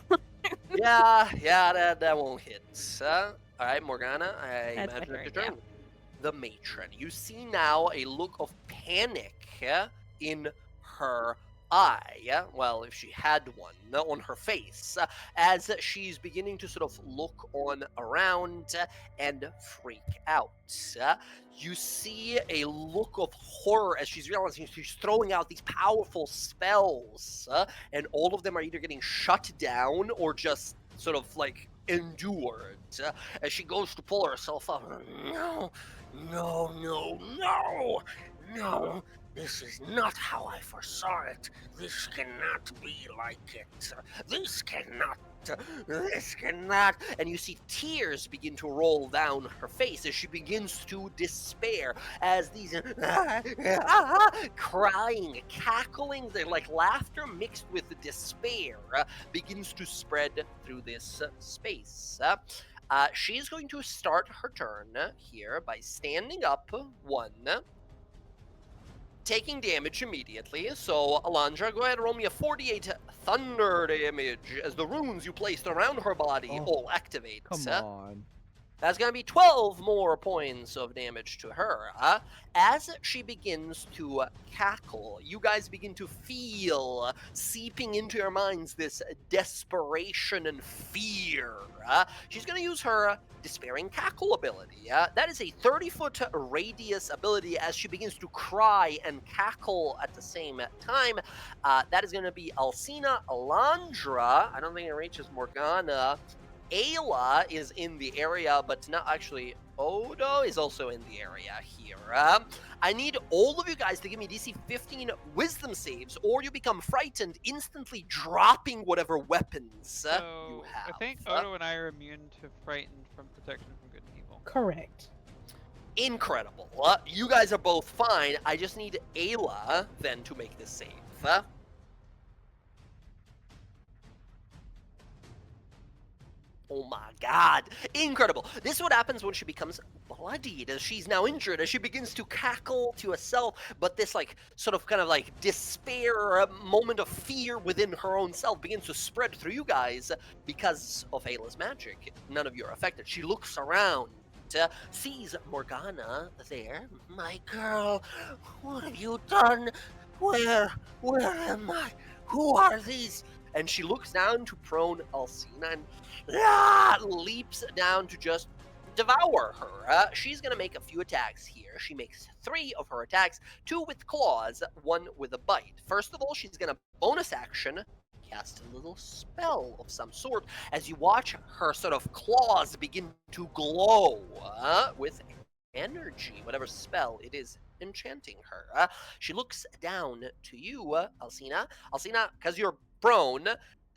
yeah, that won't hit. All right, Morgana, I That's my imagine it's your turn, yeah. turn. The matron. You see now a look of panic in her eye. Well, if she had one, on her face, as she's beginning to sort of look on around and freak out. You see a look of horror as she's realizing she's throwing out these powerful spells, and all of them are either getting shut down or just sort of like endured. As she goes to pull herself up, no, this is not how I foresaw it. This cannot be like it. This cannot. And you see tears begin to roll down her face as she begins to despair as these crying, cackling, they're like laughter mixed with despair begins to spread through this space. She's going to start her turn here by standing up, one, taking damage immediately. So, Alondra, go ahead and roll me a 48 thunder damage as the runes you placed around her body all activate. Come on. That's going to be 12 more points of damage to her. As she begins to cackle, you guys begin to feel seeping into your minds this desperation and fear. She's going to use her Despairing Cackle ability. That is a 30-foot radius ability as she begins to cry and cackle at the same time. That is going to be Alcina, Alondra. I don't think it reaches Morgana. Ayla is in the area, but not actually. Odo is also in the area here. I need all of you guys to give me DC 15 wisdom saves, or you become frightened, instantly dropping whatever weapons you have. I think Odo and I are immune to frightened from protection from good and evil. Correct. Incredible. You guys are both fine. I just need Ayla then to make this save. Oh my god. Incredible. This is what happens when she becomes bloodied, as she's now injured, as she begins to cackle to herself, but this like sort of kind of like despair, moment of fear within her own self begins to spread through you guys because of Ayla's magic. None of you are affected. She looks around, sees Morgana there. My girl, what have you done? Where am I? Who are these? And she looks down to prone Alcina and leaps down to just devour her. She's going to make a few attacks here. She makes 3 of her attacks, 2 with claws, 1 with a bite. First of all, she's going to bonus action cast a little spell of some sort as you watch her sort of claws begin to glow with energy, whatever spell it is enchanting her. She looks down to you, Alcina. Alcina, because you're prone,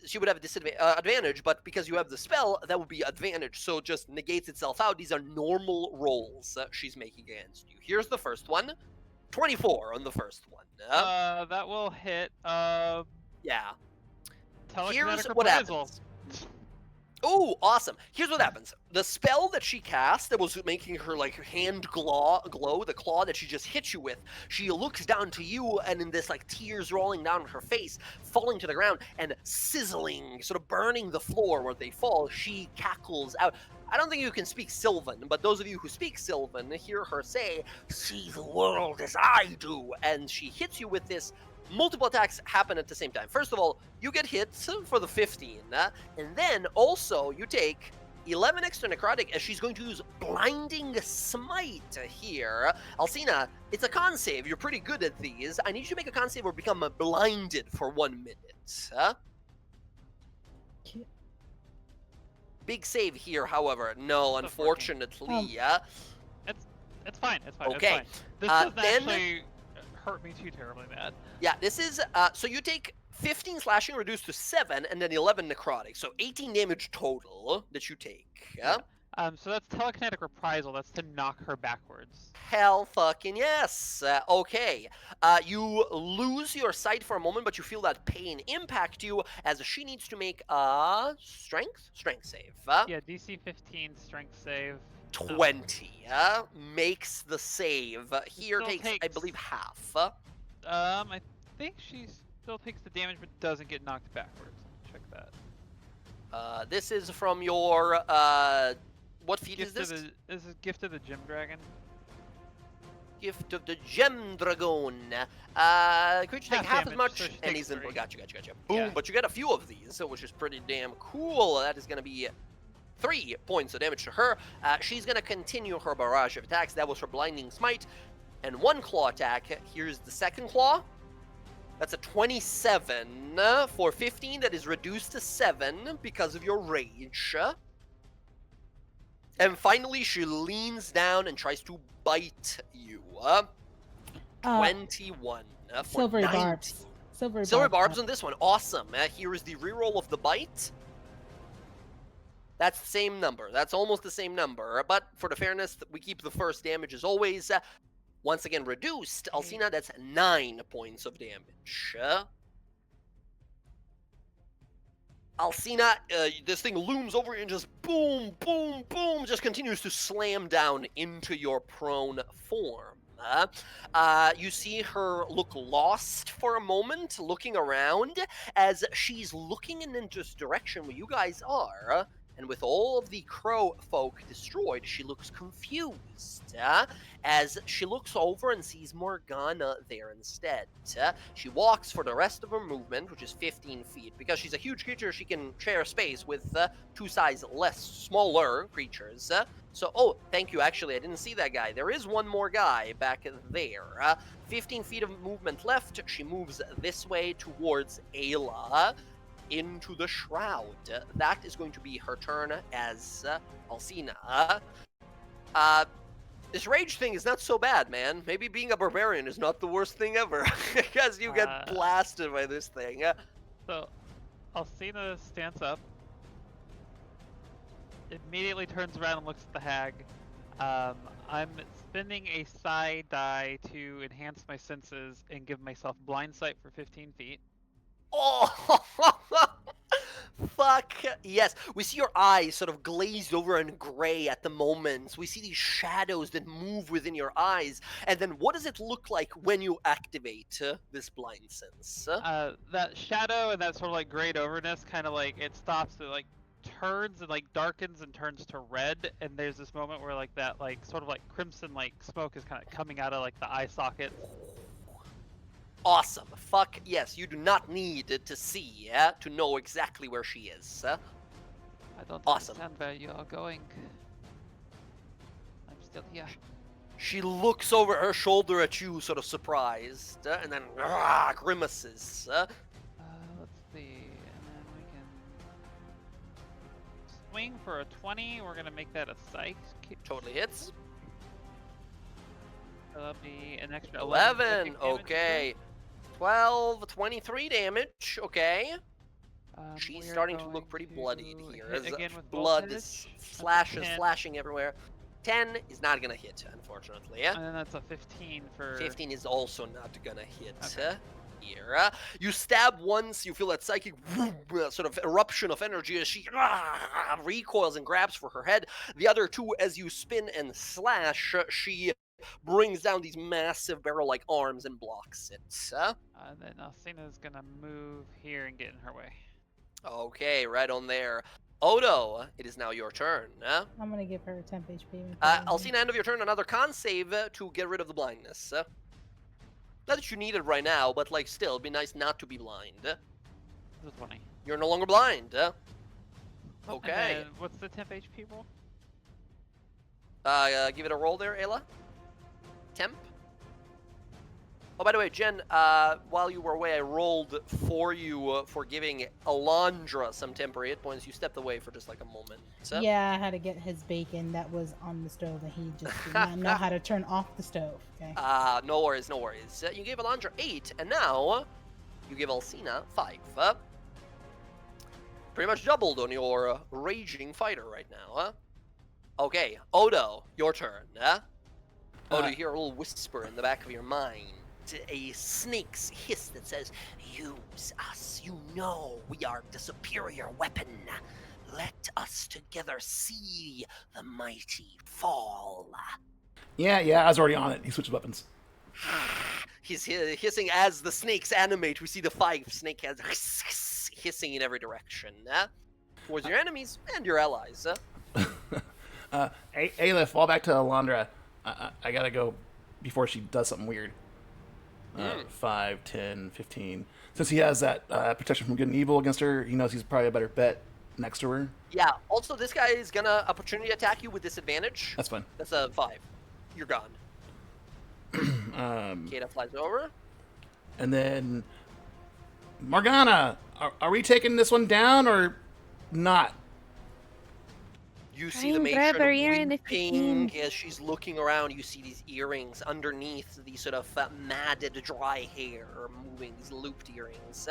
she would have a advantage, but because you have the spell, that would be advantage, so it just negates itself out. These are normal rolls she's making against you. Here's the first one. 24 on the first one. That will hit, Yeah. telekinetic Here's what reprisal. happens. Oh, awesome. Here's what happens. The spell that she cast that was making her like hand glow, the claw that she just hit you with, she looks down to you and in this like tears rolling down her face, falling to the ground and sizzling, sort of burning the floor where they fall, she cackles out. I don't think you can speak Sylvan, but those of you who speak Sylvan hear her say, "See the world as I do," and she hits you with this multiple attacks happen at the same time. First of all, you get hit for the 15, and then also you take 11 extra necrotic as she's going to use Blinding Smite here. Alcina, it's a con save. You're pretty good at these. I need you to make a con save or become blinded for 1 minute. Big save here, however. No, unfortunately. It's fine. It's fine. Okay. It's fine. This doesn't then- actually hurt me too terribly bad. Yeah, this is, so you take 15 slashing reduced to 7, and then 11 necrotic. So 18 damage total that you take. So that's telekinetic reprisal. That's to knock her backwards. Hell fucking yes. Okay. You lose your sight for a moment, but you feel that pain impact you as she needs to make a strength save. Yeah, DC 15 strength save. 20 makes the save. Here Still takes, I takes- believe, half. I think she still takes the damage but doesn't get knocked backwards. Check that. This is from your, what feat is this? This is Gift of the Gem Dragon. Gift of the Gem Dragon. Creature take Half half as damage, much, so she and takes he's in. 3. Gotcha. Boom, Yeah. but you get a few of these, which is pretty damn cool. That is going to be 3 points of damage to her. She's going to continue her barrage of attacks. That was her Blinding Smite. And 1 claw attack. Here's the second claw. That's a 27 for 15. That is reduced to 7 because of your rage. And finally, she leans down and tries to bite you. 21 for Silvery 19. barbs. Silver barbs on this one. Awesome. Here is the reroll of the bite. That's the same number. That's almost the same number. But for the fairness, we keep the first damage as always. Once again reduced. Alcina, that's 9 points of damage. Alcina, this thing looms over you and just boom, boom, boom, just continues to slam down into your prone form. You see her look lost for a moment, looking around, as she's looking in this direction where you guys are. And with all of the crow folk destroyed, she looks confused. As she looks over and sees Morgana there instead. She walks for the rest of her movement, which is 15 feet. Because she's a huge creature, she can share space with 2 size smaller creatures. Oh, thank you, actually, I didn't see that guy. There is one more guy back there. 15 feet of movement left. She moves this way towards Ayla. Into the shroud. That is going to be her turn as Alcina. This rage thing is not so bad, man. Maybe being a barbarian is not the worst thing ever, because you get blasted by this thing. So, Alcina stands up, immediately turns around and looks at the hag. I'm spending a psi die to enhance my senses and give myself blind sight for 15 feet. Oh, fuck yes. We see your eyes sort of glazed over and gray at the moment. We see these shadows that move within your eyes. And then what does it look like when you activate this blind sense? That shadow and that sort of like grayed overness kind of like it stops, it like turns and like darkens and turns to red, and there's this moment where like that like sort of like crimson like smoke is kind of coming out of like the eye sockets. Awesome. Fuck yes, you do not need to see to know exactly where she is. I don't Awesome. understand where you are going. I'm still here. She looks over her shoulder at you, sort of surprised, and then grimaces. Let's see, and then we can swing for a 20. We're gonna make that a psych. Totally hits. That'll be an extra 11, psychic damage okay. 12, 23 damage, okay. to She's we're starting to going look pretty to bloodied here. hit As again with blood voltage. is That's a flashes 10, flashing everywhere. 10 is not gonna hit, unfortunately. And then that's a 15 for 15 is also not gonna hit Okay. here. You stab once, you feel that psychic sort of eruption of energy as she recoils and grabs for her head. The other 2, as you spin and slash, she brings down these massive barrel-like arms and blocks it. And then Alcina's gonna move here and get in her way. Okay, right on there. Odo, it is now your turn. I'm gonna give her 10 HP. Alcina, end of your turn, another con save to get rid of the blindness. Not that you need it right now, but like still, it'd be nice not to be blind. This is 20. You're no longer blind. And Okay. then what's the temp HP roll? Give it a roll there, Ayla. Temp. Oh, by the way, Jen, while you were away, I rolled for you for giving Alondra some temporary hit points. You stepped away for just like a moment. So. Yeah, I had to get his bacon that was on the stove, and he just did not know how to turn off the stove. Okay. No worries, no worries. You gave Alondra 8, and now you give Alcina 5. Pretty much doubled on your raging fighter right now. Okay, Odo, your turn. Odo, you hear a little whisper in the back of your mind. A snake's hiss that says, "Use us, you know we are the superior weapon. Let us together see the mighty fall." Yeah, I was already on it. He switched weapons. He's hissing as the snakes animate. We see the 5 snakeheads hissing in every direction. Towards your enemies and your allies. Ayla, fall back to Alondra. I gotta go before she does something weird. 5, 10, 15. Since he has that protection from good and evil against her, he knows he's probably a better bet next to her. Yeah, also this guy is gonna opportunity attack you with disadvantage. That's fine. That's a 5. You're gone. Kata flies over. And then, Morgana, are we taking this one down or not? You Try see the and grab matron her earring if you weeping can. as she's looking around. You see these earrings underneath these sort of matted dry hair moving, these looped earrings.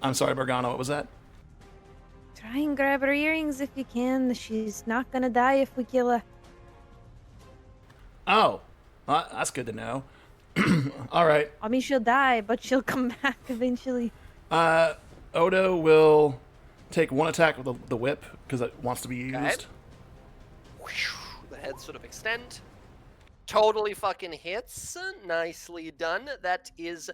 I'm sorry, Morgana, what was that? Try and grab her earrings if you can. She's not gonna die if we kill her. Oh, that's good to know. All right. I mean, she'll die, but she'll come back eventually. Odo will take one attack with the whip because it wants to be used. Okay. The heads sort of extend. Totally fucking hits. Nicely done. That is,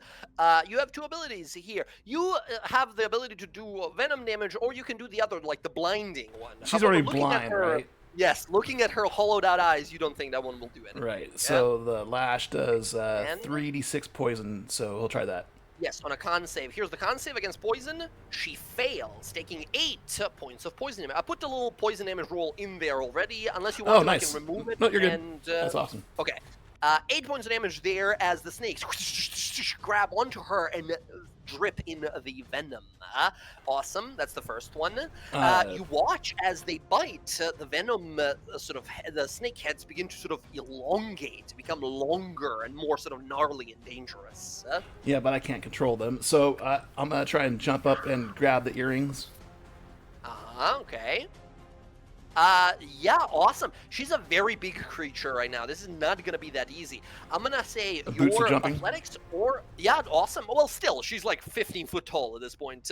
you have 2 abilities here. You have the ability to do venom damage, or you can do the other, like the blinding one. She's However, already looking at blind, her- right? Yes, looking at her hollowed out eyes, you don't think that one will do anything. Right. Yeah? So the lash does And? 3d6 poison, so he'll try that. Yes, on a con save. Here's the con save against poison. She fails, taking 8 points of poison damage. I put the little poison damage roll in there already, unless you want Oh, to, nice. I can remove it. No, you're good. And, That's awesome. Okay. 8 points of damage there as the snakes grab onto her and drip in the venom. Awesome. That's the first one. You watch as they bite, the venom the snake heads begin to sort of elongate, become longer and more sort of gnarly and dangerous. Yeah, but I can't control them. So I'm going to try and jump up and grab the earrings. Okay. Yeah, awesome. She's a very big creature right now. This is not gonna be that easy. I'm gonna say Boots for your jumping? athletics or yeah, awesome. Well, still, she's like 15 foot tall at this point.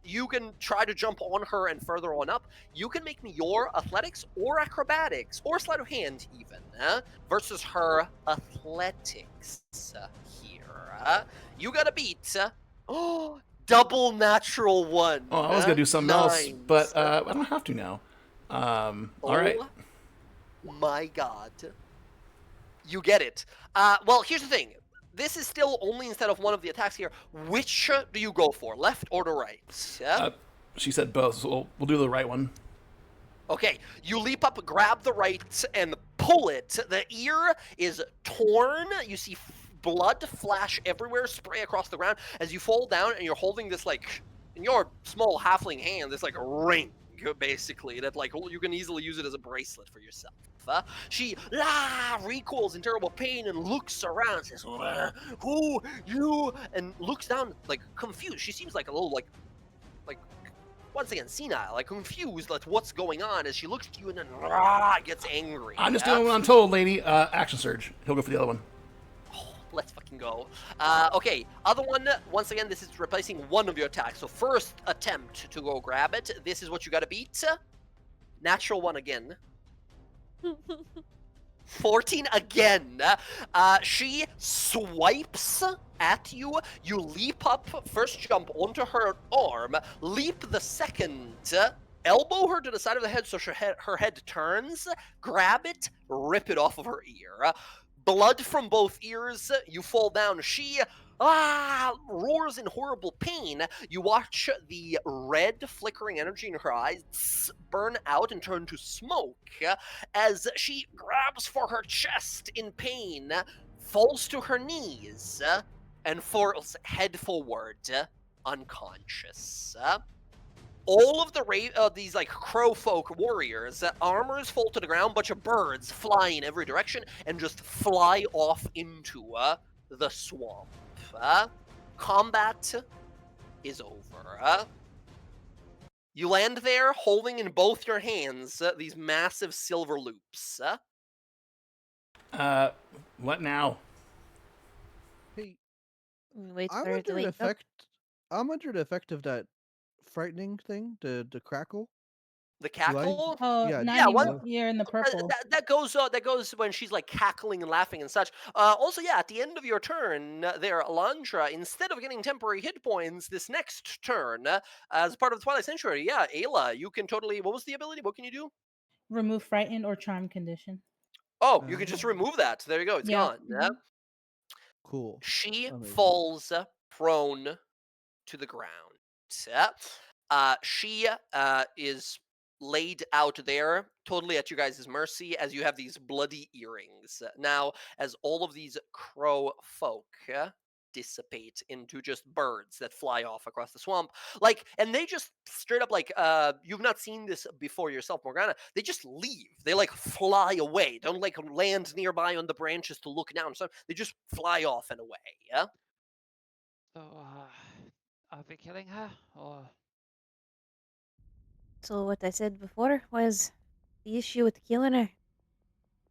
You can try to jump on her and further on up. You can make me your athletics or acrobatics or sleight of hand even versus her athletics here. You gotta beat. Double natural 1. Oh, I was going to do something else, Nines. but I don't have to now. All right. Oh my god. You get it. Well, here's the thing. This is still only instead of one of the attacks here. Which do you go for, left or the right? Yeah? She said both, so we'll do the right one. Okay, you leap up, grab the right, and pull it. The ear is torn. You see blood flash everywhere, spray across the ground as you fall down, and you're holding this, like, in your small halfling hand, this, like, ring, basically, that, like, you can easily use it as a bracelet for yourself. She recoils in terrible pain and looks around, says, "Who, you?" and looks down, like, confused. She seems like a little, like, once again, senile, like confused, like what's going on as she looks at you and then gets angry. I'm just doing what I'm told, lady. Action surge. He'll go for the other one. Oh, let's fucking go. Okay, other one, once again, this is replacing one of your attacks. So first attempt to go grab it. This is what you gotta beat. Natural 1 again. 14 again. She swipes at you. You leap up, first jump onto her arm, leap the second, elbow her to the side of the head so her head turns, grab it, rip it off of her ear. Blood from both ears. You fall down. She roars in horrible pain. You watch the red flickering energy in her eyes burn out and turn to smoke as she grabs for her chest in pain, falls to her knees, and falls head forward, unconscious. All of these like crow folk warriors, armors fall to the ground, bunch of birds fly in every direction and just fly off into the swamp. Combat is over. You land there holding in both your hands these massive silver loops. What now? Hey, Wait I'm for her to under the wake up. effect. I'm under the effect of that frightening thing, the crackle. The Do I? cackle. Oh, Yeah. not Yeah, anymore. do You're in the purple. that goes when she's like cackling and laughing and such. Also, yeah, at the end of your turn, there, Alondra, instead of getting temporary hit points this next turn, as part of the Twilight Sanctuary, yeah, Ayla, you can totally. What was the ability? What can you do? Remove frightened or charm condition. Oh, you can just Oh, remove that. There you go. It's Yeah. gone. Yeah. cool. She Amazing. falls prone to the ground. She is laid out there, totally at you guys' mercy, as you have these bloody earrings. Now, as all of these crow folk dissipate into just birds that fly off across the swamp, like, and they just straight up, like, you've not seen this before yourself, Morgana. They just leave. They like fly away. Don't like land nearby on the branches to look down. So they just fly off and away. Yeah. So, are we killing her or? So what I said before was the issue with killing her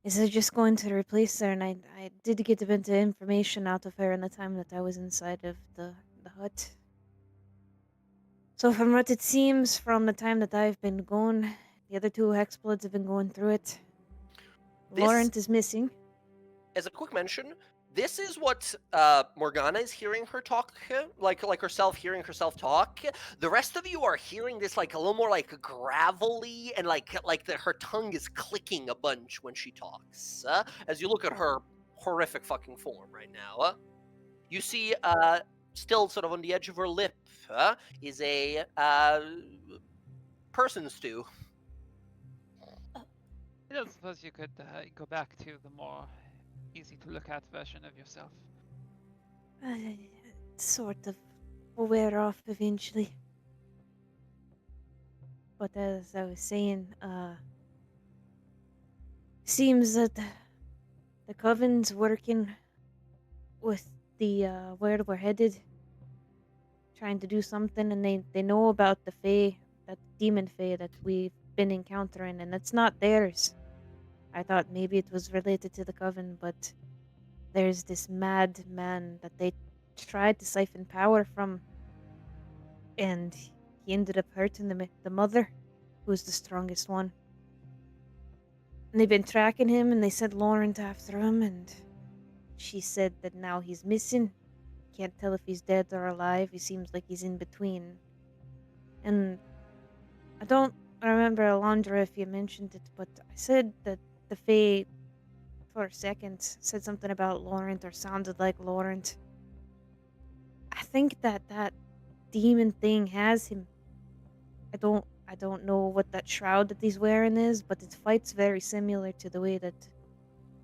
is I just going to replace her, and I did get a bit of information out of her in the time that I was inside of the hut. So from what it seems, from the time that I've been gone, the other two hexplodes have been going through it. This- Laurent is missing. As a quick mention, this is what Morgana is hearing her talk, like herself hearing herself talk. The rest of you are hearing this like a little more like gravelly and like her tongue is clicking a bunch when she talks. As you look at her horrific fucking form right now, you see still sort of on the edge of her lip is a person stew. I don't suppose you could go back to the more easy to look at version of yourself. Sort of will wear off eventually. But as I was saying, seems that the coven's working with the where we're headed, trying to do something, and they know about the fae, that demon fae that we've been encountering, and it's not theirs. I thought maybe it was related to the coven, but there's this mad man that they tried to siphon power from, and he ended up hurting the mother, who's the strongest one. And they've been tracking him, and they sent Laurent after him, and she said that now he's missing. Can't tell if he's dead or alive. He seems like he's in between. And I don't remember, Alondra, if you mentioned it, but I said that the Fae, for a second, said something about Laurent or sounded like Laurent. I think that demon thing has him. I don't know what that shroud that he's wearing is, but it fights very similar to the way that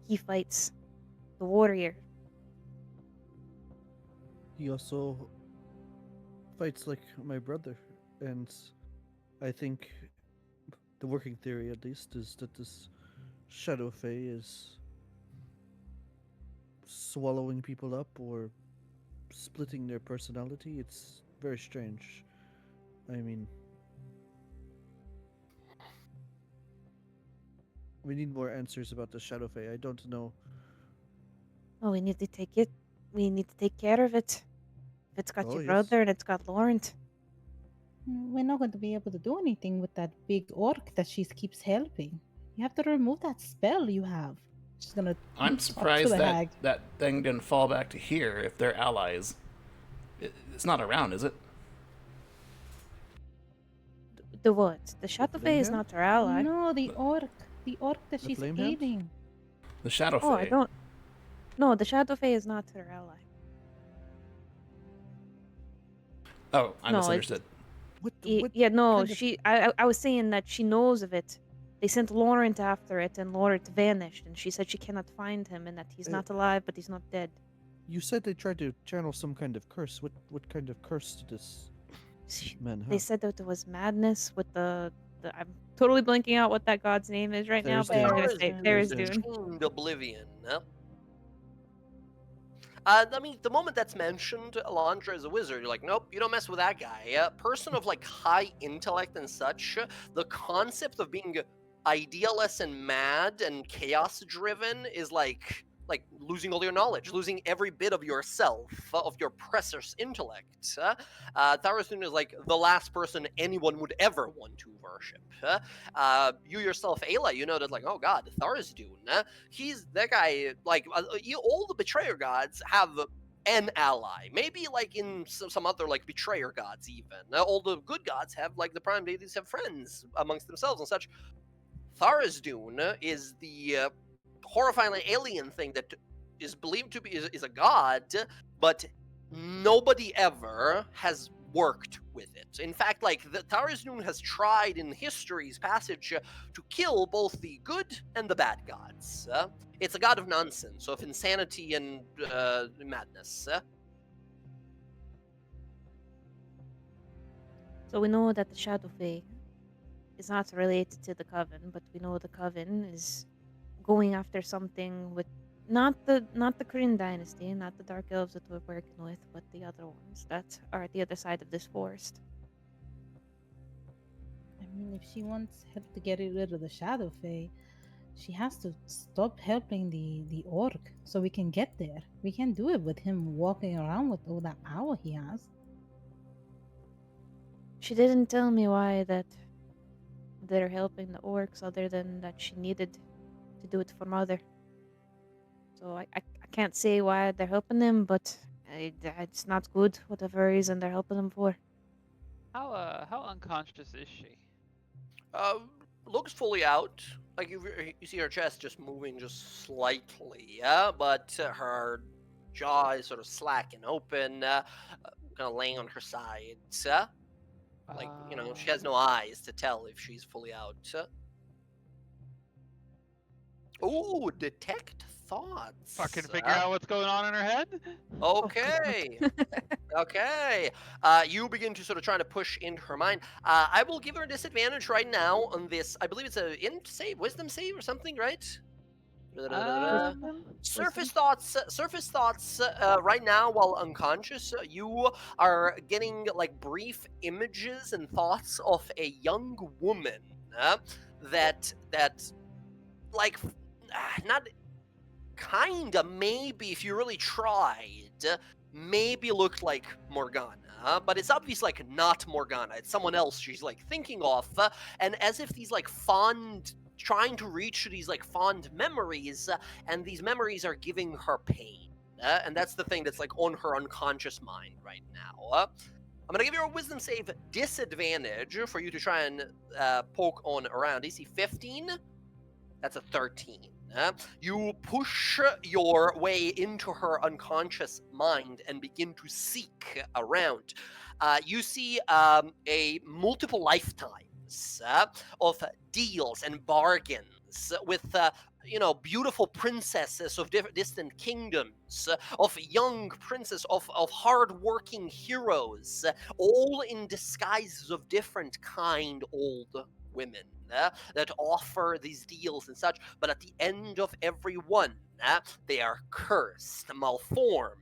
he fights the warrior. He also fights like my brother, and I think the working theory, at least, is that this Shadow Fae is swallowing people up or splitting their personality. It's very strange. I mean, we need more answers about the Shadow Fae. I don't know. Oh, we need to take it. We need to take care of it. If it's got Oh, your yes. brother and it's got Laurent. We're not going to be able to do anything with that big orc that she keeps helping. You have to remove that spell you have. She's gonna. I'm talk to surprised the that hag. that thing didn't fall back to here if they're allies. It's not around, is it? The what? The Shadow Fae is Flame not our ally. No, the orc that The she's flame hand? eating. The Shadow Oh, Fae. I don't. No, the Shadow Fae is not her ally. Oh, I No, misunderstood. yeah, no, kind of- I was saying that she knows of it. They sent Laurent after it, and Laurent vanished, and she said she cannot find him, and that he's Uh, not alive, but he's not dead. You said they tried to channel some kind of curse. What kind of curse did this man have? They said that it was madness with the I'm totally blanking out what that god's name is right now, but I'm gonna say There's Dune. Chained Oblivion. I mean, the moment that's mentioned, Alondra is a wizard. You're like, nope, you don't mess with that guy. Person of like high intellect and such. The concept of being idealist and mad and chaos driven is like losing all your knowledge, losing every bit of yourself, of your precious intellect. Tharathun is like the last person anyone would ever want to worship. You yourself, Ayla, you know that like, oh god, Tharathun, he's that guy. Like all the betrayer gods have an ally. Maybe like in some other like betrayer gods even. All the good gods have like the prime deities have friends amongst themselves and such. Tharazdun is the horrifying alien thing that is believed to be is a god, but nobody ever has worked with it. In fact, like the Tharazdun has tried in history's passage to kill both the good and the bad gods. It's a god of nonsense, of insanity and madness. So we know that the Shadow Fae is not related to the Coven, but we know the Coven is going after something with not the Kryn dynasty, not the Dark Elves that we're working with, but the other ones that are at the other side of this forest. I mean, if she wants help to get rid of the Shadow Fae, she has to stop helping the orc so we can get there. We can't do it with him walking around with all that power he has. She didn't tell me why that they're helping the orcs other than that she needed to do it for Mother. So I can't say why they're helping them, but it's not good, whatever reason they're helping them for. How unconscious is she? Looks fully out. Like you see her chest just moving just slightly, yeah, but her jaw is sort of slack and open, kind of laying on her sides. Like she has no eyes to tell if she's fully out. Ooh, detect thoughts. Fucking figure out what's going on in her head. Okay. Okay. You begin to sort of try to push into her mind. I will give her a disadvantage right now on this. I believe it's a wisdom save or something, right? Surface thoughts. Right now, while unconscious, you are getting like brief images and thoughts of a young woman that like not kinda maybe if you really tried maybe looked like Morgana, but it's obviously like not Morgana. It's someone else she's like thinking of, and as if these like trying to reach these like fond memories, and these memories are giving her pain, and that's the thing that's like on her unconscious mind right now. I'm gonna give you a wisdom save disadvantage for you to try and poke on around. DC 15. That's a 13. You push your way into her unconscious mind and begin to seek around. You see a multiple lifetimes of deals and bargains with beautiful princesses of distant kingdoms, of young princes, of hard-working heroes, all in disguises of different kind old women that offer these deals and such, but at the end of every one, they are cursed, malformed,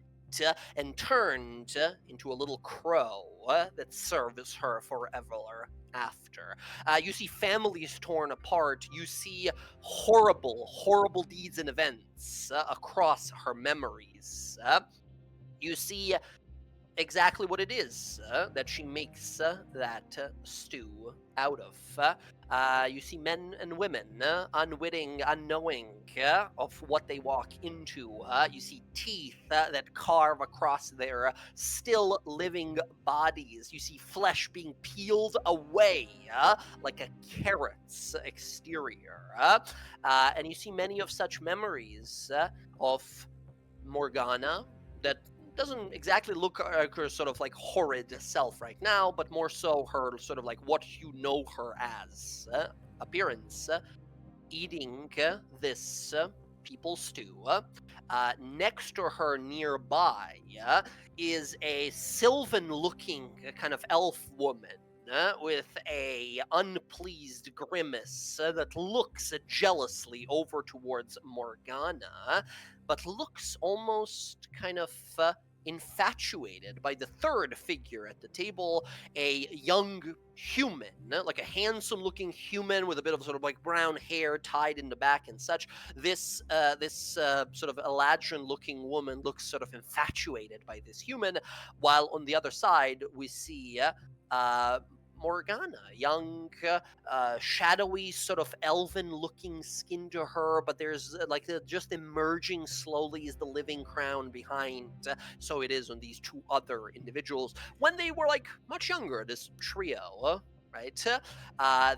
and turned into a little crow that serves her forever after. You see families torn apart. You see horrible, horrible deeds and events across her memories. You see exactly what it is that she makes that stew out of. You see men and women, unwitting, unknowing of what they walk into. You see teeth that carve across their still living bodies. You see flesh being peeled away like a carrot's exterior. And you see many of such memories of Morgana that doesn't exactly look like her sort of like horrid self right now, but more so her sort of like what you know her as appearance, eating this people stew. Next to her nearby is a sylvan-looking kind of elf woman with a unpleased grimace that looks jealously over towards Morgana, but looks almost kind of infatuated by the third figure at the table, a young human, like a handsome-looking human with a bit of sort of like brown hair tied in the back and such. This sort of Eladrin-looking woman looks sort of infatuated by this human, while on the other side we see Morgana, young, shadowy, sort of elven-looking skin to her, but there's just emerging slowly is the living crown behind. So it is on these two other individuals when they were like much younger. This trio, right?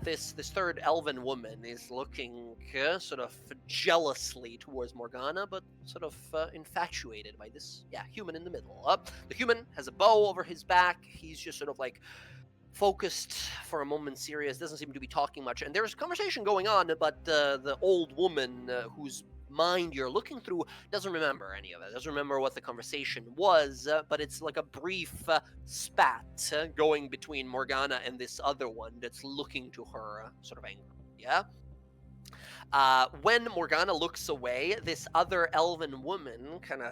This third elven woman is looking sort of jealously towards Morgana, but sort of infatuated by this human in the middle. The human has a bow over his back. He's just sort of like focused for a moment, serious, doesn't seem to be talking much, and there's conversation going on, but the old woman whose mind you're looking through doesn't remember any of it, doesn't remember what the conversation was, but it's like a brief spat going between Morgana and this other one that's looking to her sort of angry. When Morgana looks away, this other elven woman kind of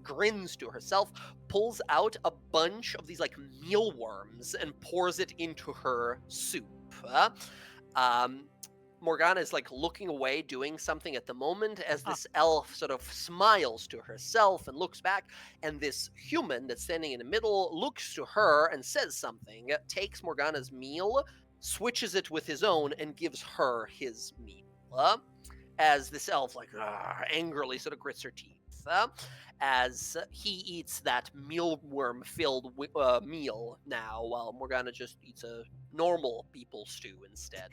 grins to herself, pulls out a bunch of these like mealworms and pours it into her soup. Morgana is like looking away, doing something at the moment, as this elf sort of smiles to herself and looks back, and this human that's standing in the middle looks to her and says something, takes Morgana's meal, switches it with his own, and gives her his meal. As this elf like angrily sort of grits her teeth as he eats that mealworm filled meal now, while Morgana just eats a normal people stew instead.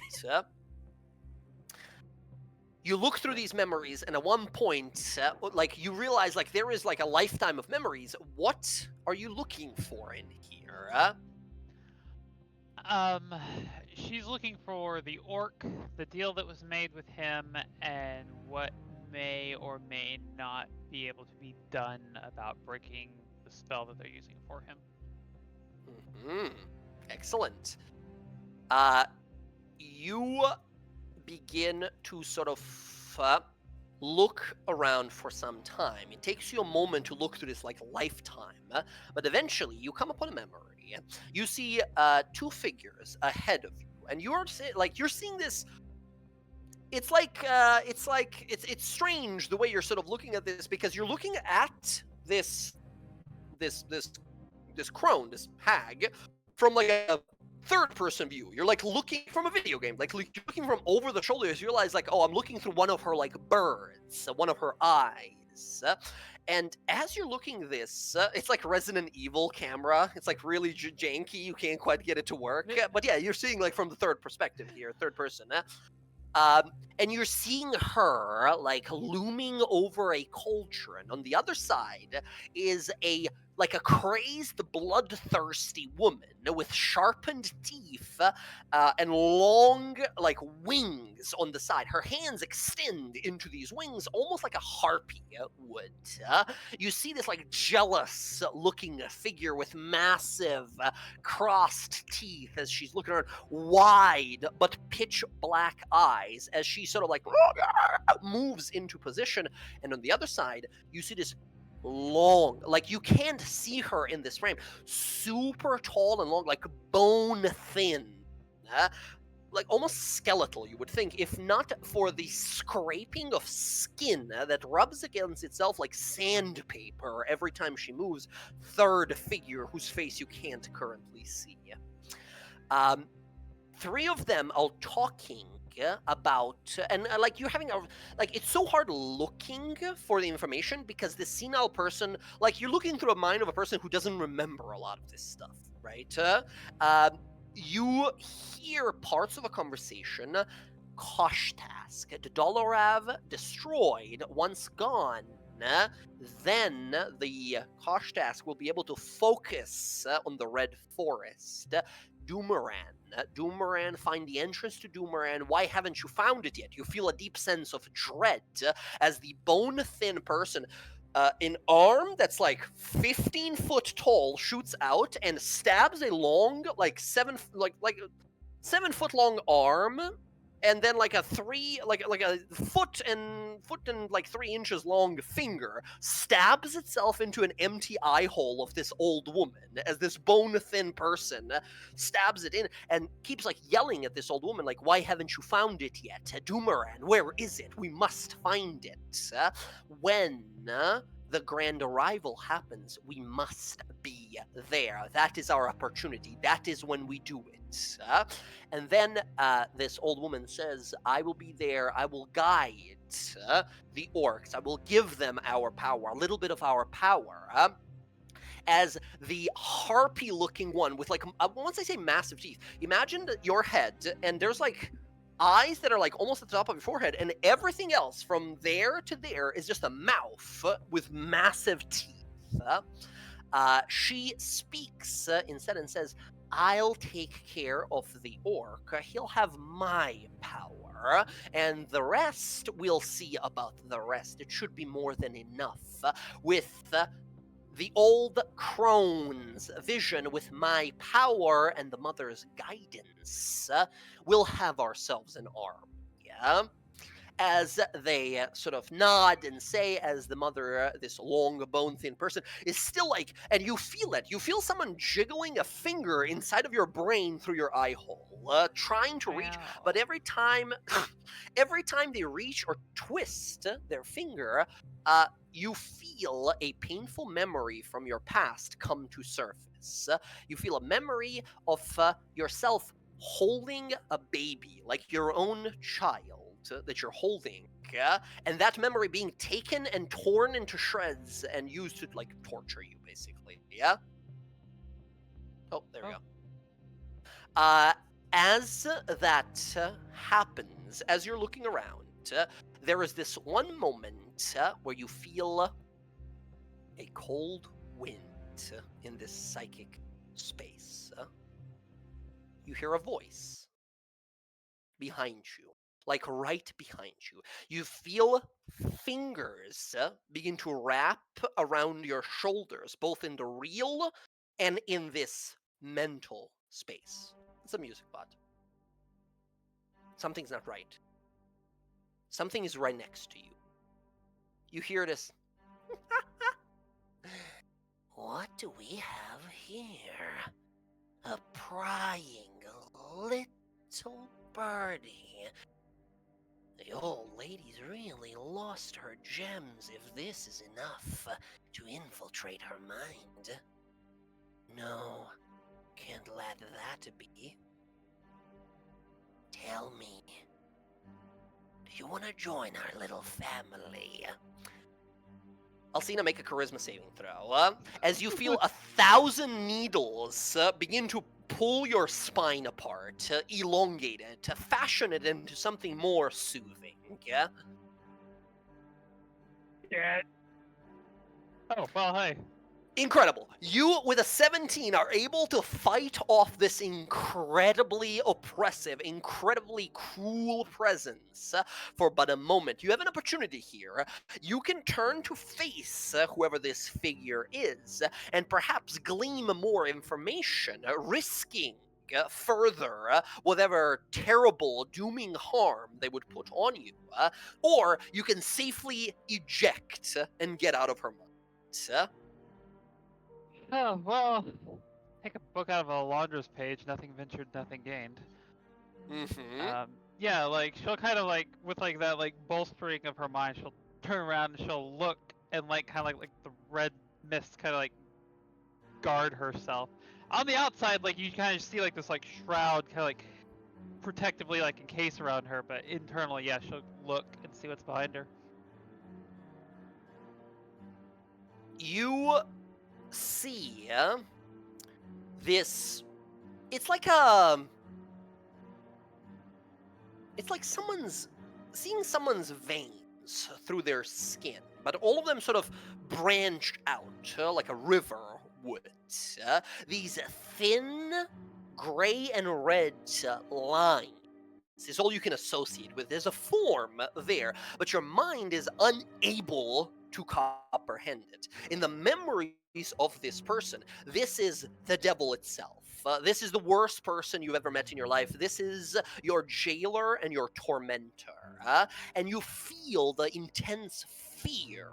You look through these memories, and at one point like you realize like there is like a lifetime of memories. What are you looking for in here? She's looking for the orc, the deal that was made with him, and what may or may not be able to be done about breaking the spell that they're using for him. Excellent. You begin to sort of look around for some time. It takes you a moment to look through this like lifetime, but eventually you come upon a memory. You see two figures ahead of you, and you're seeing this. It's strange the way you're sort of looking at this, because you're looking at this crone, this hag, from like a third person view. You're like looking from a video game, like you're looking from over the shoulders. You realize like, oh, I'm looking through one of her like birds, one of her eyes. And as you're looking this, it's like Resident Evil camera. It's like really janky. You can't quite get it to work. But yeah, you're seeing like from the third perspective here, third person. And you're seeing her like looming over a cauldron. On the other side is a crazed, bloodthirsty woman with sharpened teeth and long like wings on the side. Her hands extend into these wings almost like a harpy would. You see this like jealous looking figure with massive crossed teeth as she's looking around, wide but pitch black eyes as she sort of like moves into position. And on the other side, you see this long, like you can't see her in this frame, super tall and long, like bone thin, like almost skeletal, you would think, if not for the scraping of skin that rubs against itself like sandpaper every time she moves. Third figure whose face you can't currently see. Three of them are talking about, and like you're having a, like it's so hard looking for the information because this senile person, like you're looking through a mind of a person who doesn't remember a lot of this stuff, right? You hear parts of a conversation. Kosh task. Dolorav destroyed, once gone, then the Koshtask will be able to focus on the Red Forest. Doomeran. Doomeran, find the entrance to Doomeran. Why haven't you found it yet? You feel a deep sense of dread as the bone-thin person, an arm that's like 15 foot tall, shoots out and stabs a long, like 7 foot long arm, and then like a foot and like 3 inches long finger stabs itself into an empty eye hole of this old woman as this bone thin person stabs it in and keeps like yelling at this old woman like, why haven't you found it yet? Doomeran, where is it? We must find it. When the grand arrival happens, we must be there. That is our opportunity. That is when we do it. And then this old woman says, I will be there. I will guide the orcs. I will give them our power, a little bit of our power. As the harpy-looking one with like, once I say massive teeth, imagine your head and there's like eyes that are like almost at the top of your forehead, and everything else from there to there is just a mouth with massive teeth. She speaks instead and says, I'll take care of the orc. He'll have my power, and the rest, we'll see about the rest. It should be more than enough. With the old crone's vision, with my power and the mother's guidance, we'll have ourselves an army. Yeah? As they sort of nod and say, as the mother, this long, bone-thin person, is still like, and you feel it. You feel someone jiggling a finger inside of your brain through your eye hole, trying to reach. But every time they reach or twist their finger, you feel a painful memory from your past come to surface. You feel a memory of yourself holding a baby, like your own child that you're holding, and that memory being taken and torn into shreds and used to like torture you, basically. Yeah. Oh, there we go. As that happens, as you're looking around, there is this one moment where you feel a cold wind in this psychic space. You hear a voice behind you. Like right behind you. You feel fingers begin to wrap around your shoulders, both in the real and in this mental space. It's a music bot. Something's not right. Something is right next to you. You hear this. What do we have here? A prying little birdie. The old lady's really lost her gems if this is enough to infiltrate her mind. No, can't let that be. Tell me, do you want to join our little family? Alcina, make a charisma saving throw. As you feel 1,000 needles begin to pull your spine apart, elongate it, fashion it into something more soothing. Yeah. Yeah. Oh, well, hey. Incredible. You, with a 17, are able to fight off this incredibly oppressive, incredibly cruel presence for but a moment. You have an opportunity here. You can turn to face whoever this figure is and perhaps glean more information, risking further whatever terrible, dooming harm they would put on you. Or you can safely eject and get out of her mind. Oh, well, take a book out of a laundress page, nothing ventured, nothing gained. Mm-hmm. Yeah, like, she'll kind of, like, with, like, that, like, bolstering of her mind, she'll turn around and she'll look and, like, kind of like the red mist kind of, like, guard herself. On the outside, like, you kind of see, like, this, like, shroud kind of, like, protectively, like, encase around her, but internally, yeah, she'll look and see what's behind her. You see this. It's like someone's seeing someone's veins through their skin, but all of them sort of branched out like a river would. These thin gray and red lines is all you can associate with. There's a form there, but your mind is unable to comprehend it. In the memories of this person, this is the devil itself. This is the worst person you've ever met in your life. This is your jailer and your tormentor. And you feel the intense fear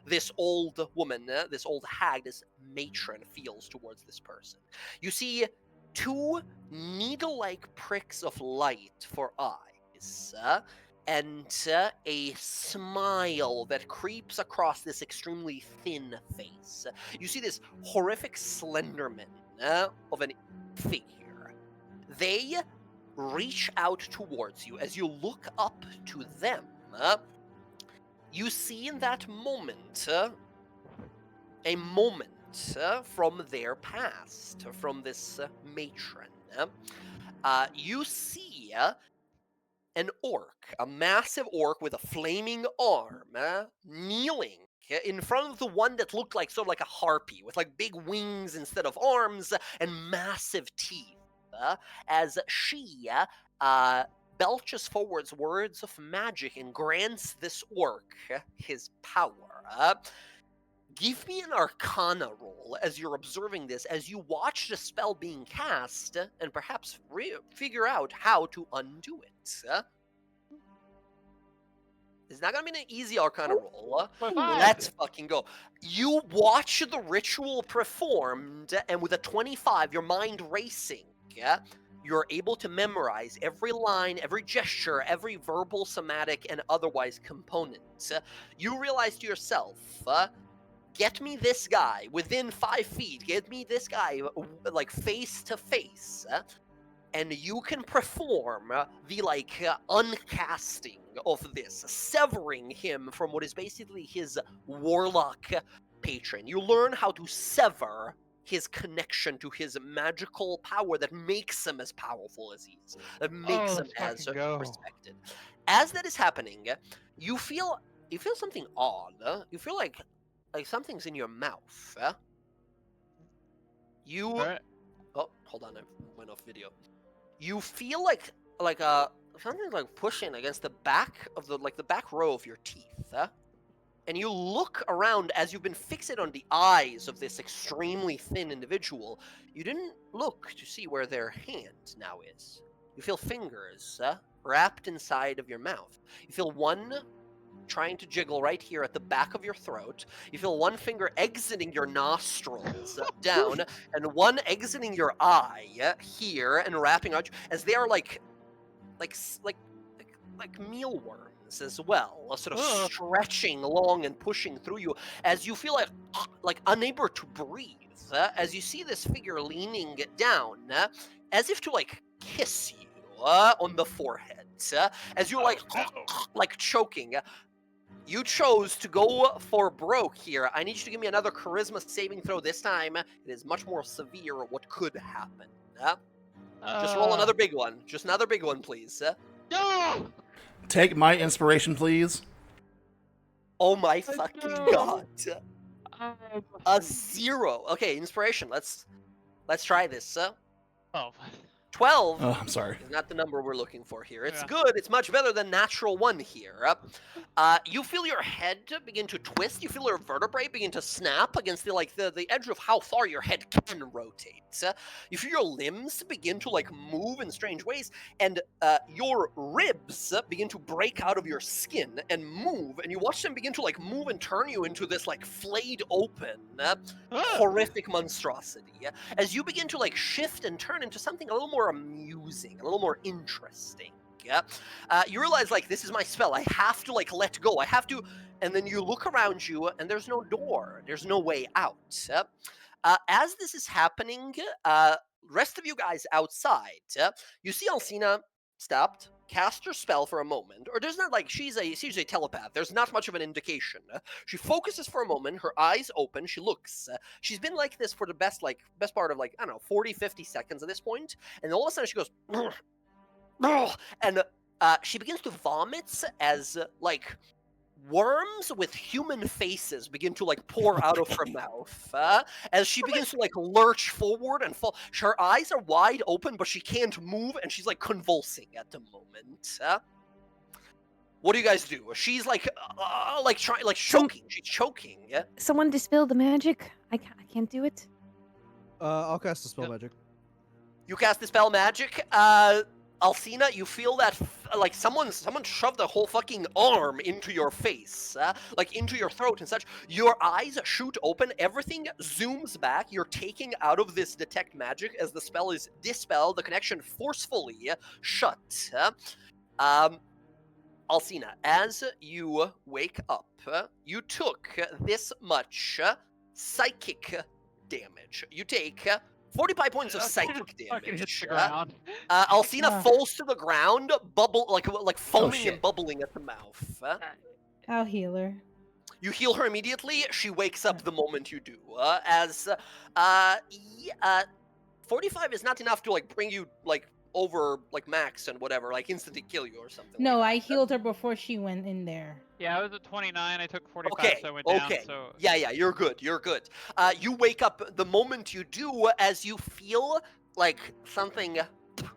this old woman, this old hag, this matron feels towards this person. You see two needle-like pricks of light for eyes, and a smile that creeps across this extremely thin face. You see this horrific Slenderman of a figure. They reach out towards you. As you look up to them, you see in that moment a moment from their past, from this matron. You see an orc, a massive orc with a flaming arm, kneeling in front of the one that looked like sort of like a harpy, with like big wings instead of arms and massive teeth, as she belches forwards words of magic and grants this orc his power. Give me an Arcana roll as you're observing this, as you watch the spell being cast, and perhaps figure out how to undo it. It's not gonna be an easy Arcana roll. Let's fucking go. You watch the ritual performed, and with a 25, your mind racing, you're able to memorize every line, every gesture, every verbal, somatic, and otherwise component. You realize to yourself, get me this guy within 5 feet. Get me this guy like face to face, and you can perform the uncasting of this, severing him from what is basically his warlock patron. You learn how to sever his connection to his magical power that makes him as powerful as he is, that makes him as respected. As that is happening, you feel something odd. You feel like something's in your mouth. You oh, hold on, I went off video. You feel like something like pushing against the back of the back row of your teeth. And you look around as you've been fixated on the eyes of this extremely thin individual. You didn't look to see where their hand now is. You feel fingers wrapped inside of your mouth. You feel one trying to jiggle right here at the back of your throat. You feel one finger exiting your nostrils down, and one exiting your eye here and wrapping out as they are like mealworms as well, sort of stretching along and pushing through you as you feel like unable to breathe. As you see this figure leaning down, as if to kiss you on the forehead, as you're choking. You chose to go for broke here. I need you to give me another charisma saving throw. This time, it is much more severe what could happen. Just roll another big one. Just another big one, please. No! Take my inspiration, please. Oh my fucking god. A 0. Okay, inspiration. Let's try this. 12. Oh, I'm sorry. Is not the number we're looking for here. It's good. It's much better than natural 1 here. You feel your head begin to twist. You feel your vertebrae begin to snap against the edge of how far your head can rotate. You feel your limbs begin to move in strange ways, and your ribs begin to break out of your skin and move, and you watch them begin to move and turn you into this flayed open, horrific monstrosity. As you begin to shift and turn into something a little more amusing, a little more interesting. You realize this is my spell. I have to let go. I have to, and then you look around you, and there's no door. There's no way out. As this is happening, rest of you guys outside, you see Alcina stopped, cast her spell for a moment, or there's not she's a telepath. There's not much of an indication. She focuses for a moment, her eyes open, she looks. She's been like this for the best part of I don't know, 40, 50 seconds at this point, and all of a sudden she goes, and she begins to vomit as worms with human faces begin to like pour out of her mouth as she begins to like lurch forward and fall. Her eyes are wide open, but she can't move, and she's like convulsing at the moment. What do you guys do? She's like trying, like choking. She's choking. Yeah. Someone dispel the magic. I can't do it. I'll cast a spell magic. You cast Dispel Magic. Alcina, you feel that like someone shoved a whole fucking arm into your face, like into your throat and such. Your eyes shoot open. Everything zooms back. You're taking out of this detect magic as the spell is dispelled. The connection forcefully shut. Alcina, as you wake up, you took this much psychic damage. You take 45 points of psychic Fucking hits damage. the ground. Alcina falls to the ground, like foaming and shit. bubbling at the mouth. I'll heal her. You heal her immediately. She wakes up the moment you do. 45 is not enough to like bring you like over like max and whatever, like instantly kill you or something. No, like I that. healed her before she went in there. Yeah, I was at 29. I took 45, Okay, so I went down. okay. So Yeah, you're good. You're good. You wake up the moment you do, as you feel like something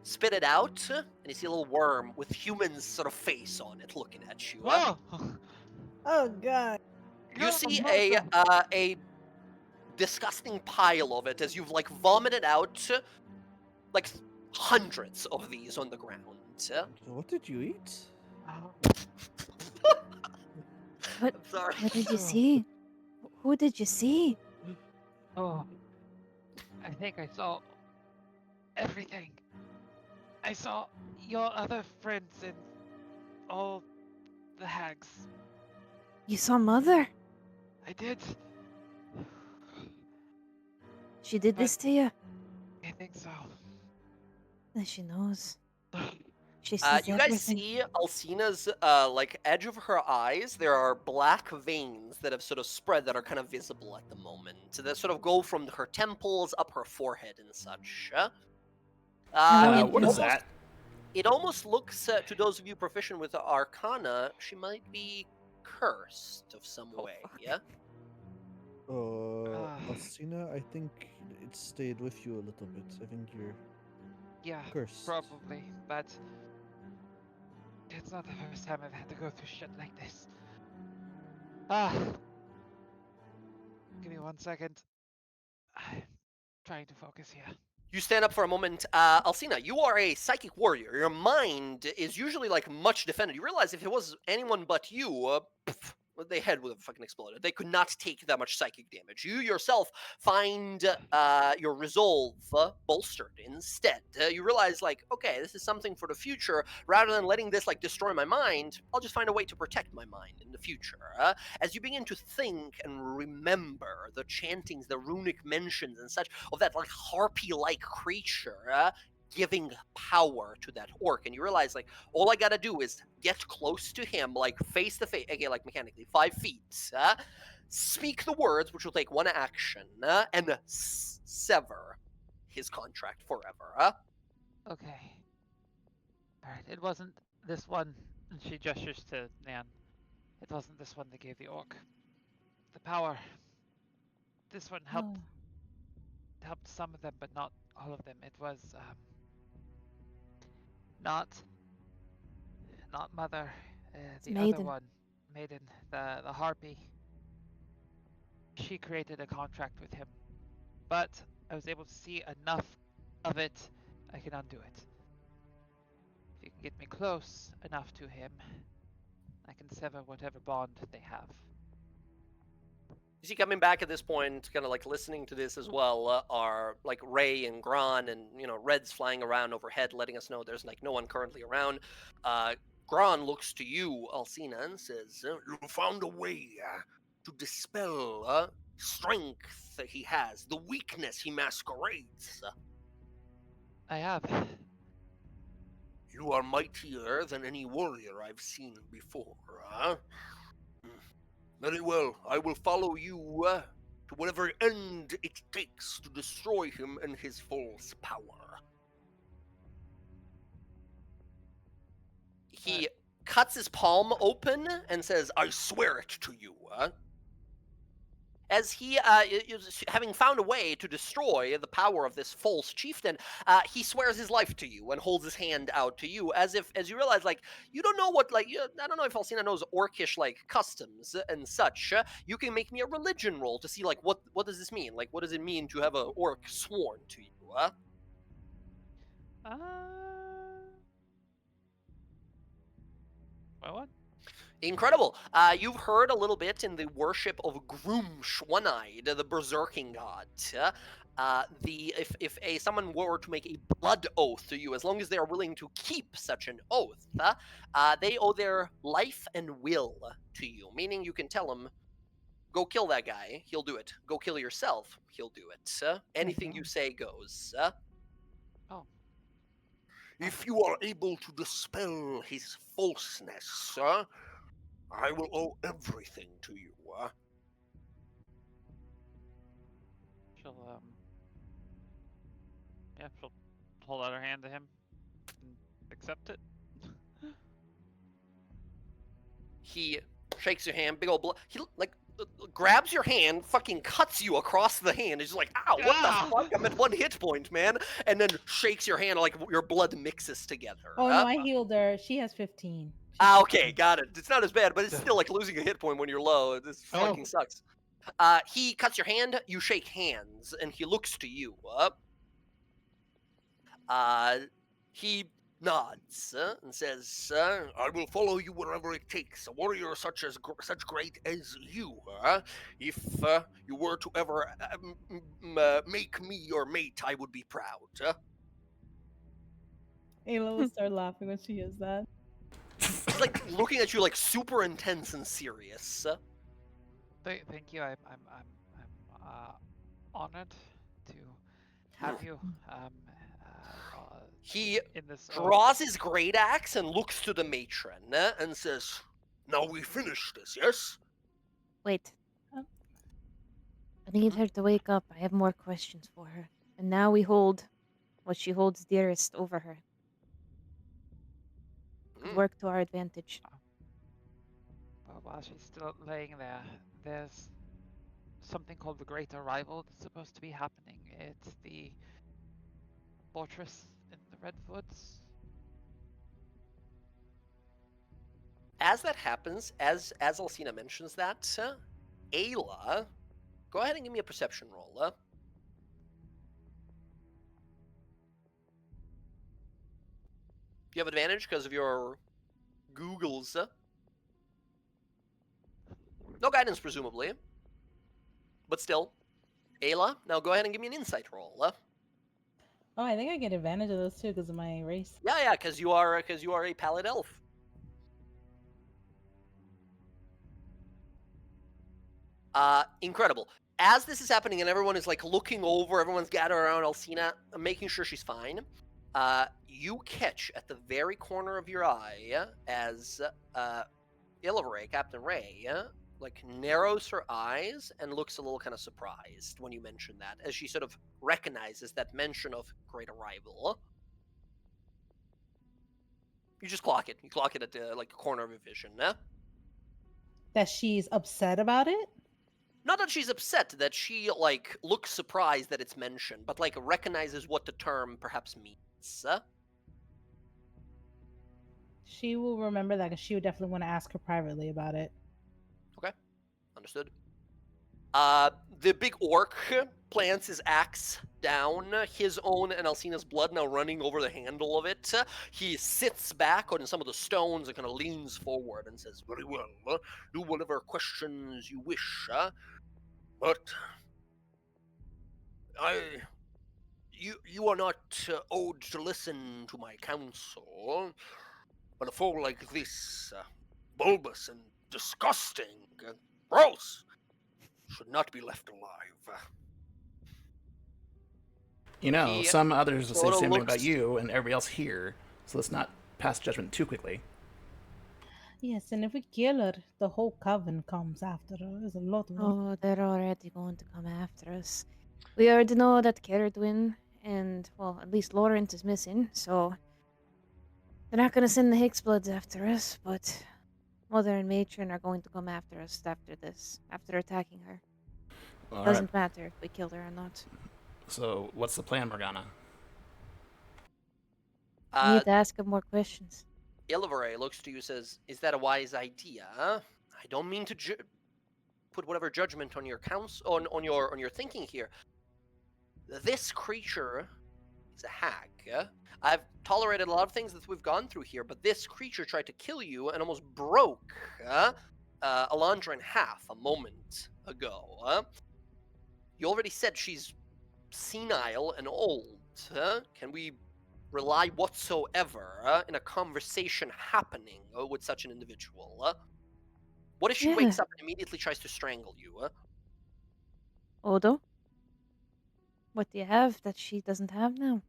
spit it out, and you see a little worm with human's sort of face on it looking at you. whoa! Oh god. You see a disgusting pile of it as you've like vomited out like hundreds of these on the ground. What did you eat? What? I'm sorry. What did you see? Who did you see? Oh, I think I saw everything. I saw your other friends and all the hags. You saw Mother? I did. She did this to you? I think so. Then she knows. She sees You guys everything. see Alcina's like edge of her eyes. There are black veins that have sort of spread that are kind of visible at the moment. That sort of go from her temples up her forehead and such. What is that? It almost looks to those of you proficient with Arcana, she might be cursed of some way. Yeah. Alcina, I think it stayed with you a little bit. I think you're Yeah, cursed. probably, but it's not the first time I've had to go through shit like this. Give me 1 second. I'm trying to focus here. You stand up for a moment. Alcina, you are a psychic warrior. Your mind is usually like much defended. You realize if it was anyone but you, their head would have fucking exploded. They could not take that much psychic damage. You yourself find your resolve bolstered instead. You realize, like, okay, this is something for the future. Rather than letting this like destroy my mind, I'll just find a way to protect my mind in the future. As you begin to think and remember the chantings, the runic mentions and such of that like harpy-like creature. Giving power to that orc, and you realize like all I gotta do is get close to him, like face to face, again, like mechanically 5 feet, speak the words, which will take 1 action, and sever his contract forever. Okay. Alright, it wasn't this one, and she gestures to Nan. It wasn't this one that gave the orc the power. This one helped some of them, but not all of them. It was not Mother, the Maiden. other one, Maiden, the harpy. She created a contract with him, but I was able to see enough of it. I can undo it. If you can get me close enough to him, I can sever whatever bond they have. You see, coming back at this point, kind of like listening to this as well, are like Ray and Gron, and Red's flying around overhead, letting us know there's like no one currently around. Gron looks to you, Alcina, and says, "You found a way to dispel strength that he has, the weakness he masquerades. I have. You are mightier than any warrior I've seen before, huh? Very well, I will follow you to whatever end it takes to destroy him and his false power." He cuts his palm open and says, "I swear it to you." As he, having found a way to destroy the power of this false chieftain, he swears his life to you and holds his hand out to you, as you realize, like, you don't know what, like, I don't know if Alcina knows orcish, like, customs and such. You can make me a religion roll to see, like, what does this mean? Like, what does it mean to have an orc sworn to you? What? Incredible. You've heard a little bit in the worship of Groomsh, One-Eyed, the berserking god. If someone were to make a blood oath to you, as long as they are willing to keep such an oath, they owe their life and will to you. Meaning, you can tell them, "Go kill that guy." He'll do it. "Go kill yourself." He'll do it. Anything you say goes. Oh. If you are able to dispel his falseness, I will owe everything to you. She'll she'll hold out her hand to him and accept it. He shakes your hand, big old blood. He grabs your hand, fucking cuts you across the hand. He's just like, "Ow, what the fuck? I'm at 1 hit point, man." And then shakes your hand, like your blood mixes together. Oh no, I healed her. She has 15. Okay, got it. It's not as bad, but it's still like losing a hit point when you're low. This fucking sucks. He cuts your hand, you shake hands, and he looks to you. He nods and says, "I will follow you wherever it takes. A warrior such great as you. If you were to ever make me your mate, I would be proud." Ayla will start laughing when she hears that. He's like looking at you like super intense and serious. Thank you. I'm honored to have you. He in this draws his great axe and looks to the matron and says, "Now we finish this, yes?" Wait. I need her to wake up. I have more questions for her. And now we hold what she holds dearest over her. Could work to our advantage. Well, while she's still laying there, there's something called the Great Arrival that's supposed to be happening. It's the fortress in the Redwoods. As that happens, as Alcina mentions that, Ayla, go ahead and give me a perception roll. You have advantage because of your Googles. No guidance, presumably. But still. Ayla, now go ahead and give me an insight roll. Oh, I think I get advantage of those too because of my race. Yeah, because you are a pallid elf. Incredible. As this is happening and everyone is like looking over, everyone's gathered around Alcina, making sure she's fine. You catch at the very corner of your eye as Illiveray, Captain Ray, like narrows her eyes and looks a little kind of surprised when you mention that, as she sort of recognizes that mention of Great Arrival. You just clock it. You clock it at the like corner of your vision. That she's upset about it? Not that she's upset, that she like looks surprised that it's mentioned, but like recognizes what the term perhaps means. She will remember that because she would definitely want to ask her privately about it. Okay, understood. The big orc plants his axe down, his own and Alcina's blood now running over the handle of it. He sits back on some of the stones and kind of leans forward and says, "Very well, do whatever questions you wish, but you are not owed to listen to my counsel, but a foe like this, bulbous and disgusting, gross, should not be left alive." You know, some others will say the same thing about looks- you and everybody else here, so let's not pass judgment too quickly. Yes, and if we kill her, the whole coven comes after her. There's a lot of them. Oh, they're already going to come after us. We already know that Caradwin and, well, at least Laurent is missing, so They're not going to send the Higgsbloods after us, but Mother and Matron are going to come after us after this, after attacking her. All Doesn't right. matter if we kill her or not. So, what's the plan, Morgana? We need to ask him more questions. Ilivare looks to you and says, "Is that a wise idea? I don't mean to put whatever judgment on your on your thinking here. This creature is a hag. I've tolerated a lot of things that we've gone through here, but this creature tried to kill you and almost broke Alondra in half a moment ago. You already said she's senile and old. Can we rely whatsoever in a conversation happening with such an individual? What if she wakes up and immediately tries to strangle you? Odo? What do you have that she doesn't have now?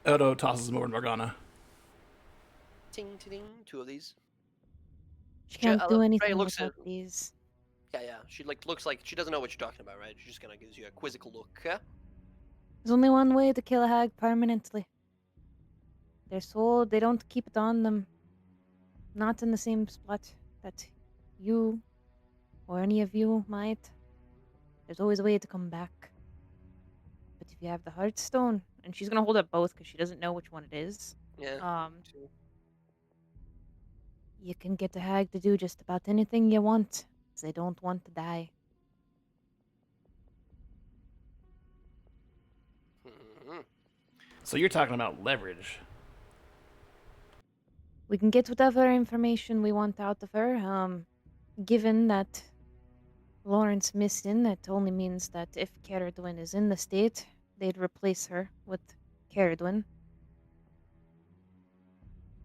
Odo tosses him over to Morgana. Ting, ting, ting. Two of these. She can't do anything looks without at, these. Yeah. She looks like she doesn't know what you're talking about, right? She just kind of gives you a quizzical look. There's only one way to kill a hag permanently. Their soul, they don't keep it on them. Not in the same spot that you or any of you might. There's always a way to come back. But if you have the Heartstone, and she's gonna hold up both because she doesn't know which one it is. Yeah. You can get a hag to do just about anything you want, because they don't want to die. Mm-hmm. So you're talking about leverage. We can get whatever information we want out of her. Given that Lawrence missed in, that only means that if Caradwyn is in the state, they'd replace her with Caradwyn.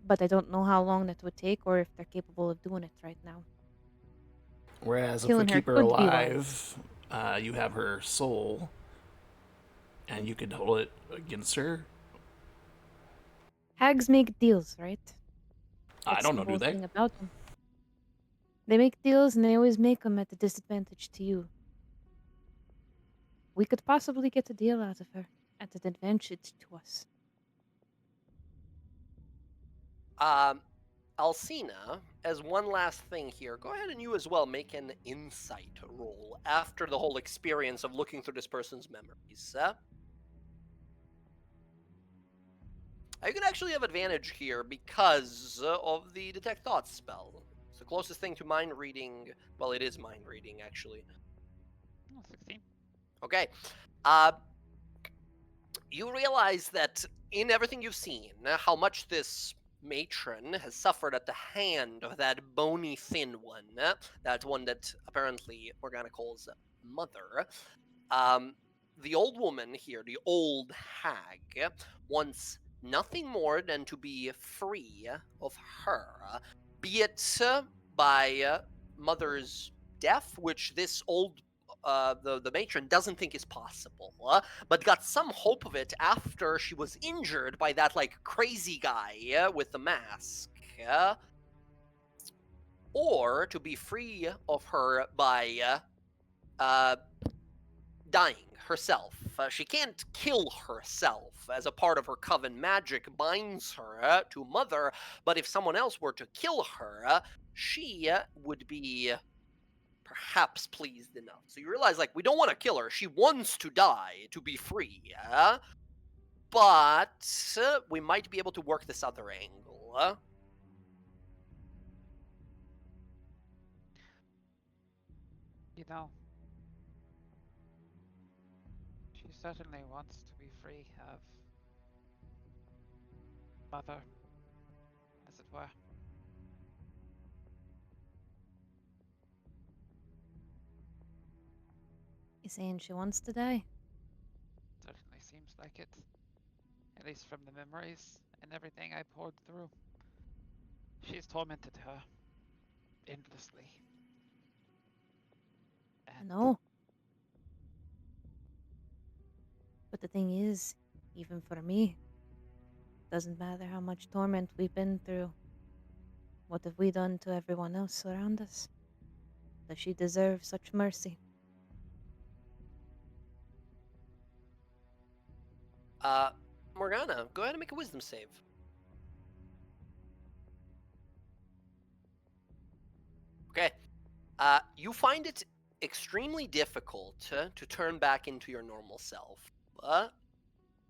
But I don't know how long that would take or if they're capable of doing it right now. Whereas Killing if we her keep her could be alive, you have her soul, and you could hold it against her. Hags make deals, right? I don't know, the whole do they? thing about them. They make deals and they always make them at a disadvantage to you. We could possibly get a deal out of her at an advantage to us. Alcina, as one last thing here, go ahead and you as well make an insight roll after the whole experience of looking through this person's memories. You can actually have advantage here because of the Detect Thoughts spell. It's the closest thing to mind reading. Well, it is mind reading, actually. Oh, 16. Okay. You realize that in everything you've seen, how much this matron has suffered at the hand of that bony, thin one. That one that apparently Morgana calls Mother. The old woman here, the old hag, wants nothing more than to be free of her, be it by Mother's death, which this old the matron doesn't think is possible, but got some hope of it after she was injured by that like crazy guy with the mask, or to be free of her by dying herself. She can't kill herself, as a part of her coven magic binds her to Mother, but if someone else were to kill her, she would be perhaps pleased enough. So you realize, like, we don't want to kill her. She wants to die to be free, but we might be able to work this other angle. You know, she certainly wants to be free of Mother, as it were. You saying she wants to die? Certainly seems like it. At least from the memories and everything I poured through. She's tormented her endlessly. I know. But the thing is, even for me, doesn't matter how much torment we've been through. What have we done to everyone else around us? Does she deserve such mercy? Morgana, go ahead and make a wisdom save. Okay. You find it extremely difficult to turn back into your normal self. But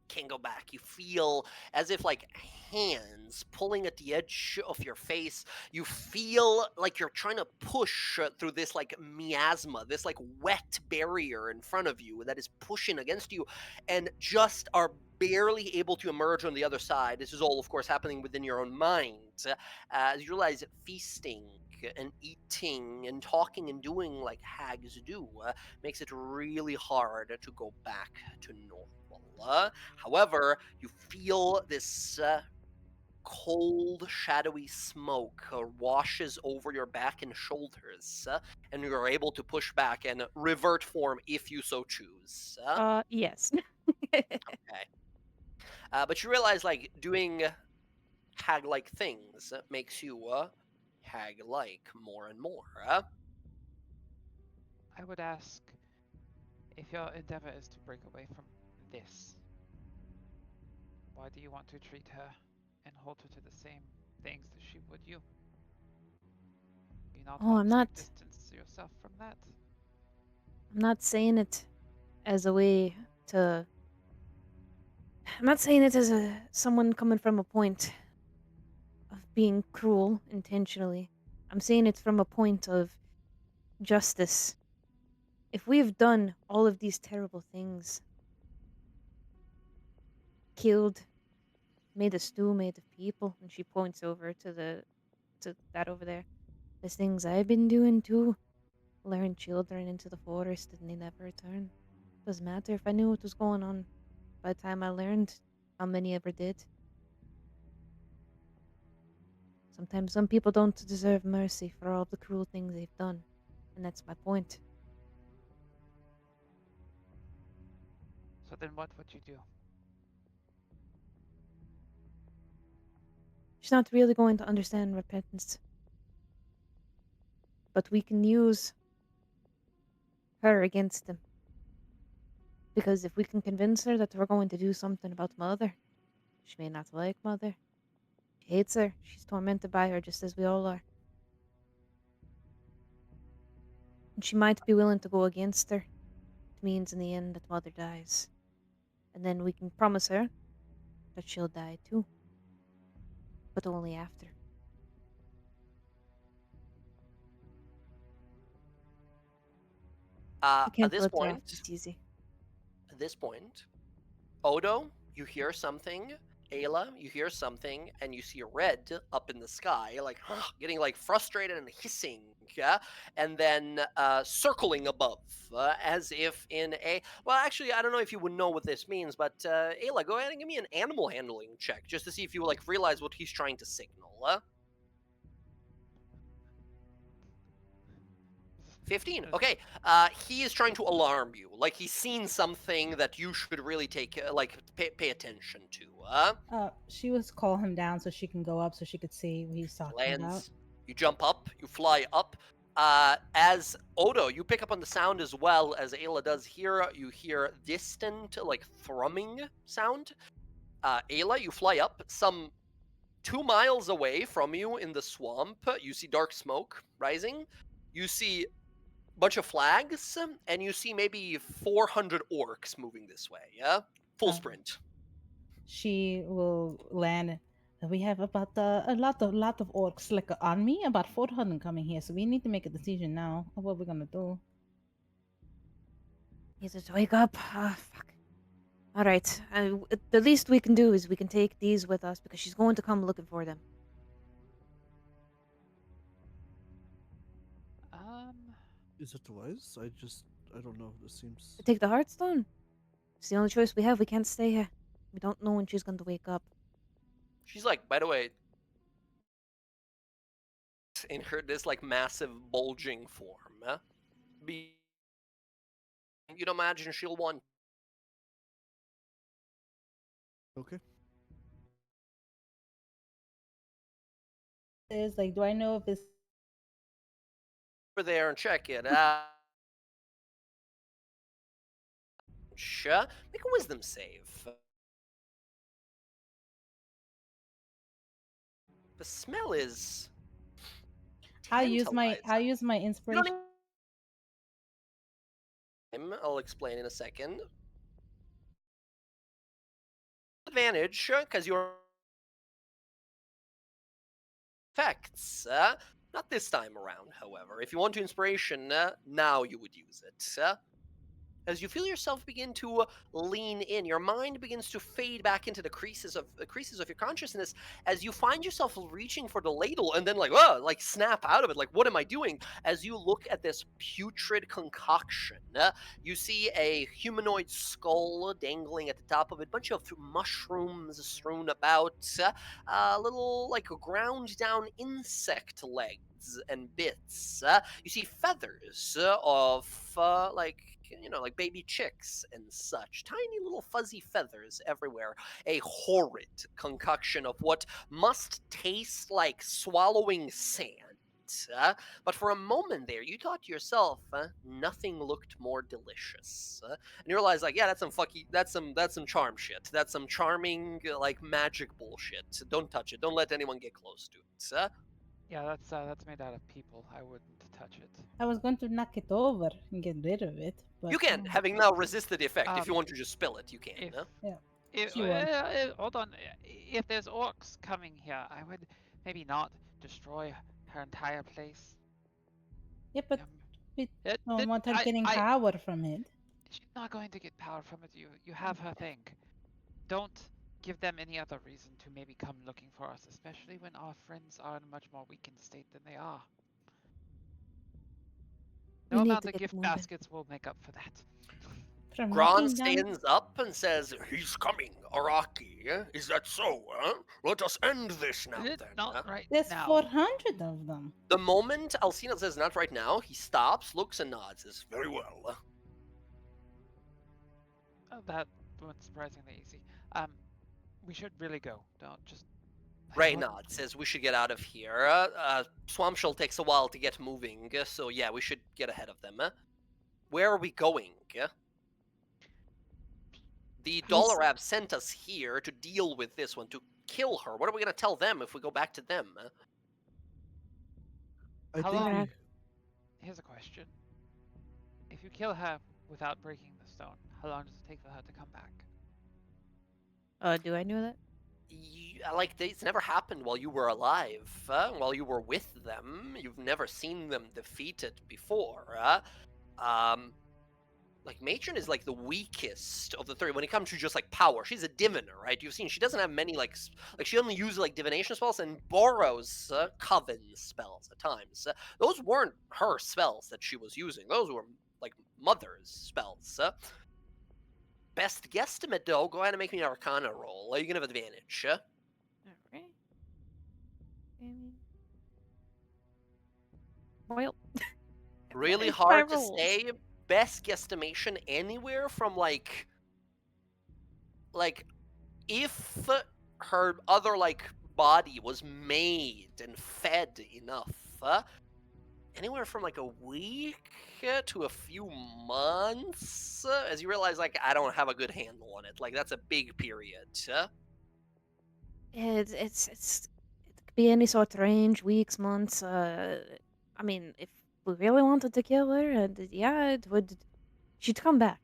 can't go back. You feel as if like hands pulling at the edge of your face. You feel like you're trying to push through this like miasma, this like wet barrier in front of you that is pushing against you, and just are barely able to emerge on the other side. This is all, of course, happening within your own mind. As you realize feasting and eating and talking and doing like hags do makes it really hard to go back to normal. However, you feel this cold, shadowy smoke washes over your back and shoulders, and you are able to push back and revert form if you so choose. Yes. Okay. But you realize, like, doing hag-like things makes you hag-like more and more. I would ask if your endeavor is to break away from this, why do you want to treat her and hold her to the same things that she would you? Do you not Oh, want I'm to not. distance yourself from that? I'm not saying it as a way to. I'm not saying it as someone coming from a point of being cruel intentionally. I'm saying it from a point of justice. If we've done all of these terrible things, killed, made a stew made of people, and she points over to that over there. There's things I've been doing too. Luring children into the forest and they never return. Doesn't matter if I knew what was going on by the time I learned how many ever did. Sometimes some people don't deserve mercy for all the cruel things they've done. And that's my point. So then what would you do? She's not really going to understand repentance. But we can use her against them. Because if we can convince her that we're going to do something about Mother, she may not like Mother. She hates her. She's tormented by her just as we all are. And she might be willing to go against her. It means in the end that Mother dies. And then we can promise her that she'll die too. But only after. We At can't this let her off point, just easy. at this point, Odo, you hear something. Ayla, you hear something, and you see red up in the sky, like getting like frustrated and hissing, yeah, and then circling above, as if in a. Well, actually, I don't know if you would know what this means, but Ayla, go ahead and give me an animal handling check just to see if you like realize what he's trying to signal. 15. Okay. He is trying to alarm you. Like he's seen something that you should really take pay attention to. She was call him down so she can go up so she could see what he's talking about. Lands. You jump up. You fly up. As Odo, you pick up on the sound as well as Ayla does here. You hear distant, like thrumming sound. Ayla, you fly up. Some 2 miles away from you in the swamp, you see dark smoke rising. You see bunch of flags, and you see maybe 400 orcs moving this way. Yeah, full sprint. She will land. We have about a lot of orcs like on me, about 400 coming here. So we need to make a decision now of what we're gonna do. Either to wake up. Ah, fuck. Alright. The least we can do is we can take these with us because she's going to come looking for them. Is it wise? I don't know. This seems. To take the Heartstone. It's the only choice we have. We can't stay here. We don't know when she's going to wake up. She's like, by the way, in her this like massive bulging form. You'd imagine she'll want. Okay. Is like, do I know if it's Over there and check it out. Make a wisdom save. The smell is I'll use my tantalizing. You inspiration. don't I'll explain in a second. Advantage, because your effects. Not this time around, however. If you want to inspiration, now you would use it. As you feel yourself begin to lean in, your mind begins to fade back into the creases of your consciousness as you find yourself reaching for the ladle and then like snap out of it. Like, what am I doing? As you look at this putrid concoction, you see a humanoid skull dangling at the top of it, bunch of mushrooms strewn about, little like ground down insect legs and bits. You see feathers of like baby chicks and such. Tiny little fuzzy feathers everywhere. A horrid concoction of what must taste like swallowing sand. But for a moment there, you thought to yourself, nothing looked more delicious. And you realize, like, yeah, that's some charm shit. That's some charming, like, magic bullshit. Don't touch it. Don't let anyone get close to it. Yeah, that's made out of people. I wouldn't touch it. I was going to knock it over and get rid of it, but You can, having now resisted the effect. If you Um, want to just spill it, you can. If, Yeah. if She won. hold on, if there's orcs coming here, I would maybe not destroy her entire place. Yeah, but Um, we it- don't it- want her I- getting I- power from it. She's not going to get power from it. You have her thing. Don't give them any other reason to maybe come looking for us, especially when our friends are in a much more weakened state than they are. We No need amount to of get gift moving. baskets will make up for that. From Gron knocking down. stands up and says, "He's coming, Araki. Is that so, huh? Let us end this now, then." Not right There's now. 400 of them. The moment Alcina says, "Not right now," he stops, looks, and nods. Says, "Very well." That was surprisingly easy. We should really go. Don't just. Ray nods, says, "We should get out of here. Swampshell takes a while to get moving, so yeah, we should get ahead of them. Where are we going? The Dollarab sent us here to deal with this one, to kill her. What are we going to tell them if we go back to them? I How think long- we, Here's a question. If you kill her without breaking the stone, how long does it take for her to come back? Do I know that? It's never happened while you were alive, while you were with them. You've never seen them defeated before. Like, Matron is like the weakest of the three when it comes to just like power. She's a diviner, right? You've seen she doesn't have many like she only uses like divination spells and borrows coven spells at times. Those weren't her spells that she was using. Those were like Mother's spells. Best guesstimate though, go ahead and make me an Arcana roll. You can have advantage. Alright. Well, Really It's hard my to rolls. say. Best guesstimation anywhere from like if her other like body was made and fed enough, anywhere from like a week to a few months, as you realize like I don't have a good handle on it. Like that's a big period. it could be any sort of range, weeks, months. I mean, if we really wanted to kill her, and yeah, it would. She'd come back.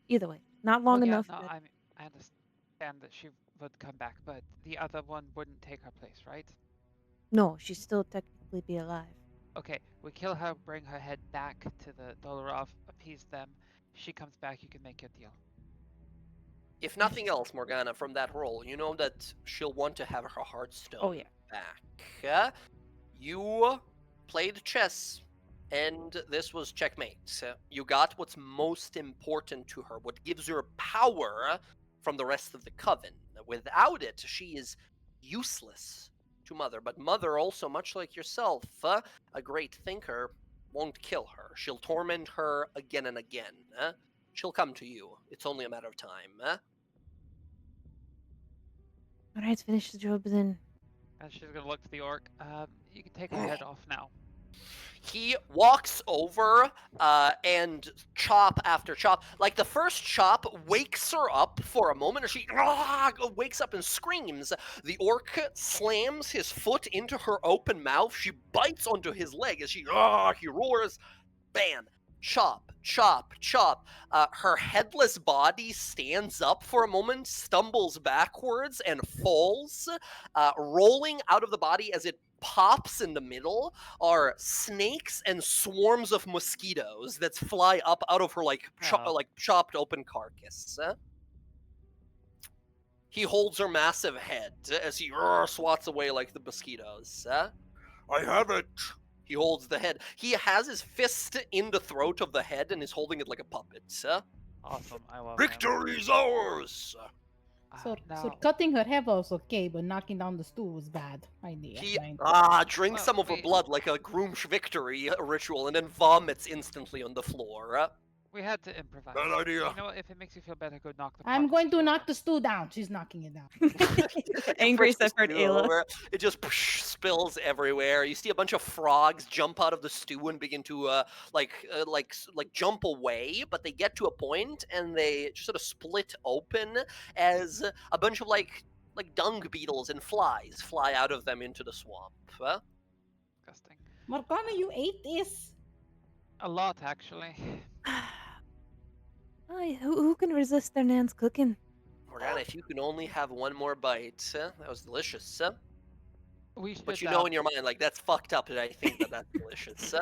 Either way, not long Well, yeah, enough. no, that- I understand that she would come back, but the other one wouldn't take her place, right? No, she'd still technically be alive. Okay, we kill her, bring her head back to the Dolorov, appease them. She comes back, you can make your deal. If nothing else, Morgana, from that role, you know that she'll want to have her Heartstone Oh, yeah. back. You played chess, and this was checkmate. You got what's most important to her, what gives her power from the rest of the coven. Without it, she is useless to Mother. But Mother, also, much like yourself, a great thinker, won't kill her. She'll torment her again and again. She'll come to you. It's only a matter of time. Alright, finish the job then. And she's gonna look to the orc. You can take her head off now. He walks over and chop after chop. Like the first chop wakes her up for a moment, and she wakes up and screams. The orc slams his foot into her open mouth. She bites onto his leg as he roars. Bam! Chop, chop, chop. Her headless body stands up for a moment, stumbles backwards, and falls. Rolling out of the body as it pops in the middle are snakes and swarms of mosquitoes that fly up out of her like chopped open carcass. He holds her massive head as he swats away like the mosquitoes. I have it. He holds the head. He has his fist in the throat of the head and is holding it like a puppet. Awesome. I love Victory's ours! So now, cutting her head was okay, but knocking down the stool was bad. He Fine. drinks Well, some of her wait. blood like a Groom's victory ritual and then vomits instantly on the floor. we had to improvise. Bad idea. You know what? If it makes you feel better, go knock the. I'm pocket going to stool knock down. the stool down. She's knocking it down. Angry Pushes separate stew Ayla. over. It just spills everywhere. You see a bunch of frogs jump out of the stew and begin to like jump away, but they get to a point and they just sort of split open as a bunch of like dung beetles and flies fly out of them into the swamp. Disgusting. Morgana, you ate this. A lot, actually. Ay, who can resist their nan's cooking? Morgana, if you can only have one more bite, that was delicious. We should. But you know in your mind, like, that's fucked up, and I think that's delicious.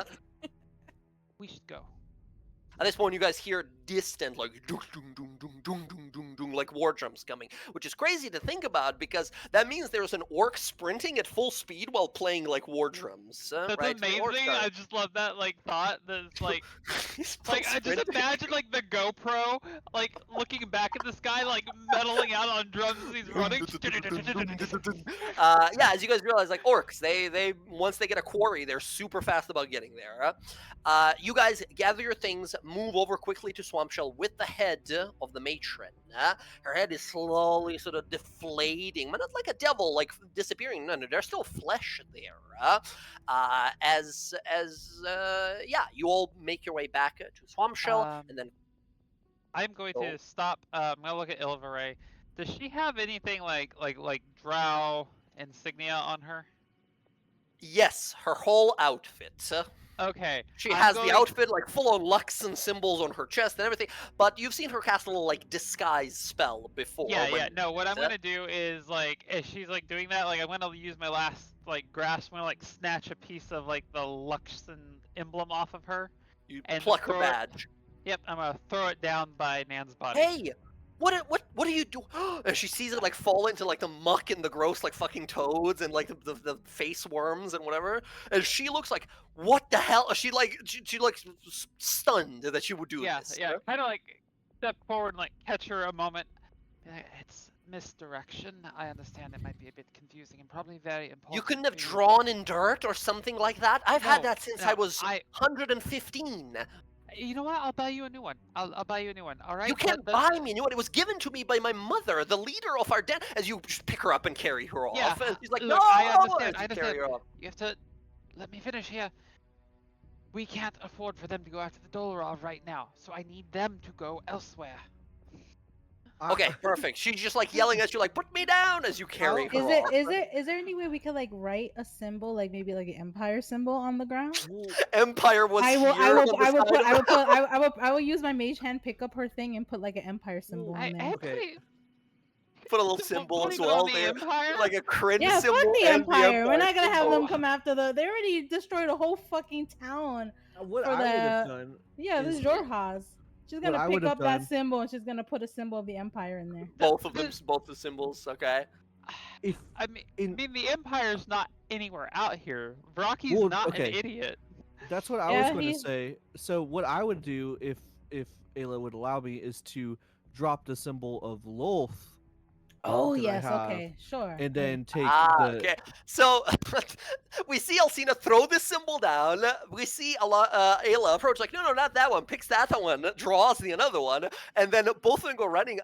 we should go. At this point, you guys hear distant, like, dung, dung, dung, dung, dung, dung, dung, dung, like war drums coming, which is crazy to think about because that means there's an orc sprinting at full speed while playing, like, war drums. That's right? The orcs amazing. are- I just love that like thought. That's like, He's like I just sprinting. imagine like the GoPro, like looking back at this guy, like meddling out on drums as he's running. Yeah, as you guys realize, like orcs, they once they get a quarry, they're super fast about getting there. You guys gather your things, move over quickly to Swampshell with the head of the matron. Her head is slowly sort of deflating, but not like a devil, like disappearing. No, there's still flesh there. Yeah, you all make your way back to Swampshell, and then I'm going Oh. to stop. I'm gonna look at Ilveray. Does she have anything like drow insignia on her? yes, her whole outfit. Okay. She I'm has going- the outfit like full of Luxon symbols on her chest and everything, but you've seen her cast a little like disguise spell before. Yeah, when- yeah. No, what I'm Yeah. gonna do is like, if she's like doing that, like I'm gonna use my last like grasp. I'm gonna like snatch a piece of like the Luxon emblem off of her. You and pluck her throw it- badge. Yep, I'm gonna throw it down by Nan's body. Hey, what do you do? And she sees it like fall into like the muck and the gross like fucking toads and like the face worms and whatever. And she looks like, what the hell? She like stunned that she would do Yeah, this. yeah. Kind of like step forward and like catch her a moment. Be like, it's misdirection. I understand it might be a bit confusing and probably very important. You couldn't have for you." drawn in dirt or something like that. I've had No, that since no, I was I- 115. You know what? I'll buy you a new one. I'll buy you a new one. All right. You can't buy me. You know what? It was given to me by my mother, the leader of our den. As you just pick her up and carry her off. Yeah, And she's like, look, no! I understand, as I you carry understand. her off. You have to let me finish here. We can't afford for them to go after the Dolorov right now, so I need them to go elsewhere. Okay, perfect. She's just like yelling at you, like, put me down as you carry her off. Is there any way we could like write a symbol, like maybe like an empire symbol on the ground? Empire was I here on the side of I will use my mage hand, pick up her thing, and put like an empire symbol on there. Okay. Put a little Put symbol it as on well the there. Empire? Like a crin Yeah, symbol. fuck the and empire. We're not gonna have symbol. them come after the. They already destroyed a whole fucking town. What For I would have the- done. Yeah, this is Is- Jorhaz. She's What gonna I pick would've up that done- symbol and she's gonna put a symbol of the empire in there. Both of them, both the symbols, okay? If I mean, in the Empire's not anywhere out here. Vraki's Well, not okay. an idiot. that's what I Yeah, was going to he's- say. So what I would do if Ayla would allow me is to drop the symbol of Lolth. Oh that I yes, have, okay, sure. And then take the Okay. So we see Alcina throw this symbol down. We see Ayla approach like, no, not that one. Picks that one, draws the another one, and then both of them go running.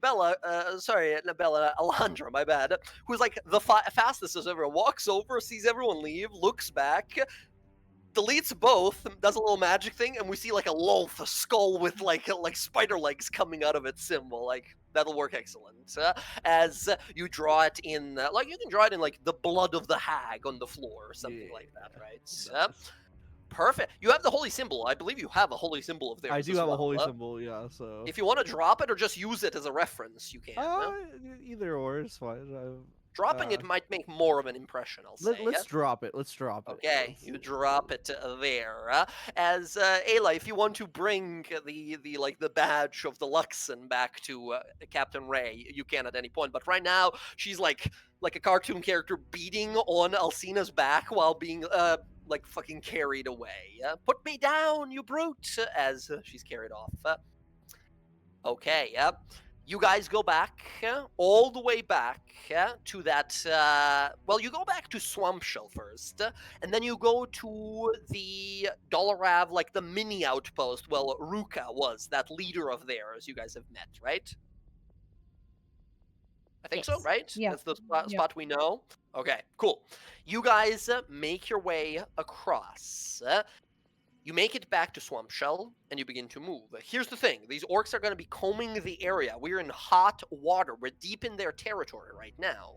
Bella, not Bella, Alejandra, my bad, who's like the fastest as ever, walks over, sees everyone leave, looks back, deletes both, does a little magic thing, and we see like a Lolth, a skull with like spider legs coming out of its symbol. Like that'll work excellent. As you draw it in, like you can draw it in like the blood of the hag on the floor or something like that, right? Nice. Perfect. You have the holy symbol. I believe you have a holy symbol of theirs. I do as have well. a holy symbol, yeah. So if you want to drop it or just use it as a reference, you can. either or is fine. Dropping it might make more of an impression, I'll say. Let's drop it. Let's drop it. Okay, you drop it there. As Ayla, if you want to bring the badge of the Luxon back to Captain Ray, you can at any point. But right now, she's like a cartoon character beating on Alcina's back while being like fucking carried away. Put me down, you brute! As she's carried off. Okay, yep. You guys go back, all the way back to that. Well, you go back to Swamp Shell first, and then you go to the Dolarav, like the mini outpost. Well, Ruka was that leader of theirs. You guys have met, right? I think so, Yes. right? Yeah. That's the spot we know. Okay, cool. You guys make your way across. You make it back to Swamp Shell, and you begin to move. Here's the thing. These orcs are going to be combing the area. We're in hot water. We're deep in their territory right now.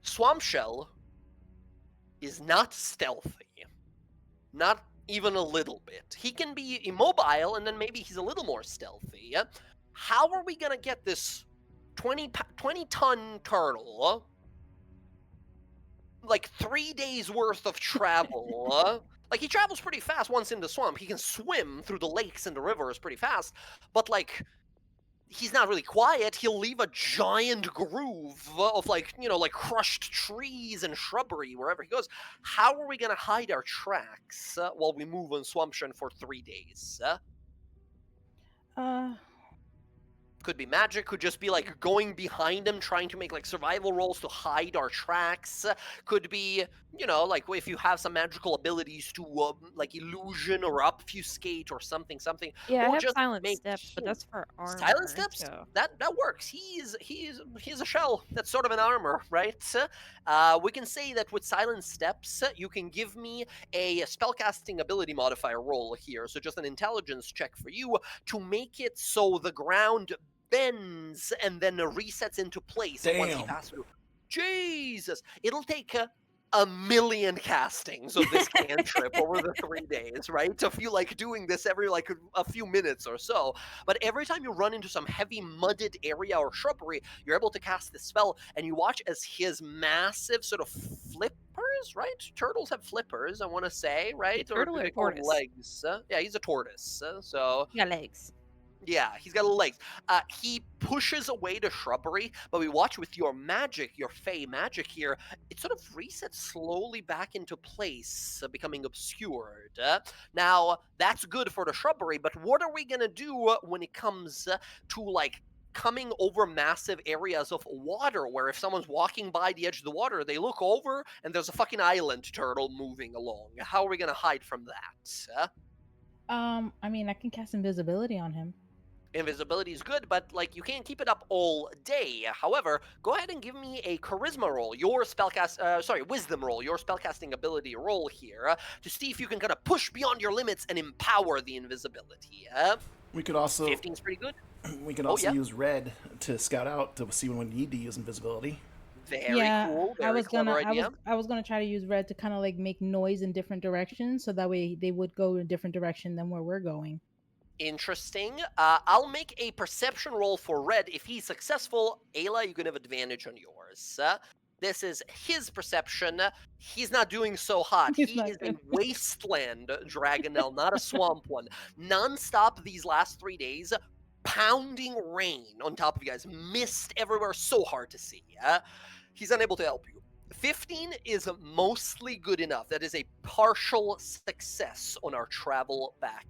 Swamp Shell is not stealthy. Not even a little bit. He can be immobile, and then maybe he's a little more stealthy. How are we going to get this 20-ton turtle, like 3 days worth of travel? Like, he travels pretty fast once in the swamp. He can swim through the lakes and the rivers pretty fast, but, like, he's not really quiet. He'll leave a giant groove of, like, you know, like crushed trees and shrubbery wherever he goes. How are we going to hide our tracks while we move on Swampshan for 3 days? Could be magic, could just be like going behind him, trying to make like survival rolls to hide our tracks. Could be, you know, like if you have some magical abilities to like illusion or obfuscate or something. Yeah, or I have just silent make steps, but that's for armor. silent steps. So. That works. He's a shell. That's sort of an armor, right? We can say that with silent steps, you can give me a spellcasting ability modifier roll here. So just an intelligence check for you to make it so the ground bends and then resets into place once he Damn. passes through. Jesus! It'll take a million castings of this cantrip over the 3 days, right? If you like doing this every like a few minutes or so. But every time you run into some heavy mudded area or shrubbery, you're able to cast this spell, and you watch as his massive sort of flippers, right? Turtles have flippers, I want to say, right? Yeah, turtle do or they call them tortoise? legs? Yeah, he's a tortoise. So Yeah, legs. yeah, he's got legs. He pushes away the shrubbery, but we watch with your magic, your fey magic here, it sort of resets slowly back into place, becoming obscured. Now, that's good for the shrubbery, but what are we going to do when it comes to, like, coming over massive areas of water, where if someone's walking by the edge of the water, they look over, and there's a fucking island turtle moving along? How are we going to hide from that? I mean, I can cast invisibility on him. Invisibility is good, but like you can't keep it up all day. However, go ahead and give me a charisma roll, your wisdom roll, your spellcasting ability roll here, to see if you can kind of push beyond your limits and empower the invisibility. We could also 15's pretty good. We can also use red to scout out to see when we need to use invisibility. Very cool. Very clever idea. I was gonna try to use red to kind of like make noise in different directions, so that way they would go in a different direction than where we're going. Interesting. I'll make a perception roll for red. If he's successful, Ayla, you can have advantage on yours. This is his perception. He's not doing so hot. He is a wasteland dragonel, not a swamp one. Non-stop these last 3 days, pounding rain on top of you guys. Mist everywhere, so hard to see. He's unable to help you. 15 is mostly good enough. That is a partial success on our travel back.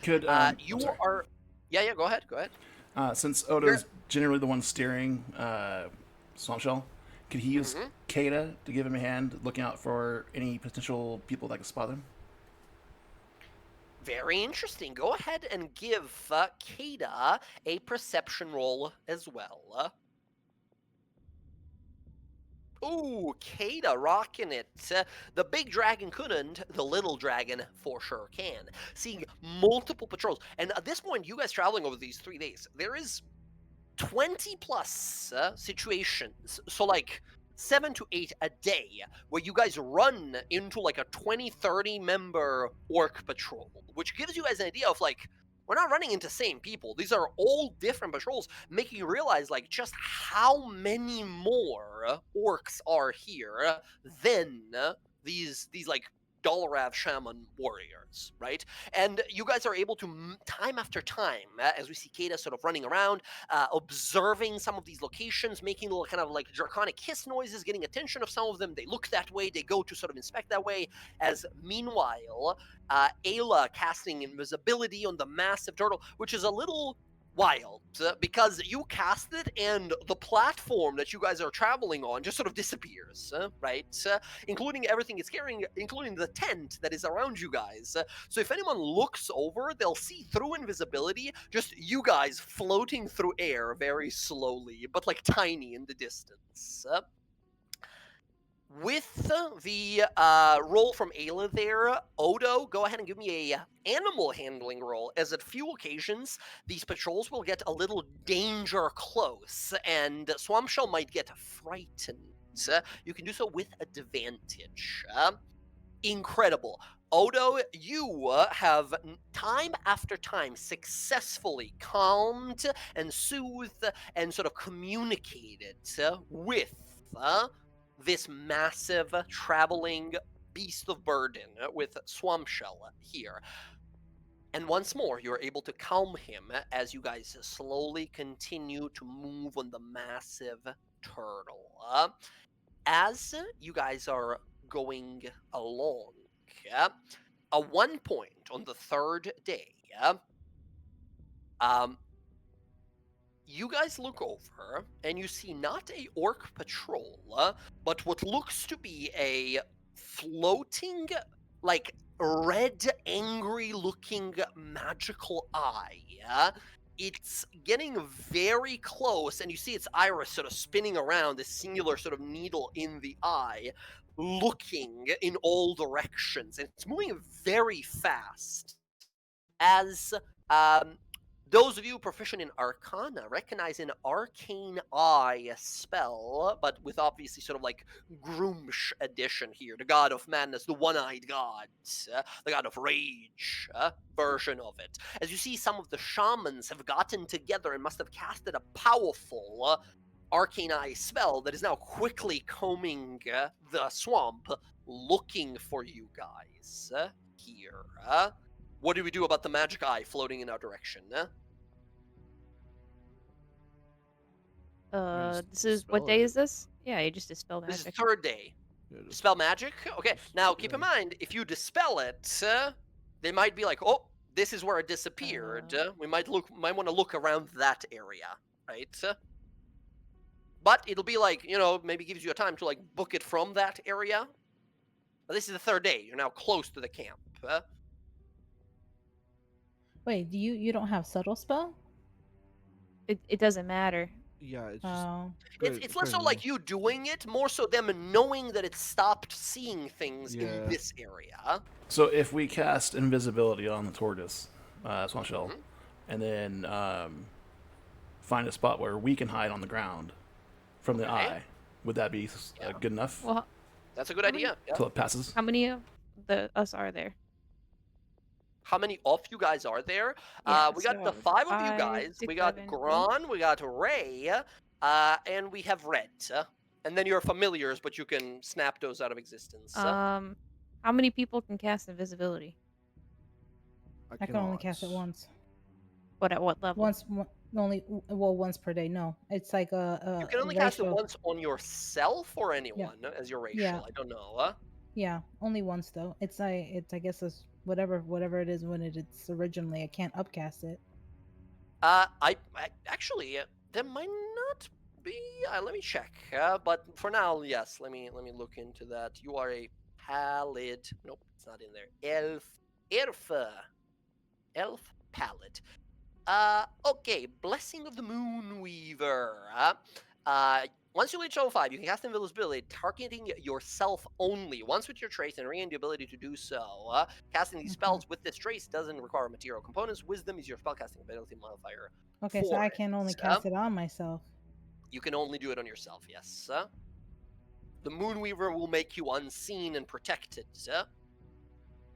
Could you are? Yeah. Go ahead. Since Odo's generally the one steering Swamp Shell, could he use Kata to give him a hand, looking out for any potential people that can spot him? Very interesting. Go ahead and give Kata a perception roll as well. Ooh, Kata rocking it. The big dragon couldn't, the little dragon for sure can. Seeing multiple patrols. And at this point, you guys traveling over these 3 days, there is 20 plus situations. So, like, 7 to 8 a day where you guys run into like a 20-30 member orc patrol, which gives you guys an idea of like, we're not running into same people. These are all different patrols, making you realize like just how many more orcs are here than these like Dolarav shaman warriors, right? And you guys are able to time after time, as we see Kata sort of running around, observing some of these locations, making little kind of like draconic hiss noises, getting attention of some of them. They look that way, they go to sort of inspect that way. As meanwhile, Ayla casting invisibility on the massive turtle, which is a little wild because you cast it and the platform that you guys are traveling on just sort of disappears, right? Including everything it's carrying, including the tent that is around you guys. So if anyone looks over, they'll see through invisibility just you guys floating through air very slowly, but like tiny in the distance. With the roll from Ayla there, Odo, go ahead and give me a animal handling roll. As at few occasions, these patrols will get a little danger close, and Swampshell might get frightened. You can do so with advantage. Incredible. Odo, you have time after time successfully calmed and soothed and sort of communicated with this massive traveling beast of burden with Swampshell here. And once more, you're able to calm him as you guys slowly continue to move on the massive turtle. As you guys are going along, at one point on the third day, you guys look over and you see not a orc patrol, but what looks to be a floating, like, red, angry-looking magical eye. It's getting very close, and you see its iris sort of spinning around, this singular sort of needle in the eye, looking in all directions, and it's moving very fast. As those of you proficient in Arcana recognize an Arcane Eye spell, but with obviously sort of like Groomsh addition here. The god of madness, the one-eyed god, the god of rage version of it. As you see, some of the shamans have gotten together and must have casted a powerful Arcane Eye spell that is now quickly combing the swamp, looking for you guys here. What do we do about the magic eye floating in our direction? This is what day is this? Yeah, you just dispel This is magic. third day. Dispel magic? Okay, now keep in mind, if you dispel it, they might be like, oh, this is where it disappeared. We might want to look around that area, right? But it'll be like, maybe gives you a time to like book it from that area. But this is the third day. You're now close to the camp. Wait, you don't have subtle spell? It doesn't matter. Yeah, it's just Oh, It's less so like you doing it, more so them knowing that it stopped seeing things in this area. So if we cast invisibility on the tortoise, Swampshell, and then find a spot where we can hide on the ground from the eye, would that be good enough? Well, that's a good idea. Until it passes. how many of us are there? How many of you guys are there? Yeah, we got so the 5 of you 5, guys. 6, We got 7, 8. Gron, we got Ray, and we have Red. And then your familiars, but you can snap those out of existence. How many people can cast invisibility? I can only cast it once. At what level? Once per day. No, it's like a you can only cast it once on yourself or anyone as your racial. Yeah. I don't know. Yeah, only once though. It's I guess it's whatever it is when it's originally. I can't upcast it. I actually there might not be. Let me check. But for now, yes. Let me look into that. You are a pallid. Nope, it's not in there. Elf pallid. Okay, Blessing of the Moonweaver. Once you reach level 5, you can cast invisibility, targeting yourself only. Once with your trace and regain the ability to do so. Casting these spells with this trace doesn't require material components. Wisdom is your spellcasting ability modifier. Okay, so I can only cast it on myself. You can only do it on yourself, yes. The Moonweaver will make you unseen and protected.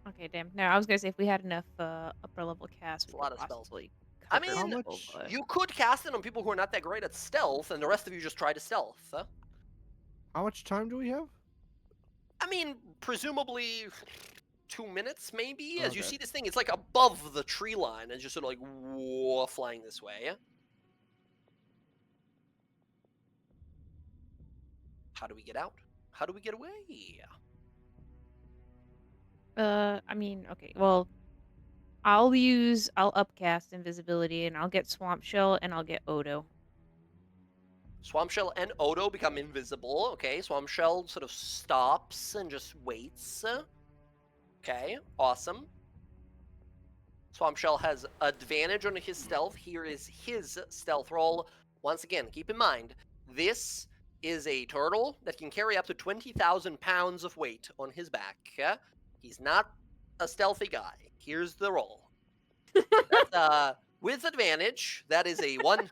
Okay, damn. No, I was gonna say if we had enough upper level cast, It's we a lot could of spells. possibly I cover mean, people, but... you could cast it on people who are not that great at stealth, and the rest of you just try to stealth. How much time do we have? I mean, presumably 2 minutes, maybe? As you Okay. see this thing, it's like above the tree line, and just sort of like, whoa, flying this way. How do we get out? How do we get away? I mean, okay, well, I'll upcast invisibility, and I'll get Swamp Shell, and I'll get Odo. Swamp Shell and Odo become invisible. Okay, Swamp Shell sort of stops and just waits. Okay, awesome. Swamp Shell has advantage on his stealth. Here is his stealth roll. Once again, keep in mind, this is a turtle that can carry up to 20,000 pounds of weight on his back. He's not a stealthy guy. Here's the roll. That's, with advantage, that is a 1.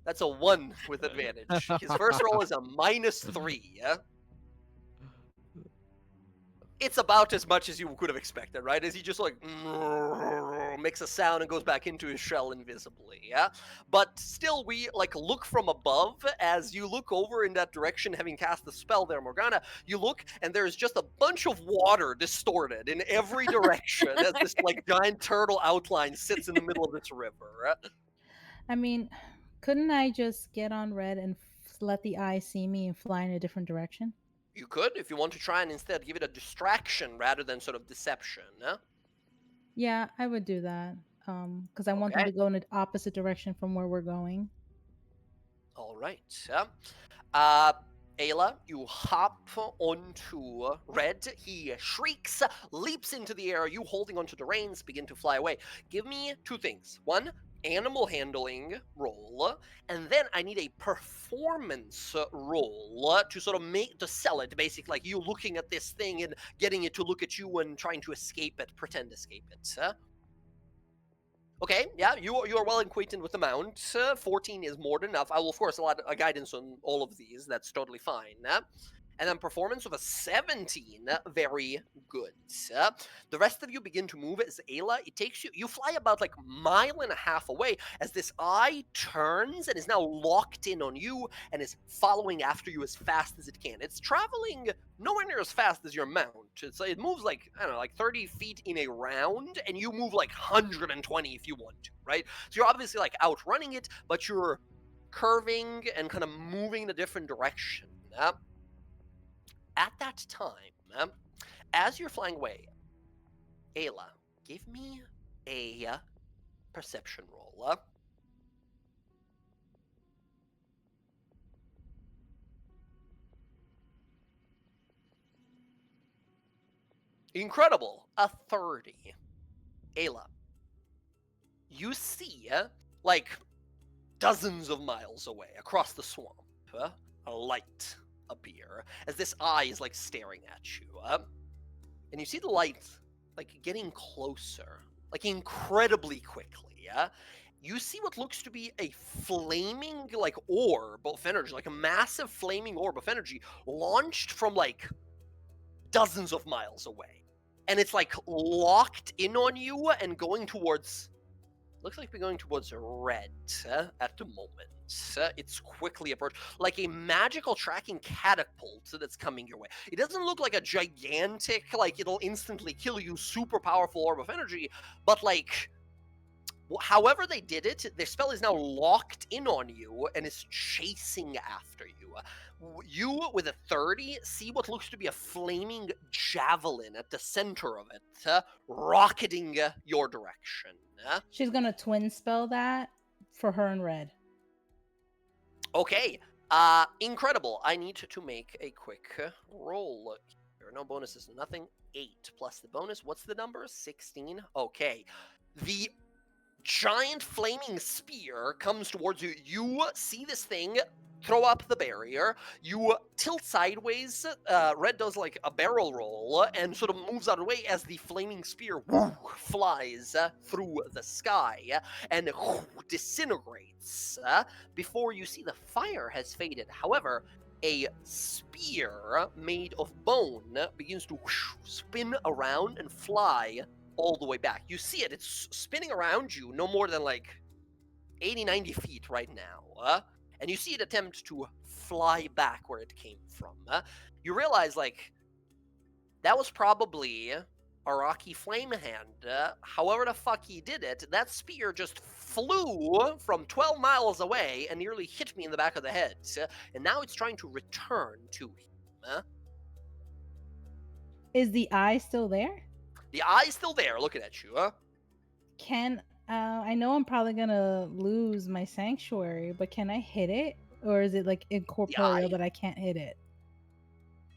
That's a 1 with advantage. His first roll is a -3. It's about as much as you could have expected, right? As he just like makes a sound and goes back into his shell invisibly, yeah? But still, we like look from above. As you look over in that direction, having cast the spell there, Morgana, you look and there's just a bunch of water distorted in every direction as this like giant turtle outline sits in the middle of this river. I mean, couldn't I just get on red and let the eye see me and fly in a different direction? You could, if you want to try and instead give it a distraction rather than sort of deception. Yeah, I would do that. Because I want them Okay. to go in the opposite direction from where we're going. All right. Ayla, you hop onto Red. He shrieks, leaps into the air. You holding onto the reins, begin to fly away. Give me 2 things. 1, animal handling roll, and then I need a performance roll to sort of to sell it. Basically, like you looking at this thing and getting it to look at you and trying to escape it, pretend escape it. Okay, yeah, you are well acquainted with the mount. 14 is more than enough. I will, of course, allow guidance on all of these. That's totally fine. And then performance of a 17. Very good. The rest of you begin to move as Ayla. It takes you fly about like 1.5 miles away as this eye turns and is now locked in on you and is following after you as fast as it can. It's traveling nowhere near as fast as your mount. It moves like, I don't know, like 30 feet in a round, and you move like 120 if you want to, right? So you're obviously like outrunning it, but you're curving and kind of moving in a different direction. At that time, as you're flying away, Ayla, give me a perception roll. Incredible. A 30. Ayla, you see, like, dozens of miles away across the swamp, a light appear as this eye is, like, staring at you. And you see the light, like, getting closer, like, incredibly quickly. You see what looks to be a flaming, like, orb of energy, like a massive flaming orb of energy launched from, like, dozens of miles away. And it's like locked in on you and going towards, looks like we're going towards red at the moment. It's quickly approached, like a magical tracking catapult that's coming your way. It doesn't look like a gigantic, like it'll instantly kill you, super powerful orb of energy, but like, however they did it, their spell is now locked in on you and is chasing after you. You, with a 30, see what looks to be a flaming javelin at the center of it, rocketing your direction. She's gonna twin spell that for her and red. Okay, incredible. I need to make a quick roll. There are no bonuses, nothing. 8 plus the bonus. What's the number? 16. Okay. The giant flaming spear comes towards you. You see this thing throw up the barrier. You tilt sideways. Red does like a barrel roll and sort of moves out of the way as the flaming spear flies through the sky and disintegrates before you see the fire has faded. However, a spear made of bone begins to spin around and fly all the way back. You see it. It's spinning around you no more than like 80, 90 feet right now. And you see it attempt to fly back where it came from. You realize, like, that was probably a rocky flame hand. However the fuck he did it, that spear just flew from 12 miles away and nearly hit me in the back of the head. And now it's trying to return to him. Is the eye still there? The eye's still there, looking at you. Can I know I'm probably gonna lose my sanctuary, but can I hit it, or is it like incorporeal that I can't hit it?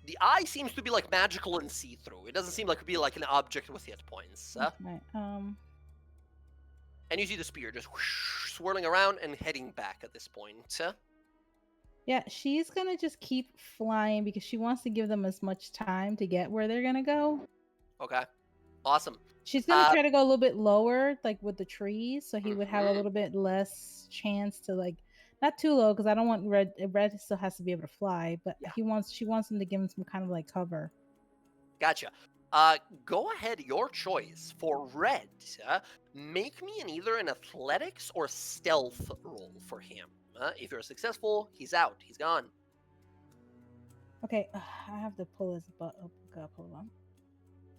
The eye seems to be like magical and see-through. It doesn't seem like it would be like an object with hit points. Right. And you see the spear just swirling around and heading back at this point. Yeah, she's gonna just keep flying because she wants to give them as much time to get where they're gonna go. Okay. Awesome. She's gonna try to go a little bit lower, like with the trees, so he would have a little bit less chance to like, not too low, because I don't want Red. Red still has to be able to fly, but she wants him to give him some kind of like cover. Gotcha. Go ahead, your choice. For Red, make me either an athletics or stealth roll for him. If you're successful, he's out. He's gone. Okay, I have to pull his butt up. Hold on.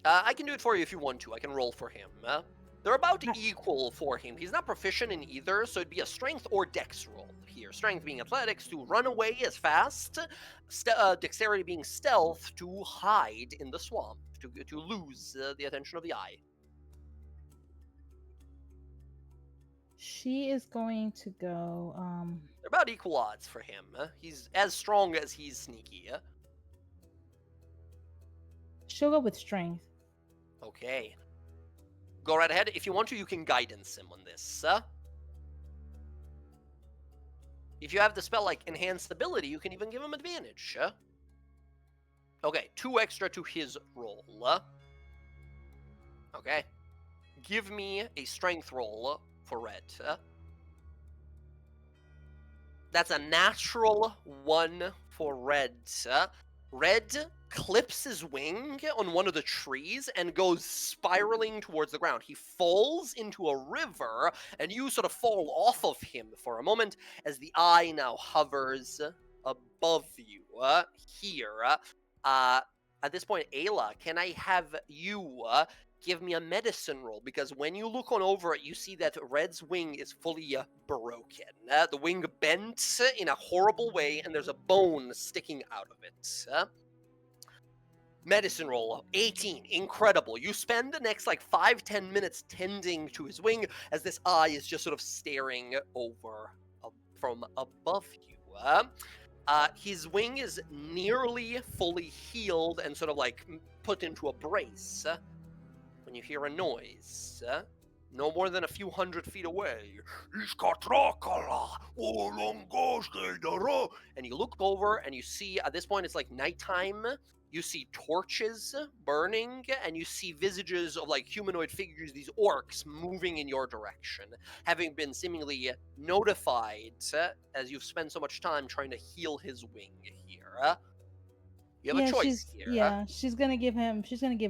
I can do it for you if you want to. I can roll for him. They're about equal for him. He's not proficient in either, so it'd be a strength or dex roll here. Strength being athletics to run away as fast, dexterity being stealth to hide in the swamp, to lose the attention of the eye. She is going to go. They're about equal odds for him. He's as strong as he's sneaky. She'll go with strength. Okay. Go right ahead. If you want to, you can guidance him on this. If you have the spell like enhanced ability, you can even give him advantage. Okay, 2 extra to his roll. Okay. Give me a strength roll for Red. That's a natural 1 for Red. Red clips his wing on one of the trees and goes spiraling towards the ground. He falls into a river, and you sort of fall off of him for a moment as the eye now hovers above you here. At this point, Ayla, can I have you give me a medicine roll? Because when you look on over it, you see that Red's wing is fully broken. The wing bent in a horrible way, and there's a bone sticking out of it. Medicine roll, 18. Incredible. You spend the next like 5-10 minutes tending to his wing as this eye is just sort of staring over from above you. His wing is nearly fully healed and sort of like put into a brace when you hear a noise. No more than a few hundred feet away. And you look over and you see, at this point it's like nighttime, you see torches burning, and you see visages of like humanoid figures, these orcs, moving in your direction, having been seemingly notified as you've spent so much time trying to heal his wing here. You have a choice here. Yeah, she's gonna give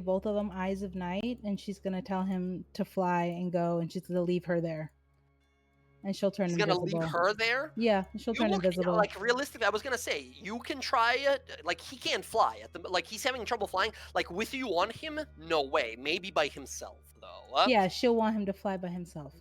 both of them eyes of night, and she's gonna tell him to fly and go, and she's gonna leave her there. And she'll turn invisible. He's gonna leave her there? Yeah, she'll turn invisible. Like, realistically, I was gonna say, you can try it. Like, he can't fly. Like, he's having trouble flying. Like, with you on him? No way. Maybe by himself, though. Yeah, she'll want him to fly by himself.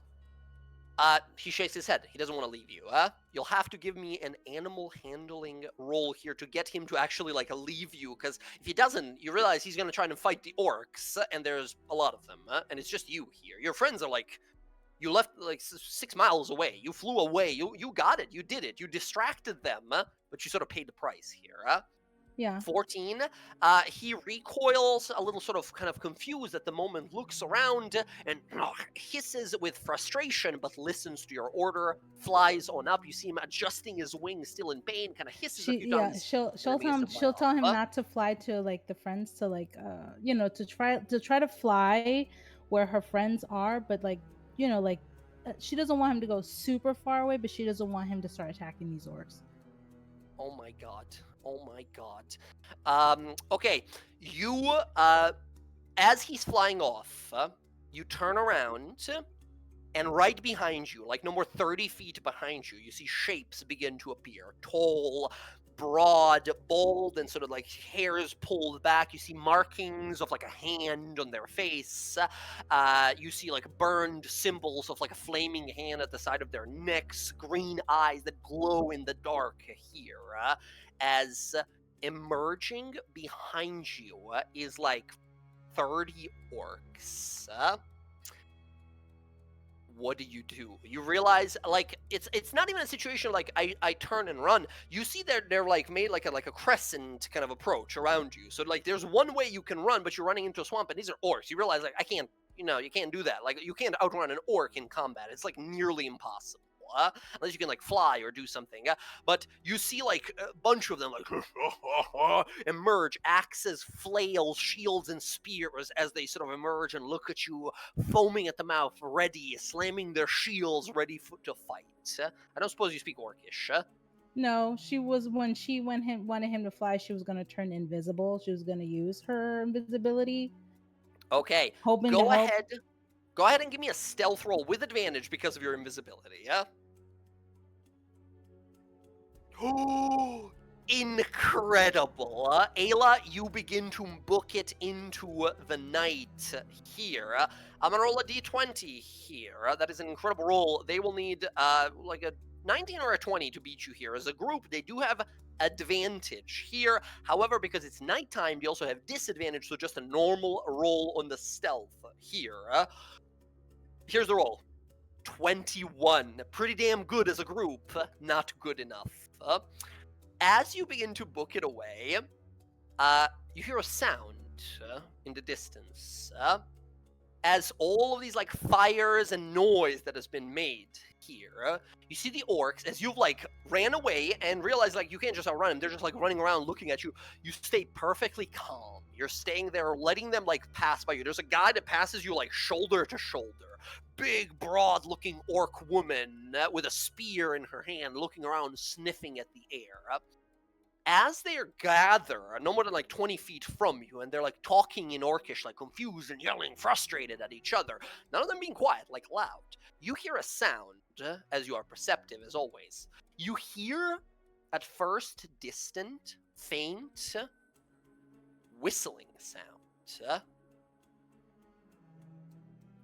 He shakes his head. He doesn't want to leave you. You'll have to give me an animal handling roll here to get him to actually, like, leave you. Because if he doesn't, you realize he's gonna try and fight the orcs, and there's a lot of them. And it's just you here. Your friends are, like... You left, like, 6 miles away. You flew away. You got it. You did it. You distracted them, but you sort of paid the price here. Yeah. 14. He recoils a little sort of kind of confused at the moment, looks around and hisses with frustration, but listens to your order, flies on up. You see him adjusting his wings, still in pain, kind of hisses a few times. She'll and then she'll tell him not to fly to like the friends to like to try to fly where her friends are, but like like she doesn't want him to go super far away, but she doesn't want him to start attacking these orcs. Oh my god. Oh my god. Okay. You, as he's flying off, you turn around, and right behind you, like no more 30 feet behind you, you see shapes begin to appear. Tall, broad, bold, and sort of like hairs pulled back. You see markings of like a hand on their face. You see like burned symbols of like a flaming hand at the side of their necks, green eyes that glow in the dark here. As emerging behind you is like 30 orcs. What do? You realize like it's not even a situation like I turn and run. You see they're like made like a crescent kind of approach around you. So like there's one way you can run, but you're running into a swamp, and these are orcs. You realize like I can't, you can't do that. Like you can't outrun an orc in combat. It's like nearly impossible. Unless you can like fly or do something. But you see like a bunch of them like emerge, axes, flails, shields, and spears as they sort of emerge and look at you, foaming at the mouth, ready, slamming their shields, ready to fight. I don't suppose you speak Orcish. No, she was when she wanted him to fly. She was gonna turn invisible. She was gonna use her invisibility. Okay, Hoping to go help. ahead. Go ahead and give me a stealth roll with advantage because of your invisibility. Yeah. Oh, incredible. Ayla, you begin to book it into the night here. I'm going to roll a d20 here. That is an incredible roll. They will need like a 19 or a 20 to beat you here. As a group, they do have advantage here. However, because it's nighttime, they also have disadvantage, so just a normal roll on the stealth here. Here's the roll. 21. Pretty damn good as a group. Not good enough. As you begin to book it away, you hear a sound in the distance. As all of these like fires and noise that has been made here, you see the orcs as you've like ran away and realize like you can't just outrun them. They're just like running around looking at you. You stay perfectly calm. You're staying there, letting them like pass by you. There's a guy that passes you like shoulder to shoulder. Big, broad-looking orc woman with a spear in her hand, looking around, sniffing at the air. As they gather, no more than like 20 feet from you, and they're like talking in Orcish, like confused and yelling, frustrated at each other, none of them being quiet, like loud, you hear a sound, as you are perceptive as always. You hear, at first, distant, faint, whistling sound.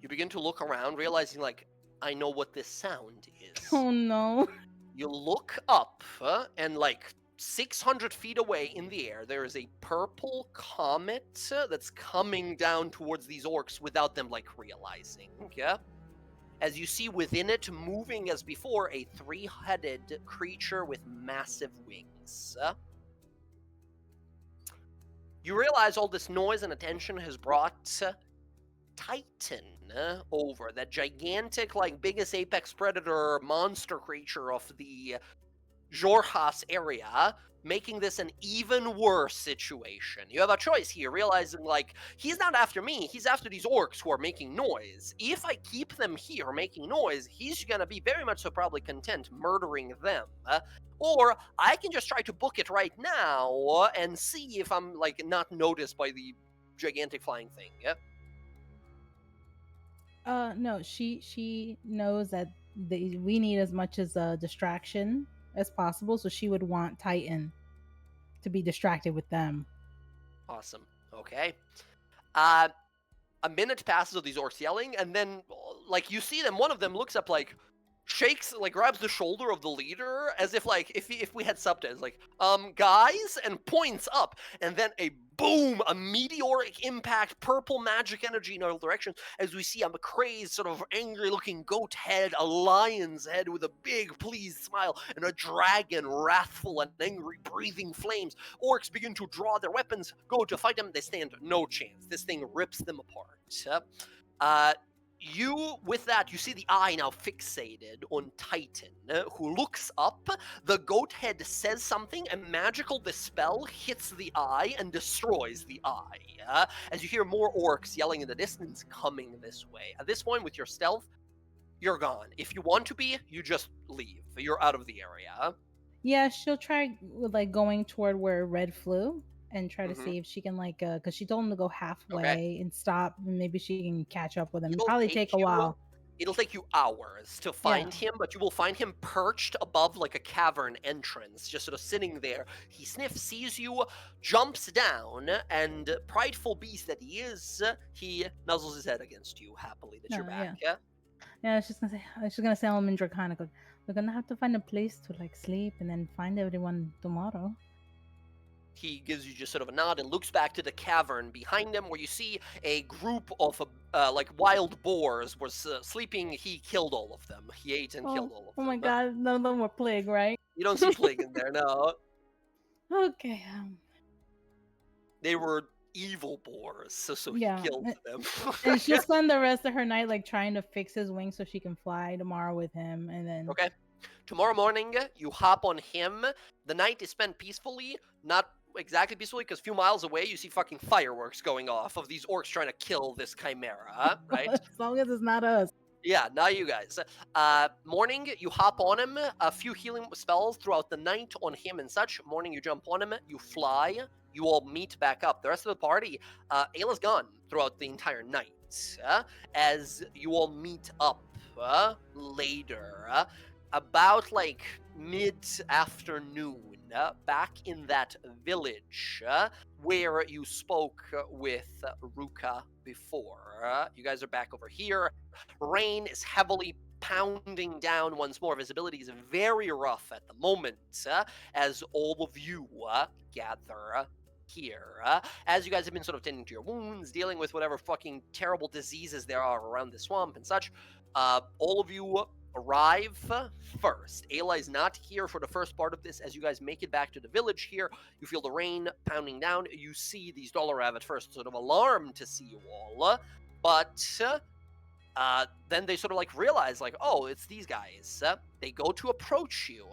You begin to look around, realizing, like, I know what this sound is. Oh no. You look up, and like 600 feet away in the air, there is a purple comet that's coming down towards these orcs without them, like, realizing. Yeah? As you see within it, moving as before, a 3-headed creature with massive wings. You realize all this noise and attention has brought Titan over, that gigantic, like, biggest apex predator monster creature of the Jorhas area, making this an even worse situation. You have a choice here, realizing, like, he's not after me, he's after these orcs who are making noise. If I keep them here making noise, he's gonna be very much so probably content murdering them. Or I can just try to book it right now and see if I'm, like, not noticed by the gigantic flying thing. Yeah? No, she knows that we need as much as a distraction as possible, so she would want Titan to be distracted with them. Awesome. Okay. A minute passes of these orcs yelling, and then, like, you see them, one of them looks up like, shakes, like grabs the shoulder of the leader as if like if we had subtitles, like guys, and points up, and then a boom, a meteoric impact, purple magic energy in all directions as we see a crazed, sort of angry-looking goat head, a lion's head with a big pleased smile, and a dragon, wrathful and angry, breathing flames. Orcs begin to draw their weapons, go to fight them. They stand no chance. This thing rips them apart. You, with that, you see the eye now fixated on Titan, who looks up. The goat head says something, and magical dispel hits the eye and destroys the eye. As you hear more orcs yelling in the distance coming this way. At this point, with your stealth, you're gone. If you want to be, you just leave. You're out of the area. Yeah, she'll try with like going toward where Red flew and try to see if she can like because she told him to go halfway and stop, and maybe she can catch up with him. It'll probably take a while. It'll take you hours to find him, but you will find him perched above like a cavern entrance, just sort of sitting there. He sniffs, sees you, jumps down, and prideful beast that he is, he nuzzles his head against you happily that you're back. Yeah, she's gonna say I'm in Draconic. We're gonna have to find a place to like sleep and then find everyone tomorrow. He gives you just sort of a nod and looks back to the cavern behind him, where you see a group of like wild boars was sleeping. He killed all of them. He ate and killed all of them. Oh my god, none of them were plague, right? You don't see plague in there, no. Okay. They were evil boars, so he killed them. And she'll spend the rest of her night like trying to fix his wings so she can fly tomorrow with him, and then. Okay. Tomorrow morning, you hop on him. The night is spent peacefully, not exactly peacefully, because a few miles away you see fucking fireworks going off of these orcs trying to kill this chimera, right? As long as it's not us. Yeah, not you guys. Morning, you hop on him. A few healing spells throughout the night on him and such. Morning, you jump on him. You fly. You all meet back up. The rest of the party, Ayla's gone throughout the entire night. As you all meet up later, about like mid-afternoon, back in that village where you spoke with Ruka before. You guys are back over here. Rain is heavily pounding down once more. Visibility is very rough at the moment as all of you gather here. As you guys have been sort of tending to your wounds, dealing with whatever fucking terrible diseases there are around the swamp and such, all of you arrive first. Ayla is not here for the first part of this. As you guys make it back to the village here, you feel the rain pounding down. You see these Dolarav at first sort of alarmed to see you all, but then they sort of like realize like, oh, it's these guys. They go to approach you,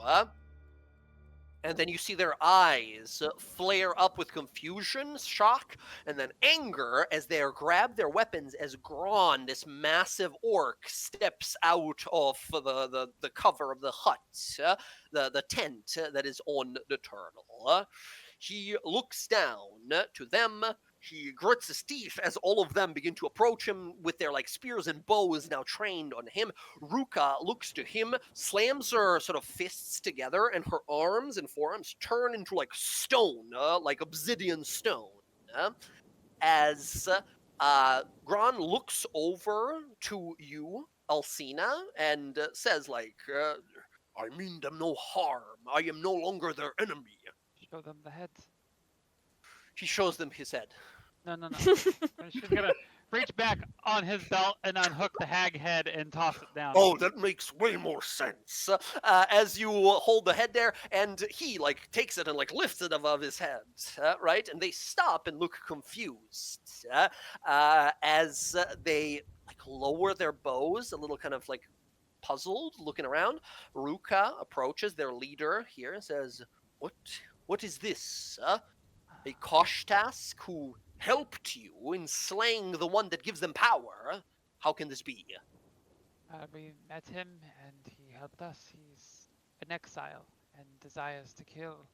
and then you see their eyes flare up with confusion, shock, and then anger as they grab their weapons as Gron, this massive orc, steps out of the cover of the hut, the tent that is on the turtle. He looks down to them. He grits his teeth as all of them begin to approach him with their like spears and bows now trained on him. Ruka looks to him, slams her sort of fists together, and her arms and forearms turn into like stone, like obsidian stone. As Gron looks over to you, Alcina, and says like, I mean them no harm. I am no longer their enemy. Show them the head. He shows them his head. No. She's gonna reach back on his belt and unhook the hag head and toss it down. Oh, that makes way more sense. As you hold the head there, and he like takes it and like lifts it above his head, right? And they stop and look confused as they like lower their bows, a little kind of like puzzled, looking around. Ruka approaches their leader here and says, "What is this? A Koshtask who helped you in slaying the one that gives them power? How can this be?" We met him and he helped us. He's an exile and desires to kill.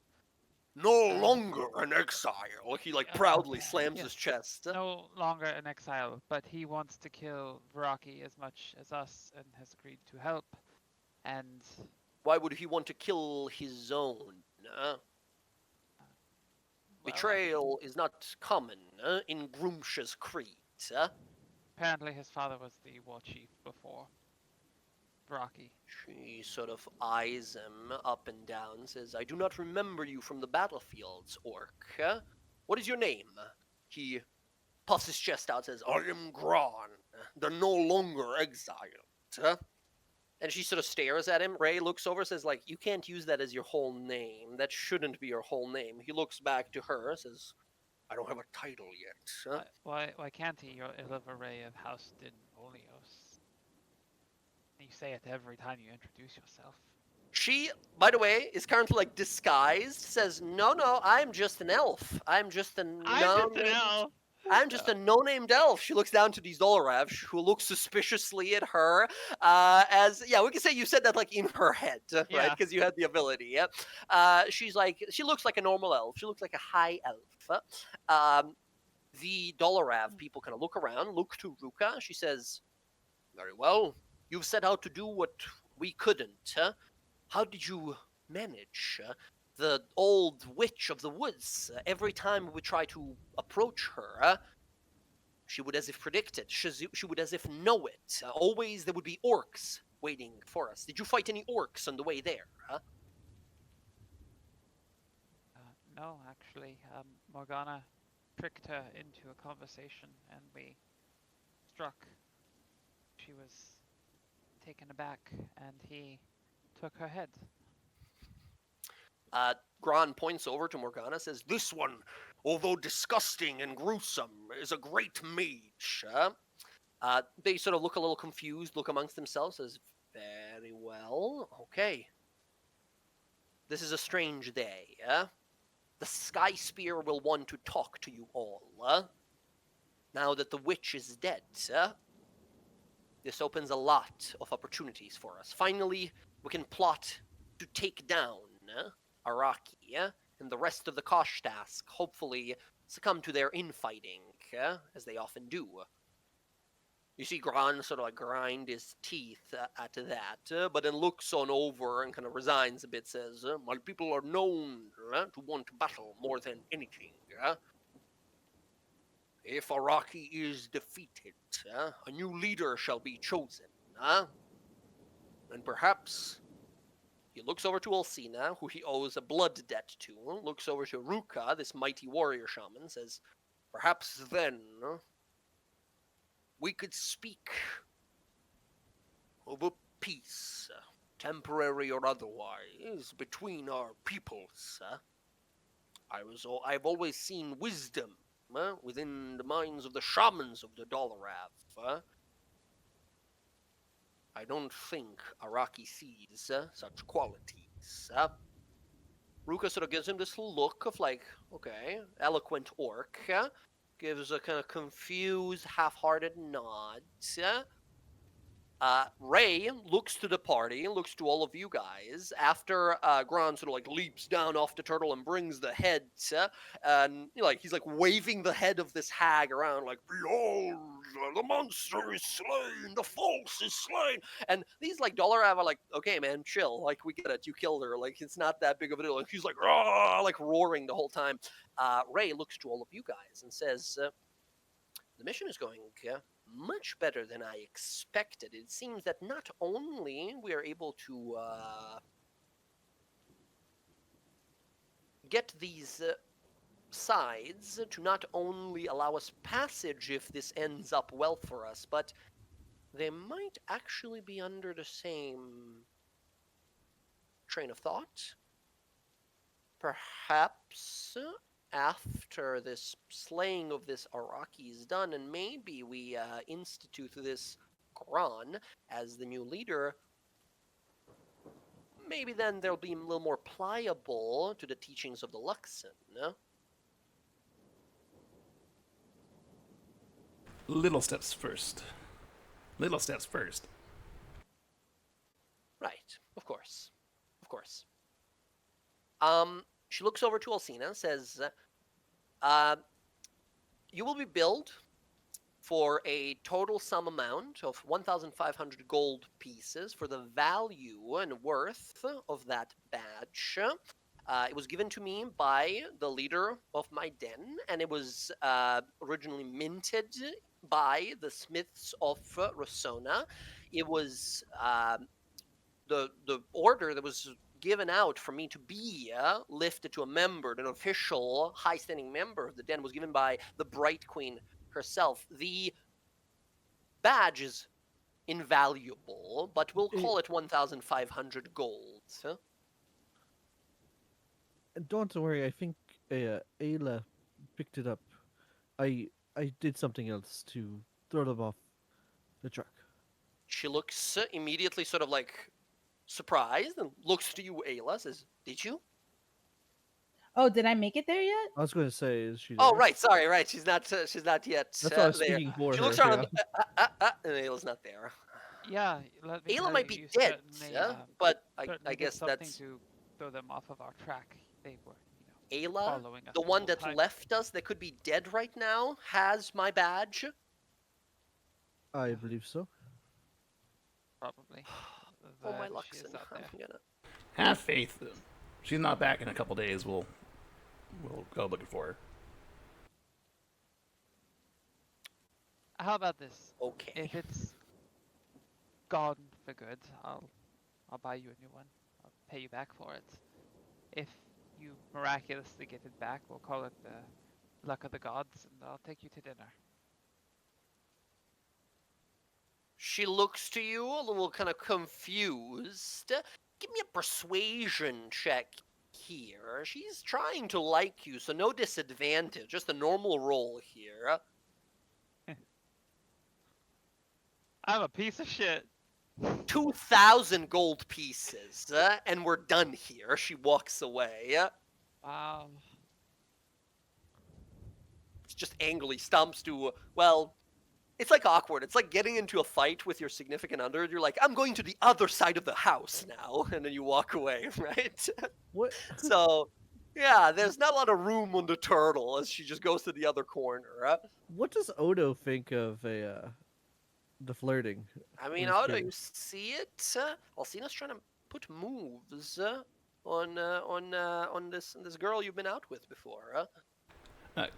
No longer an exile. He like proudly slams his chest. No longer an exile, but he wants to kill Viraki as much as us and has agreed to help. And why would he want to kill his own? Betrayal is not common in Grumsh's creed. Apparently his father was the war chief before. Rocky. She sort of eyes him up and down, says, I do not remember you from the battlefields, orc. What is your name? He puffs his chest out, says, I am Gron, the no longer exiled. And she sort of stares at him. Ray looks over, says, like, you can't use that as your whole name. That shouldn't be your whole name. He looks back to her, says, I don't have a title yet. Why can't he? You're Illiveray of House Din Olios. You say it every time you introduce yourself. She, by the way, is currently like disguised. Says, "No, I'm just an elf. I'm just a no-named elf." She looks down to these Dolorav, who look suspiciously at her. As yeah, we can say you said that like in her head, right? Yeah. Because you had the ability. Yeah. She's like, she looks like a normal elf. She looks like a high elf. The Dolorav people kind of look around, look to Ruka. She says, "Very well. You've set out to do what we couldn't. How did you manage? The old witch of the woods, every time we try to approach her, she would as if predict it. She would as if know it. Always there would be orcs waiting for us. Did you fight any orcs on the way there? No, actually, Morgana tricked her into a conversation, and we struck. She was taken aback, and he took her head. Gron points over to Morgana, says, "This one, although disgusting and gruesome, is a great mage." They sort of look a little confused, look amongst themselves, says, "Very well, okay. This is a strange day, The Sky Spear will want to talk to you all, now that the witch is dead, This opens a lot of opportunities for us. Finally, we can plot to take down Araki and the rest of the Koshtask, hopefully succumb to their infighting, as they often do." You see Gran sort of like grind his teeth at that, but then looks on over and kind of resigns a bit, says, "My people are known to want battle more than anything. If Araki is defeated, a new leader shall be chosen. And perhaps..." He looks over to Olsina, who he owes a blood debt to, looks over to Ruka, this mighty warrior shaman, says, "Perhaps then we could speak of a peace, temporary or otherwise, between our peoples. I've always seen wisdom within the minds of the shamans of the Dolorav. I don't think Araki sees such qualities." Ruka sort of gives him this look of like, okay, eloquent orc, gives a kind of confused, half-hearted nod. Ray looks to the party, looks to all of you guys, after Gran sort of like leaps down off the turtle and brings the head, and he's like waving the head of this hag around, like, "Behold, the monster is slain, the false is slain." And these like Dolorav are like, "Okay, man, chill, like, we get it, you killed her, like, it's not that big of a deal." Like, he's like, "Rah!" like roaring the whole time. Ray looks to all of you guys and says, "The mission is going much better than I expected. It seems that not only we are able to get these sides to not only allow us passage if this ends up well for us, but they might actually be under the same train of thought. Perhaps after this slaying of this Araki is done, and maybe we institute this Gran as the new leader, maybe then they'll be a little more pliable to the teachings of the Luxon, no?" Little steps first. Little steps first. Right, of course. Of course. She looks over to Alcina, says, "You will be billed for a total sum amount of 1,500 gold pieces for the value and worth of that badge. It was given to me by the leader of my den, and it was originally minted by the smiths of Rosona. It was the order that was given out for me to be lifted to a member, an official, high-standing member of the den, was given by the Bright Queen herself. The badge is invaluable, but we'll call it 1,500 gold. Don't worry, I think Ayla picked it up. I did something else to throw them off the truck. She looks immediately sort of like surprised and looks to you, Ayla, says, "Did you?" Oh, did I make it there yet? I was going to say, is she Oh, there? right. Sorry, right. She's not yet That's why I was there. speaking for She her. looks around, Yeah. and Ayla's not there. Yeah, let me Ayla tell might you, be you dead, certainly, but certainly I did guess something that's to throw them off of our track. They were, Ayla, following us the this one whole that time. left us, that could be dead right now, has my badge. I Yeah. believe so. Probably. Oh, my That she Luxon, is out I'm there. gonna. Have faith. She's not back in a couple days. We'll go looking for her. How about this? Okay. If it's gone for good, I'll buy you a new one. I'll pay you back for it. If you miraculously get it back, we'll call it the luck of the gods, and I'll take you to dinner. She looks to you a little kind of confused. Give me a persuasion check here. She's trying to like you, so no disadvantage. Just a normal roll here. I'm a piece of shit. 2,000 gold pieces, and we're done here. She walks away. Wow. Just angrily stomps to, well, it's like awkward. It's like getting into a fight with your significant other. You're like, I'm going to the other side of the house now, and then you walk away, right? What? So, yeah, there's not a lot of room on the turtle as she just goes to the other corner. What does Odo think of the flirting? I mean, I'm how just do you curious. see it? Alcina's trying to put moves on this girl you've been out with before.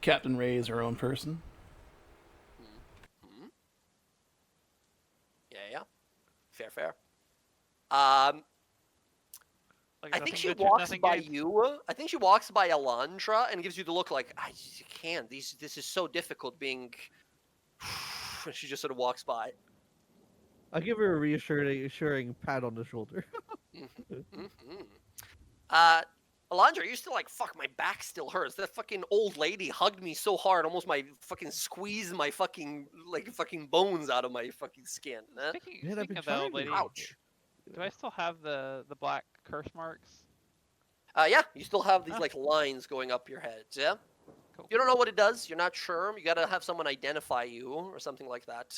Captain Ray is her own person. Hmm? Yeah. Fair. Um, Like I think nothing she ventured, walks nothing by gained. you. I think she walks by Alondra and gives you the look like, I can't. This is so difficult being. And she just sort of walks by. I give her a reassuring pat on the shoulder. Mm-hmm. Uh, Alondra, you're still like, fuck, my back still hurts. That fucking old lady hugged me so hard, almost my fucking squeezed my fucking bones out of my fucking skin. Speaking, Man, I've been speaking of the old trying to- lady, Ouch. do I still have the black curse marks? Yeah, you still have these Ah. like lines going up your head. Yeah. Cool. You don't know what it does. You're not sure. You gotta have someone identify you or something like that.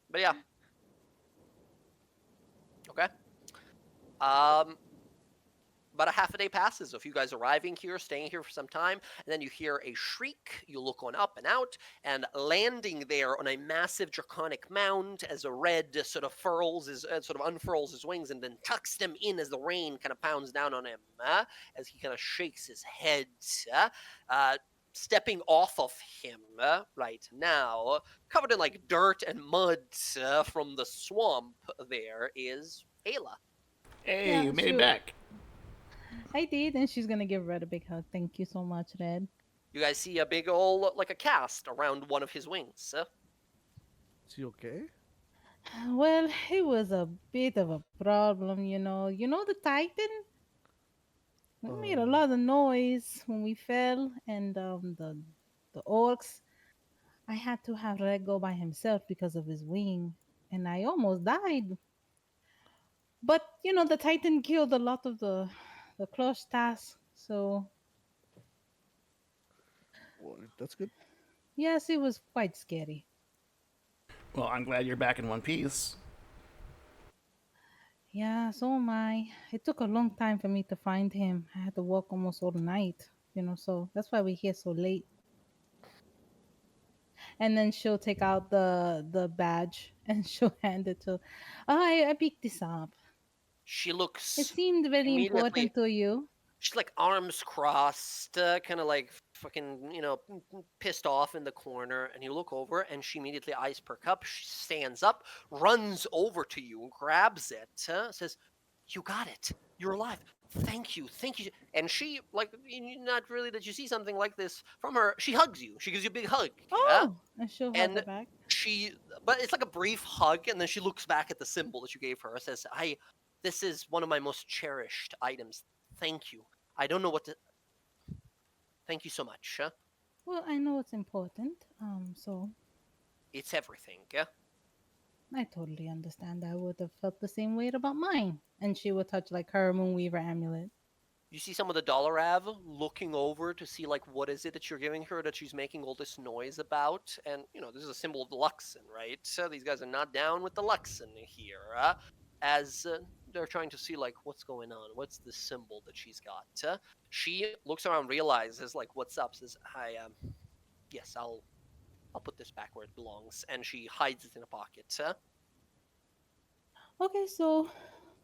But yeah. Okay. About a half a day passes of you guys arriving here, staying here for some time, and then you hear a shriek. You look on up and out, and landing there on a massive draconic mound as a red sort of unfurls his wings and then tucks them in as the rain kind of pounds down on him as he kind of shakes his head. Stepping off of him right now, covered in like dirt and mud from the swamp, there is Ayla. Hey, Yeah, you made shoot. it back. I did, and she's gonna give Red a big hug. Thank you so much, Red. You guys see a big old, like a cast around one of his wings. Is he okay? Well, it was a bit of a problem, you know. You know the Titan? We made a lot of noise when we fell, and the orcs. I had to have Red go by himself because of his wing, and I almost died. But you know, the Titan killed a lot of the close tasks. So Well, that's good. yes, it was quite scary. Well, I'm glad you're back in one piece. Yeah, so am I. It took a long time for me to find him. I had to walk almost all night, you know, so that's why we're here so late. And then she'll take out the badge and she'll hand it to, I picked this up. She It looks seemed very immediately. important to you. She's like arms crossed, kind of like fucking, pissed off in the corner. And you look over, and she immediately eyes perk up. She stands up, runs over to you, grabs it, says, You got it. You're alive. Thank you. Thank you. And she, like, not really that you see something like this from her. She hugs you. She gives you a big hug. Yeah. Oh, and she'll hug And her back. but it's like a brief hug, and then she looks back at the symbol that you gave her and says, this is one of my most cherished items. Thank you. I don't know what to. Thank you so much. Well, I know it's important. So It's everything. Yeah. I totally understand. I would have felt the same way about mine. And she would touch like her Moonweaver amulet. You see some of the Dollar looking over to see like what is it that you're giving her that she's making all this noise about, and this is a symbol of the Luxon, right? So these guys are not down with the Luxon here, as they're trying to see like what's going on, what's the symbol that she's got. She looks around, realizes like what's up, says, "Hi, yes, I'll put this back where it belongs," and she hides it in a pocket. Okay, so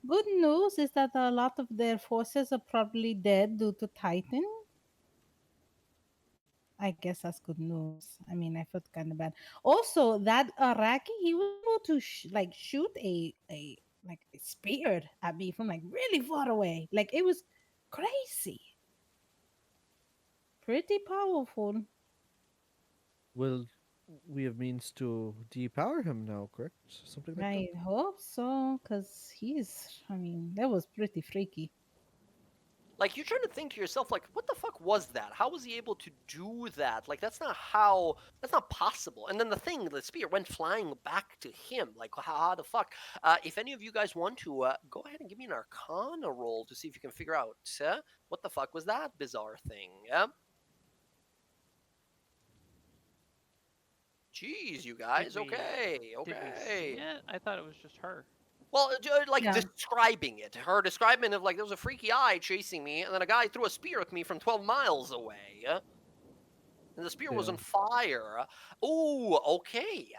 good news is that a lot of their forces are probably dead due to Titan. I guess that's good news. I mean, I felt kind of bad. Also, that Araki, he was able to shoot a like a spear at me from like really far away. Like it was crazy, pretty powerful. Will we have means to depower him now, correct? Something like that? I hope so, cause I mean, that was pretty freaky. Like, you're trying to think to yourself, like, what the fuck was that? How was he able to do that? Like, that's not possible. And then the spear went flying back to him. Like, how the fuck? If any of you guys want to, go ahead and give me an Arcana roll to see if you can figure out, what the fuck was that bizarre thing? Jeez, you guys. we- Okay, Did we see okay. it? I thought it was just her. Well, like Yeah. describing it, her describing of like there was a freaky eye chasing me, and then a guy threw a spear at me from 12 miles away. And the spear was Yeah. on fire. Ooh, okay.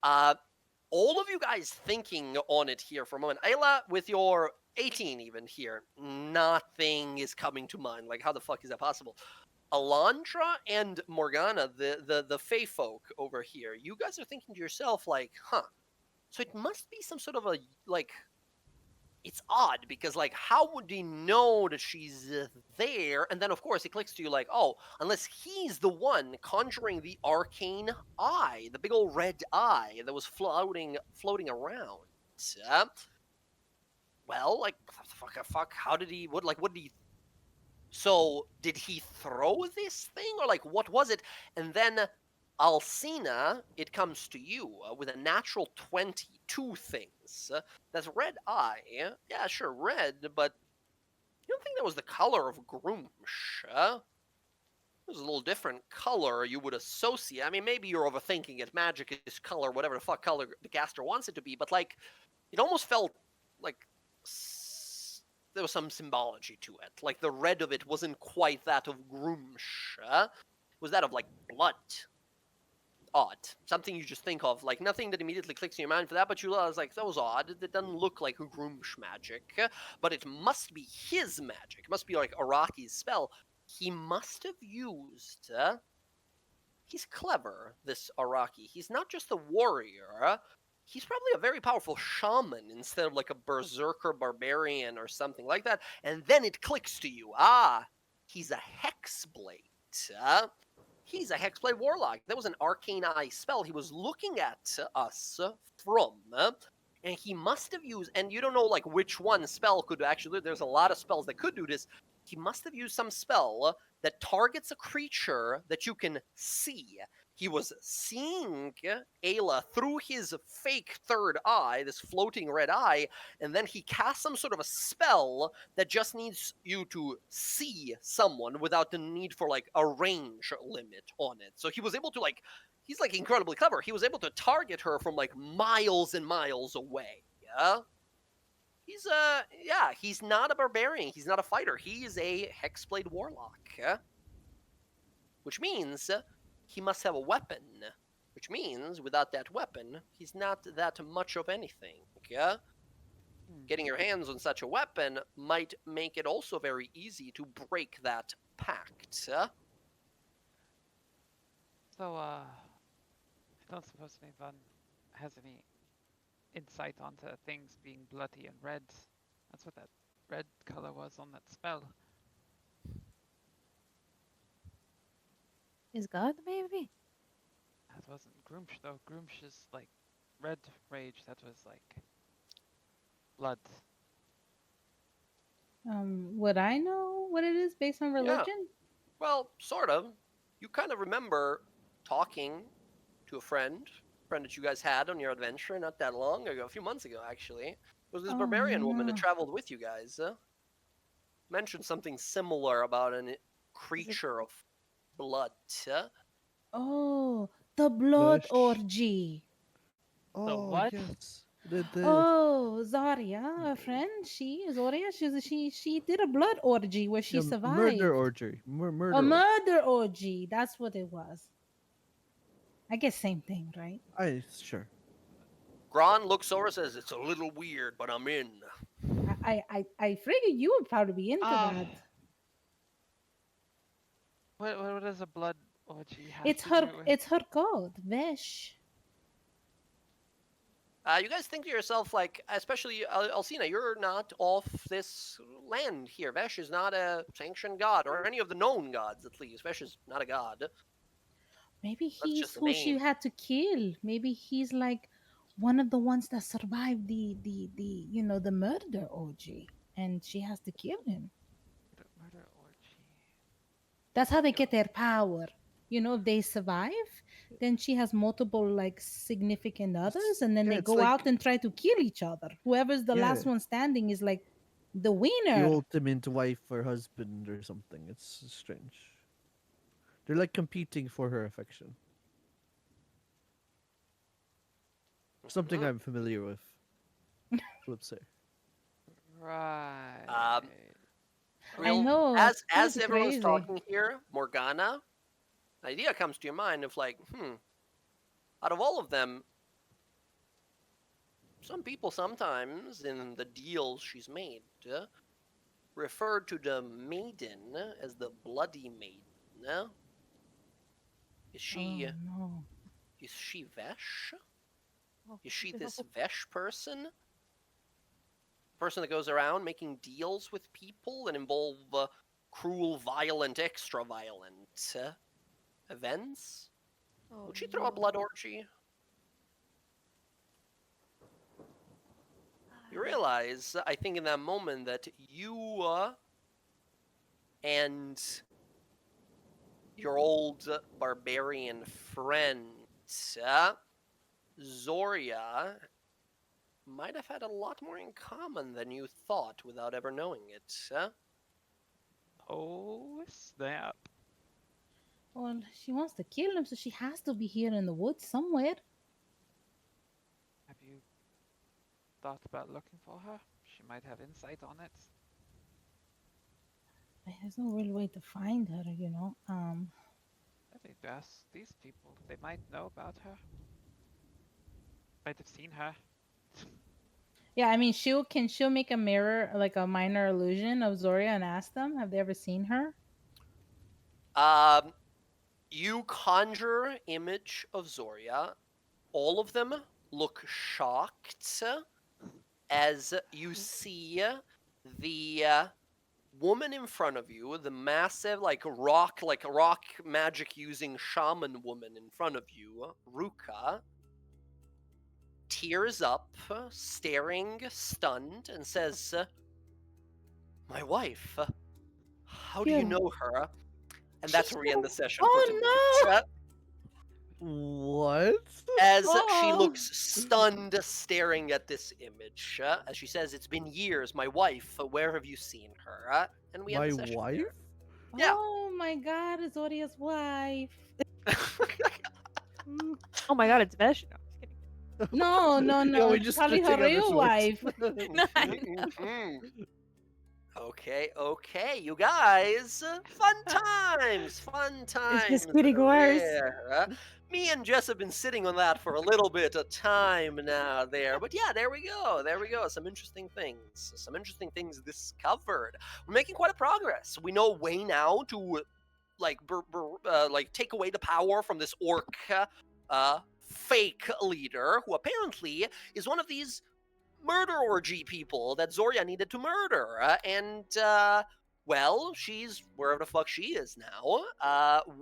All of you guys thinking on it here for a moment. Ayla, with your 18 even here, nothing is coming to mind. Like, how the fuck is that possible? Alondra and Morgana, the Fey folk over here, you guys are thinking to yourself, like, huh. So it must be some sort of a, like, it's odd because like how would he know that she's there? And then of course it clicks to you like, oh, unless he's the one conjuring the arcane eye, the big old red eye that was floating around. Well, like fuck, how did he? What did he? So did he throw this thing or like what was it? And then Alcina, it comes to you with a natural 20, two things. That's red eye. Yeah, sure, red, but you don't think that was the color of Groomsh? It was a little different color you would associate. I mean, maybe you're overthinking it. Magic is color, whatever the fuck color the caster wants it to be, but like, it almost felt like there was some symbology to it. Like the red of it wasn't quite that of Groomsh. It was that of like blood. Odd. Something you just think of, like nothing that immediately clicks in your mind for that, but you realize like that was odd. It doesn't look like Groomsh magic, but it must be his magic. It must be like Araki's spell. He must have used. He's clever, this Araki. He's not just a warrior. He's probably a very powerful shaman instead of like a berserker barbarian or something like that. And then it clicks to you. He's a hexblade. He's a hexblade warlock. That was an arcane eye spell he was looking at us from. And he must have used, and you don't know like which one spell could actually, there's a lot of spells that could do this. He must have used some spell that targets a creature that you can see. He was seeing Ayla through his fake third eye, this floating red eye, and then he cast some sort of a spell that just needs you to see someone without the need for like a range limit on it. So he was able to like, he's like incredibly clever. He was able to target her from like miles and miles away. Yeah. He's not a barbarian. He's not a fighter. He is a hexblade warlock. Which means he must have a weapon. Which means without that weapon, he's not that much of anything. Getting your hands on such a weapon might make it also very easy to break that pact. So, I don't suppose anyone has any insight onto things being bloody and red. That's what that red color was on that spell. Is God maybe? That wasn't Groomsh though. Groomsh is like red rage. That was like blood. Would I know what it is based on Yeah. religion? Well, sort of. You kind of remember talking to a friend that you guys had on your adventure not that long ago, a few months ago actually. It was this Oh, barbarian woman that no. traveled with you guys. Mentioned something similar about a Is it creature of blood. Oh, the blood Fish. orgy. Oh what? yes, the Oh, Zarya, a friend, Zoria, she did a blood orgy where she yeah, murder survived. orgy, A murder. Orgy. murder orgy. That's what it was. I guess same thing, right? Sure. Gron looks over and says, "It's a little weird, but I'm in." I figured you would probably be into that. What does a blood orgy have It's to her. do with? It's her code, Vesh. You guys think to yourself, like, especially Alcina, you're not off this land here. Vesh is not a sanctioned god, or any of the known gods, at least. Vesh is not a god. Maybe That's he's just a who she name. had to kill. Maybe he's like one of the ones that survived the murder orgy, and she has to kill him. Murder orgy. That's how they get their power. If they survive, then she has multiple like significant others, and then Yeah, they it's go like out and try to kill each other. Whoever's the yeah, last one standing is like the the winner. ultimate wife or husband or something. It's strange. They're like competing for her affection. Something Mhm. I'm familiar with. Let's say. Right. I Real know it's as pretty everyone's crazy. talking here, Morgana, an idea comes to your mind of like, out of all of them, some people sometimes in the deals she's made refer to the maiden as the bloody maiden. Is Oh she no. Vesh? Oh, Is she no. this Vesh person? Person that goes around making deals with people that involve cruel, violent, extra violent events? Oh Would she throw a no. blood orgy? You realize, I think, in that moment that you and your old barbarian friend, Zoria, might have had a lot more in common than you thought without ever knowing it. Oh snap! Well, she wants to kill him, so she has to be here in the woods somewhere. Have you thought about looking for her? She might have insight on it. There's no real way to find her. I think ask these people. They might know about her. Might have seen her. Yeah, I mean, she'll make a mirror, like a minor illusion of Zoria, and ask them, have they ever seen her? You conjure image of Zoria. All of them look shocked as you see the woman in front of you, the massive rock magic using shaman woman in front of you, Ruka, tears up, staring, stunned, and says, "My wife. How do you Yeah. know her?" And that's where we end the session for Oh tonight. What? As she Oh. looks stunned, staring at this image, as she says, "It's been years. My wife. Where have you seen her?" And we end My the session wife? there. no! Yeah. Oh my God, it's Zoria's wife. Oh my god, it's Vesh. No, just kidding. No, no, Yeah, no. we It's just probably split her together real swords. wife. Mhm. Okay, you guys. Fun times. It's just getting worse. there. Me and Jess have been sitting on that for a little bit of time now there. But yeah, there we go. Some interesting things discovered. We're making quite a progress. We know way now to take away the power from this orc fake leader who apparently is one of these murder orgy people that Zoria needed to murder. Well, she's wherever the fuck she is now.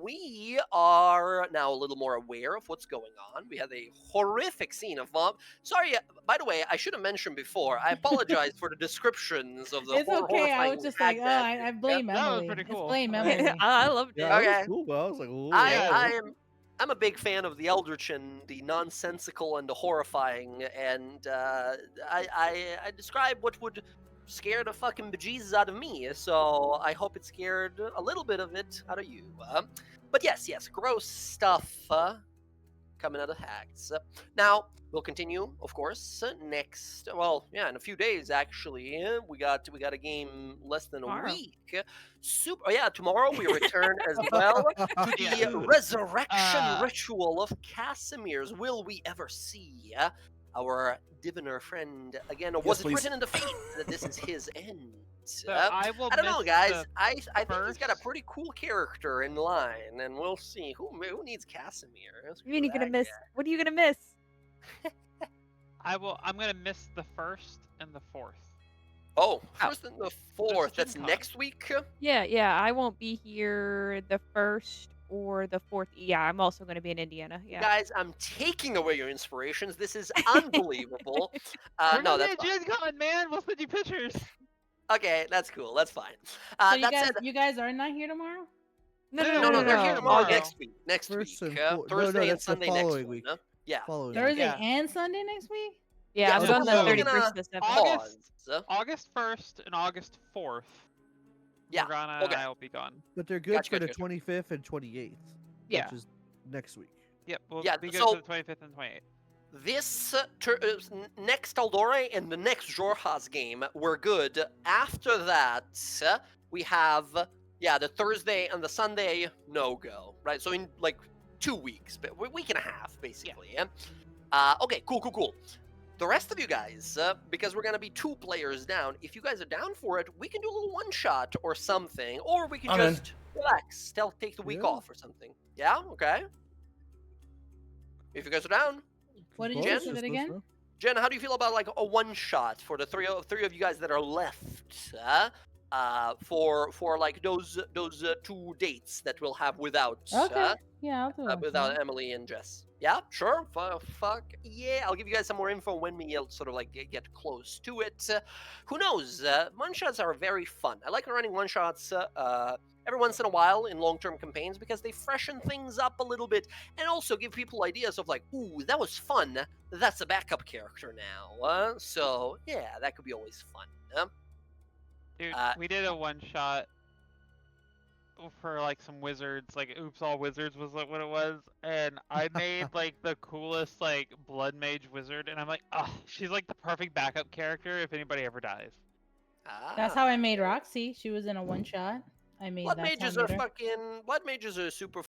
We are now a little more aware of what's going on. We had a horrific scene of mom. Sorry, by the way, I should have mentioned before. I apologize for the descriptions of the It's okay. I horrifying was just like, oh, I blame That was Emily. pretty It's cool. blame I like Emily. it. I loved it. Yeah, that Okay. was cool, but I was like, ooh, Yeah. I'm a big fan of the Eldritch and the nonsensical and the horrifying, and I describe what would scare the fucking bejesus out of me. So I hope it scared a little bit of it out of you. But yes, gross stuff coming out of Hacks. Now we'll continue, of course, next. Well, yeah, in a few days actually. We got a game less than a Tomorrow. week. Tomorrow we return as well to the Yeah. resurrection ritual of Casimir's. Will we ever see our diviner friend again, or was it please. written in the fate that this is his end? So I will. I don't know, miss guys. the I think he's got a first- pretty cool character in line, and we'll see who needs Casimir. What are you gonna miss? What are you gonna miss? I'm gonna miss the 1st and the 4th. Oh, first and the fourth. Gen That's Con. next week. Yeah. I won't be here the 1st or the 4th. Yeah, I'm also gonna be in Indiana. Yeah. Guys, I'm taking away your inspirations. This is unbelievable. We're No, gonna that's be at Gen Con, man. We'll send you pictures. okay. That's cool. That's fine. So That you guys are not here tomorrow? No, no, they're here tomorrow. tomorrow. Next week. Next First week. and no, Thursday and that's the Sunday next following one. week. Huh? Yeah. Following Thursday Yeah. and Sunday next week? Yeah, Yeah, I'm so done the we're 31st gonna to the 7th. August- Pause. August 1st and August 4th. Yeah, Morgana okay. and I will be gone. But they're good Gotcha, for the gotcha. 25th and 28th, Yeah. which is next week. Yep, we'll Yeah, be good so- for the 25th and 28th. This next Aldore and the next Jorhas game were good. After that, we have the Thursday and the Sunday no go. Right, so in like 2 weeks, but a week and a half basically. Yeah. Okay, cool. The rest of you guys, because we're gonna be 2 players down. If you guys are down for it, we can do a little one shot or something, or we can I'm in. just relax, take the week Yeah. off or something. Yeah. Okay. If you guys are down. What did you Jen? say that again? Jen, how do you feel about like a one shot for the three of you guys that are left? For like those 2 dates that we'll have without Okay. Yeah, I'll do it. without Emily and Jess. Yeah, sure. Fuck yeah! I'll give you guys some more info when we sort of like get close to it. Who knows? One shots are very fun. I like running one shots every once in a while in long-term campaigns because they freshen things up a little bit and also give people ideas of like, ooh, that was fun. That's a backup character now. So yeah, that could be always fun. Dude, Uh, we did a one shot for like some wizards, like Oops All Wizards was like what it was, and I made like the coolest like blood mage wizard, and I'm like, oh, she's like the perfect backup character if anybody ever dies. That's how I made Roxy. She was in a one shot. I made Blood that. mages are super